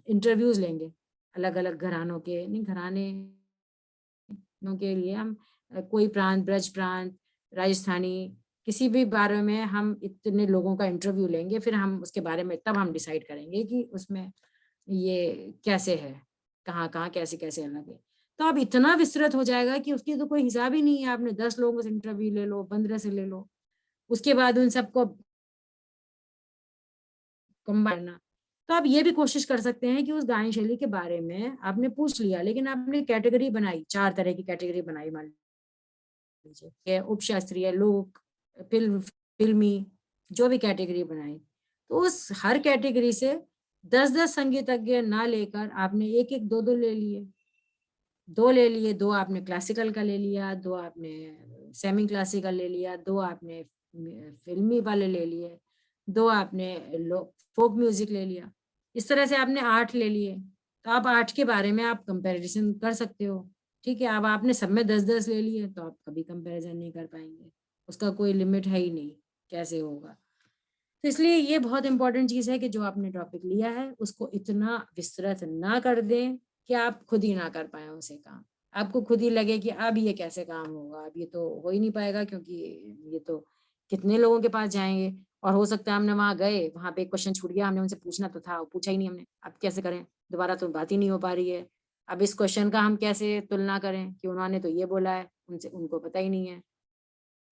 इंटरव्यूज लेंगे अलग अलग घरानों के, नहीं घराने के लिए हम कोई प्रांत, ब्रज प्रांत, राजस्थानी, किसी भी बारे में हम इतने लोगों का इंटरव्यू लेंगे, फिर हम उसके बारे में तब हम डिसाइड करेंगे कि उसमें ये कैसे है, कहाँ कहाँ कैसे कैसे अलग है। तो अब इतना विस्तृत हो जाएगा कि उसकी तो कोई हिसाब ही नहीं है। आपने 10 लोगों से इंटरव्यू ले लो, 15 से ले लो, उसके बाद उन सबको कंबाइन। तो आप ये भी कोशिश कर सकते हैं कि उस गायन शैली के बारे में आपने पूछ लिया, लेकिन आपने कैटेगरी बनाई, 4 तरह की कैटेगरी बनाई मान लीजिए, उपशास्त्रीय, लोक, फिल्मी, जो भी कैटेगरी बनाई, तो उस हर कैटेगरी से 10-10 संगीतज्ञ ना लेकर आपने एक-एक, 2-2 ले लिए। 2 ले लिए, 2 आपने क्लासिकल का ले लिया, 2 आपने सेमी क्लासिकल ले लिया, 2 आपने फिल्मी वाले ले लिए, 2 आपने फोक म्यूजिक ले लिया। इस तरह से आपने 8 ले लिए। तो आप 8 के बारे में आप कंपैरिजन कर सकते हो। ठीक है, अब आपने सब में 10-10 ले लिए तो आप कभी कंपैरिजन नहीं कर पाएंगे, उसका कोई लिमिट है ही नहीं, कैसे होगा। तो इसलिए ये बहुत इंपॉर्टेंट चीज है कि जो आपने टॉपिक लिया है उसको इतना विस्तृत ना कर दें कि आप खुद ही ना कर पाए उसे काम। आपको खुद ही लगे कि अब ये कैसे काम होगा, अब ये तो हो ही नहीं पाएगा, क्योंकि ये तो कितने लोगों के पास जाएंगे, और हो सकता है हमने वहां गए, वहां पे एक क्वेश्चन छूट गया, हमने उनसे पूछना तो था, पूछा ही नहीं हमने, अब कैसे करें, दोबारा तो बात ही नहीं हो पा रही है। अब इस क्वेश्चन का हम कैसे तुलना करें कि उन्होंने तो ये बोला है, उनसे उनको पता ही नहीं है,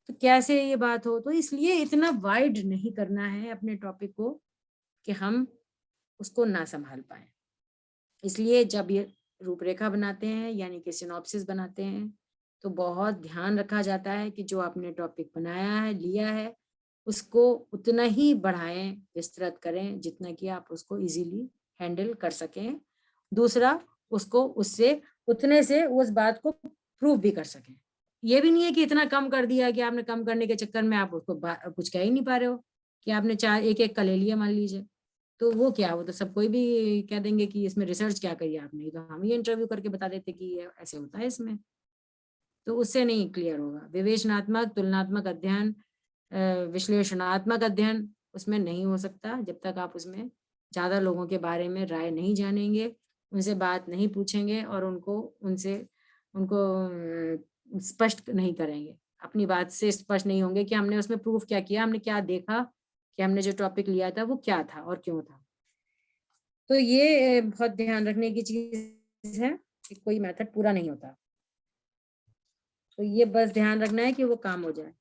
तो कैसे ये बात हो। तो इसलिए इतना वाइड नहीं करना है अपने टॉपिक को कि हम उसको ना संभाल पाए। इसलिए जब ये रूपरेखा बनाते हैं यानी कि सिनॉप्सिस बनाते हैं, तो बहुत ध्यान रखा जाता है कि जो आपने टॉपिक बनाया है, लिया है, उसको उतना ही बढ़ाएं, विस्तृत करें जितना कि आप उसको इजीली हैंडल कर सकें। दूसरा, उसको उससे उतने से उस बात को प्रूव भी कर सकें। ये भी नहीं है कि इतना कम कर दिया कि आपने कम करने के चक्कर में आप उसको कुछ कह ही नहीं पा रहे हो, कि आपने 4 एक-एक का ले लिया मान लीजिए, तो वो क्या, वो तो सब कोई भी कह देंगे कि इसमें रिसर्च क्या करी आपने, तो हम ही इंटरव्यू करके बता देते कि ये ऐसे होता है इसमें, तो उससे नहीं क्लियर होगा। विवेचनात्मक, तुलनात्मक अध्ययन, विश्लेषणात्मक अध्ययन उसमें नहीं हो सकता जब तक आप उसमें ज्यादा लोगों के बारे में राय नहीं जानेंगे, उनसे बात नहीं पूछेंगे और उनको स्पष्ट नहीं करेंगे, अपनी बात से स्पष्ट नहीं होंगे कि हमने उसमें प्रूफ क्या किया, हमने क्या देखा, कि हमने जो टॉपिक लिया था वो क्या था और क्यों था। तो ये बहुत ध्यान रखने की चीज है कि कोई मेथड पूरा नहीं होता, तो ये बस ध्यान रखना है कि वो काम हो जाए।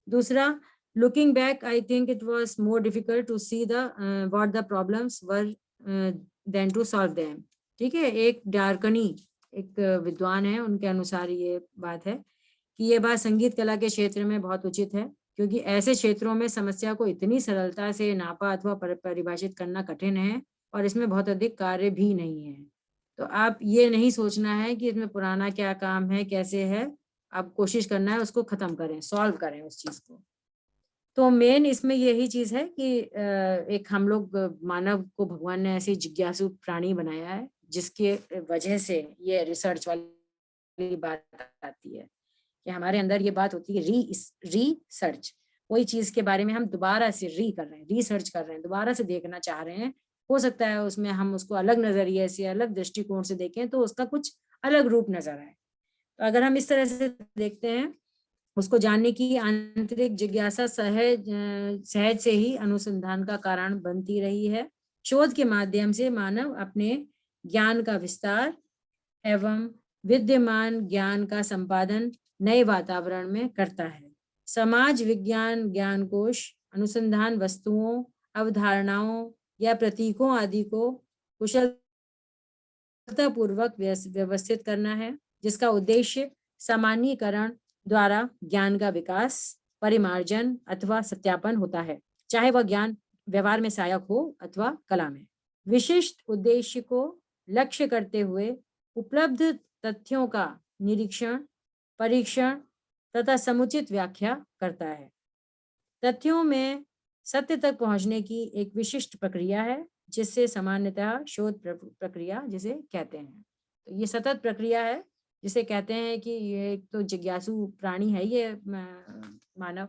दूसरा, looking back I think it was more difficult to see the what the problems were then to solve them. ठीक है, एक डार्कनी, एक विद्वान है, उनके अनुसार ये बात है कि ये बात संगीत कला के क्षेत्र में बहुत उचित है, क्योंकि ऐसे क्षेत्रों में समस्या को इतनी सरलता से नापा अथवा परिभाषित करना कठिन है और इसमें बहुत अधिक कार्य भी नहीं है। तो आप ये नहीं सोचना है कि इसमें पुराना क्या काम है, कैसे है, आप कोशिश करना है उसको खत्म करें, सॉल्व करें उस चीज को। तो मेन इसमें यही चीज है कि एक हम लोग मानव को भगवान ने ऐसी जिज्ञासु प्राणी बनाया है, जिसके वजह से ये रिसर्च वाली बात आती है कि हमारे अंदर ये बात होती है रीसर्च, कोई चीज के बारे में हम दोबारा से कर रहे हैं, रिसर्च कर रहे हैं, दोबारा से देखना चाह रहे हैं। हो सकता है उसमें हम उसको अलग नजरिए से, अलग दृष्टिकोण से देखें तो उसका कुछ अलग रूप नजर आए। तो अगर हम इस तरह से देखते हैं, उसको जानने की आंतरिक जिज्ञासा सहज से ही अनुसंधान का कारण बनती रही है। शोध के माध्यम से मानव अपने ज्ञान का विस्तार एवं विद्यमान ज्ञान का संपादन नए वातावरण में करता है। समाज विज्ञान ज्ञानकोश अनुसंधान वस्तुओं, अवधारणाओं या प्रतीकों आदि को कुशलतापूर्वक व्यवस्थित करना है, जिसका उद्देश्य सामान्यीकरण द्वारा ज्ञान का विकास, परिमार्जन अथवा सत्यापन होता है, चाहे वह ज्ञान व्यवहार में सहायक हो अथवा कला में। विशिष्ट उद्देश्य को लक्ष्य करते हुए उपलब्ध तथ्यों का निरीक्षण, परीक्षण तथा समुचित व्याख्या करता है। तथ्यों में सत्य तक पहुंचने की एक विशिष्ट प्रक्रिया है, जिससे सामान्यतः शोध प्रक्रिया जिसे कहते हैं। तो ये सतत प्रक्रिया है, जिसे कहते हैं कि ये एक तो जिज्ञासु प्राणी है ये मानव।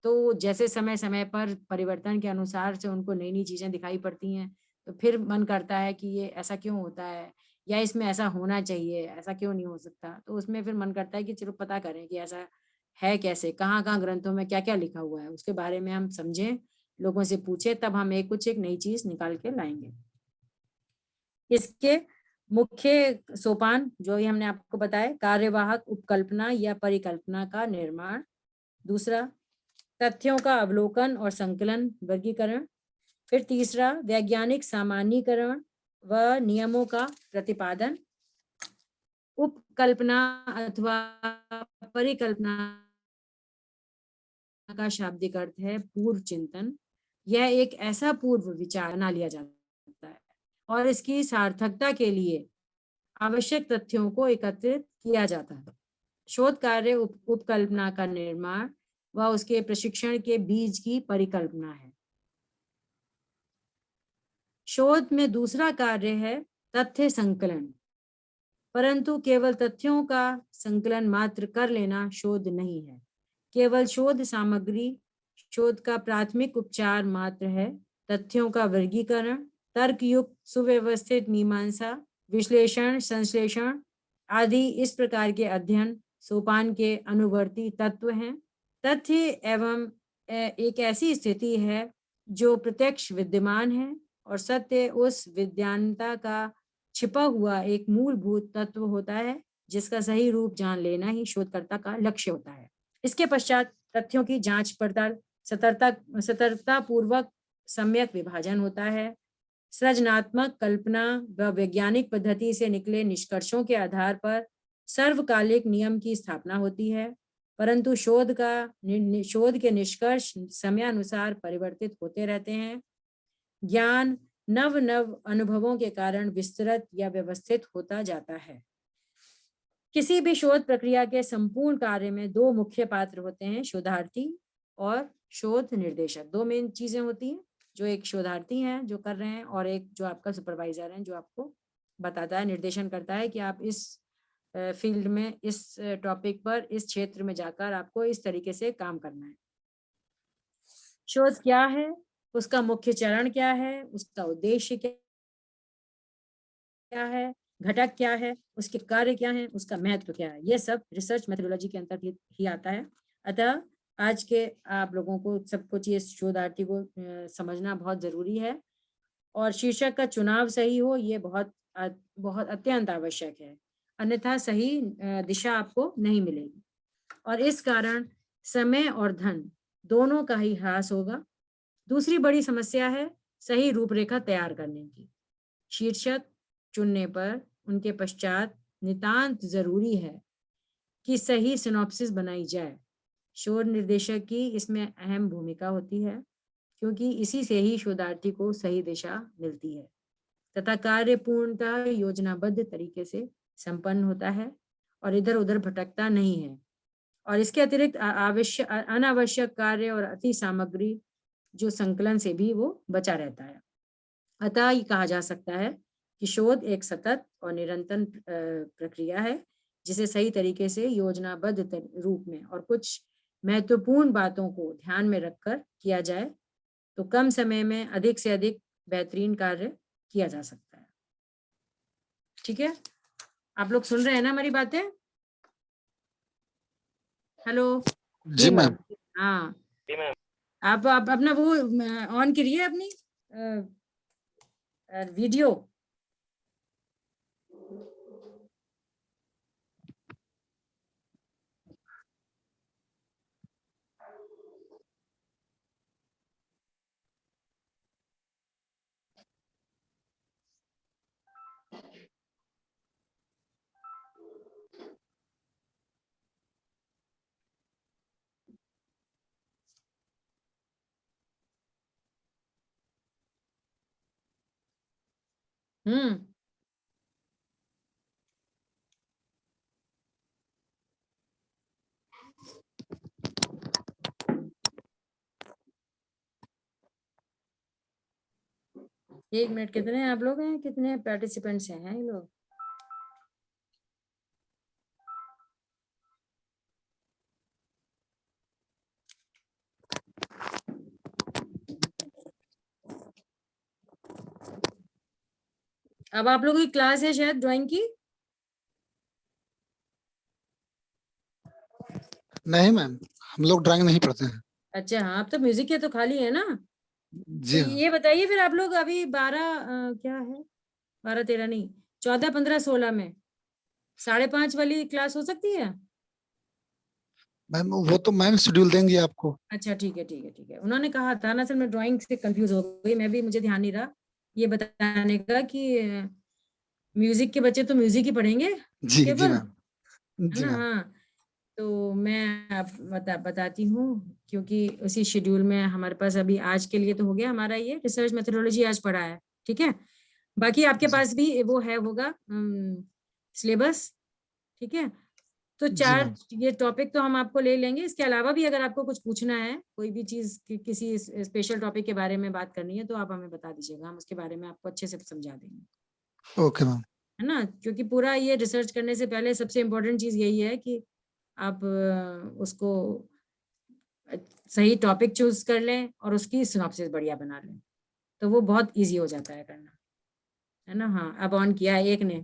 तो जैसे समय समय पर परिवर्तन के अनुसार से उनको नई नई चीजें दिखाई पड़ती हैं, तो फिर मन करता है कि ये ऐसा क्यों होता है, या इसमें ऐसा होना चाहिए, ऐसा क्यों नहीं हो सकता। तो उसमें फिर मन करता है कि चलो पता करें कि ऐसा है कैसे, कहाँ कहाँ ग्रंथों में क्या क्या लिखा हुआ है, उसके बारे में हम समझें, लोगों से पूछे, तब हम एक नई चीज निकाल के लाएंगे। इसके मुख्य सोपान जो ही हमने आपको बताया, कार्यवाहक उपकल्पना या परिकल्पना का निर्माण। दूसरा, तथ्यों का अवलोकन और संकलन वर्गीकरण। फिर तीसरा, वैज्ञानिक सामान्यीकरण व नियमों का प्रतिपादन। उपकल्पना अथवा परिकल्पना का शाब्दिक अर्थ है पूर्व चिंतन। यह एक ऐसा पूर्व विचार बना लिया जाता है और इसकी सार्थकता के लिए आवश्यक तथ्यों को एकत्रित किया जाता है। शोध कार्य उपकल्पना का निर्माण व उसके प्रशिक्षण के बीज की परिकल्पना है। शोध में दूसरा कार्य है तथ्य संकलन, परंतु केवल तथ्यों का संकलन मात्र कर लेना शोध नहीं है। केवल शोध सामग्री शोध का प्राथमिक उपचार मात्र है। तथ्यों का वर्गीकरण, तर्कयुक्त सुव्यवस्थित मीमांसा, विश्लेषण, संश्लेषण आदि इस प्रकार के अध्ययन सोपान के अनुवर्ती तत्व हैं। तथ्य एवं एक ऐसी स्थिति है जो प्रत्यक्ष विद्यमान है और सत्य उस विद्यमानता का छिपा हुआ एक मूलभूत तत्व होता है, जिसका सही रूप जान लेना ही शोधकर्ता का लक्ष्य होता है। इसके पश्चात तथ्यों की जांच पड़ताल, सतर्कता पूर्वक सम्यक विभाजन होता है। सृजनात्मक कल्पना व वैज्ञानिक पद्धति से निकले निष्कर्षों के आधार पर सर्वकालिक नियम की स्थापना होती है, परंतु शोध के निष्कर्ष समयानुसार परिवर्तित होते रहते हैं। ज्ञान नव नव अनुभवों के कारण विस्तृत या व्यवस्थित होता जाता है। किसी भी शोध प्रक्रिया के संपूर्ण कार्य में दो मुख्य पात्र होते हैं, शोधार्थी और शोध निर्देशक। दो मेन चीजें होती हैं, जो एक शोधार्थी हैं जो कर रहे हैं और एक जो आपका सुपरवाइजर है जो आपको बताता है, निर्देशन करता है कि आप इस फील्ड में, इस टॉपिक पर, इस क्षेत्र में जाकर आपको इस तरीके से काम करना है। शोध क्या है, उसका मुख्य चरण क्या है, उसका उद्देश्य क्या है, घटक क्या है, उसके कार्य क्या है, उसका महत्व क्या है, ये सब रिसर्च मेथोडोलॉजी के अंतर्गत ही आता है। अतः आज के आप लोगों को सब कुछ ये शोधार्थी को समझना बहुत जरूरी है और शीर्षक का चुनाव सही हो, ये बहुत बहुत अत्यंत आवश्यक है, अन्यथा सही दिशा आपको नहीं मिलेगी और इस कारण समय और धन दोनों का ही ह्रास होगा। दूसरी बड़ी समस्या है सही रूपरेखा तैयार करने की। शीर्षक चुनने पर उनके पश्चात नितांत जरूरी है कि सही सिनॉप्सिस बनाई जाए। शोध निर्देशक की इसमें अहम भूमिका होती है, क्योंकि इसी से ही शोधार्थी को सही दिशा मिलती है तथा कार्य पूर्णतः योजनाबद्ध तरीके से संपन्न होता है और इधर उधर भटकता नहीं है। और इसके अतिरिक्त अनावश्यक कार्य और अति सामग्री जो संकलन से भी वो बचा रहता है। अतः ये कहा जा सकता है कि शोध एक सतत और निरंतर प्रक्रिया है, जिसे सही तरीके से योजनाबद्ध रूप में और कुछ महत्वपूर्ण बातों को ध्यान में रखकर किया जाए तो कम समय में अधिक से अधिक बेहतरीन कार्य किया जा सकता है। ठीक है, आप लोग सुन रहे हैं ना हमारी बातें? हेलो जी मैम। हाँ, आप अपना वो ऑन करिए अपनी वीडियो। हम्म। एक मिनट, कितने आप लोग हैं, कितने पार्टिसिपेंट्स हैं ये लोग? अब आप लोगों की क्लास है शायद ड्राइंग की? नहीं मैम, हम लोग ड्राइंग नहीं पढ़ते हैं। अच्छा हाँ, आप तो म्यूजिक के तो खाली है ना। जी तो हाँ ये बताइए फिर आप लोग अभी 12 क्या है, 12 13 नहीं, 14 15 16 में 5:30 वाली क्लास हो सकती है? मैम, वो तो मैम शेड्यूल देंगी आपको। अच्छा ठीक है ठीक है ठीक है। उन्होंने कहा था ना, सर मैं ड्राइंग से कंफ्यूज हो गई, मैं भी, मुझे ध्यान नहीं रहा ये बताने का कि म्यूजिक के बच्चे तो म्यूजिक ही पढ़ेंगे जी जी केवल, मैम। है जी ना। मैम। हाँ, तो मैं आप बताती हूँ, क्योंकि उसी शेड्यूल में हमारे पास अभी आज के लिए तो हो गया हमारा ये रिसर्च मेथोडोलॉजी आज पढ़ा है, ठीक है। बाकी आपके जी पास भी वो है होगा सिलेबस, ठीक है। तो जी 4 मैम। ये टॉपिक तो हम आपको ले लेंगे, इसके अलावा भी अगर आपको कुछ पूछना है, कोई भी चीज किसी स्पेशल टॉपिक के बारे में बात करनी है तो आप हमें बता दीजिएगा, हम उसके बारे में आपको अच्छे से समझा देंगे, ओके मैम। है ना। क्योंकि पूरा ये रिसर्च करने से पहले सबसे इम्पोर्टेंट चीज यही है कि आप उसको सही टॉपिक चूज कर लें और उसकी सिनॉप्सिस बढ़िया बना लें, तो वो बहुत इजी हो जाता है करना, है ना। हाँ, अब ऑन किया है एक ने,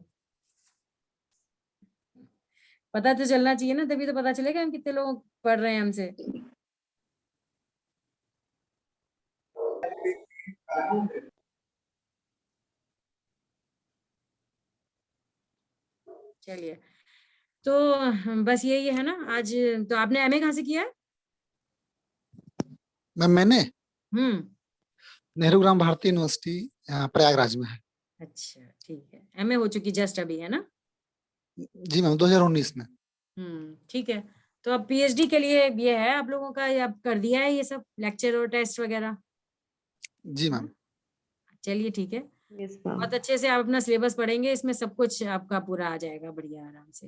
पता तो चलना चाहिए ना, तभी तो पता चलेगा हम कितने लोग पढ़ रहे हैं हमसे। चलिए, तो बस यही है ना आज। तो आपने एमए कहाँ से किया है? मैम मैंने हम्म। नेहरू ग्राम भारती यूनिवर्सिटी यहाँ प्रयागराज में है। अच्छा ठीक है, एमए हो चुकी जस्ट अभी, है ना। जी मैम, 2019 में। ठीक है। तो अब पीएचडी के लिए ये है आप लोगों का, ये अब कर दिया है ये सब लेक्चर और टेस्ट वगैरह, जी है मैम। ना? चलिए ठीक है, यस मैम। बहुत अच्छे से आप अपना सिलेबस पढ़ेंगे, इसमें सब कुछ आपका पूरा आ जाएगा बढ़िया आराम से।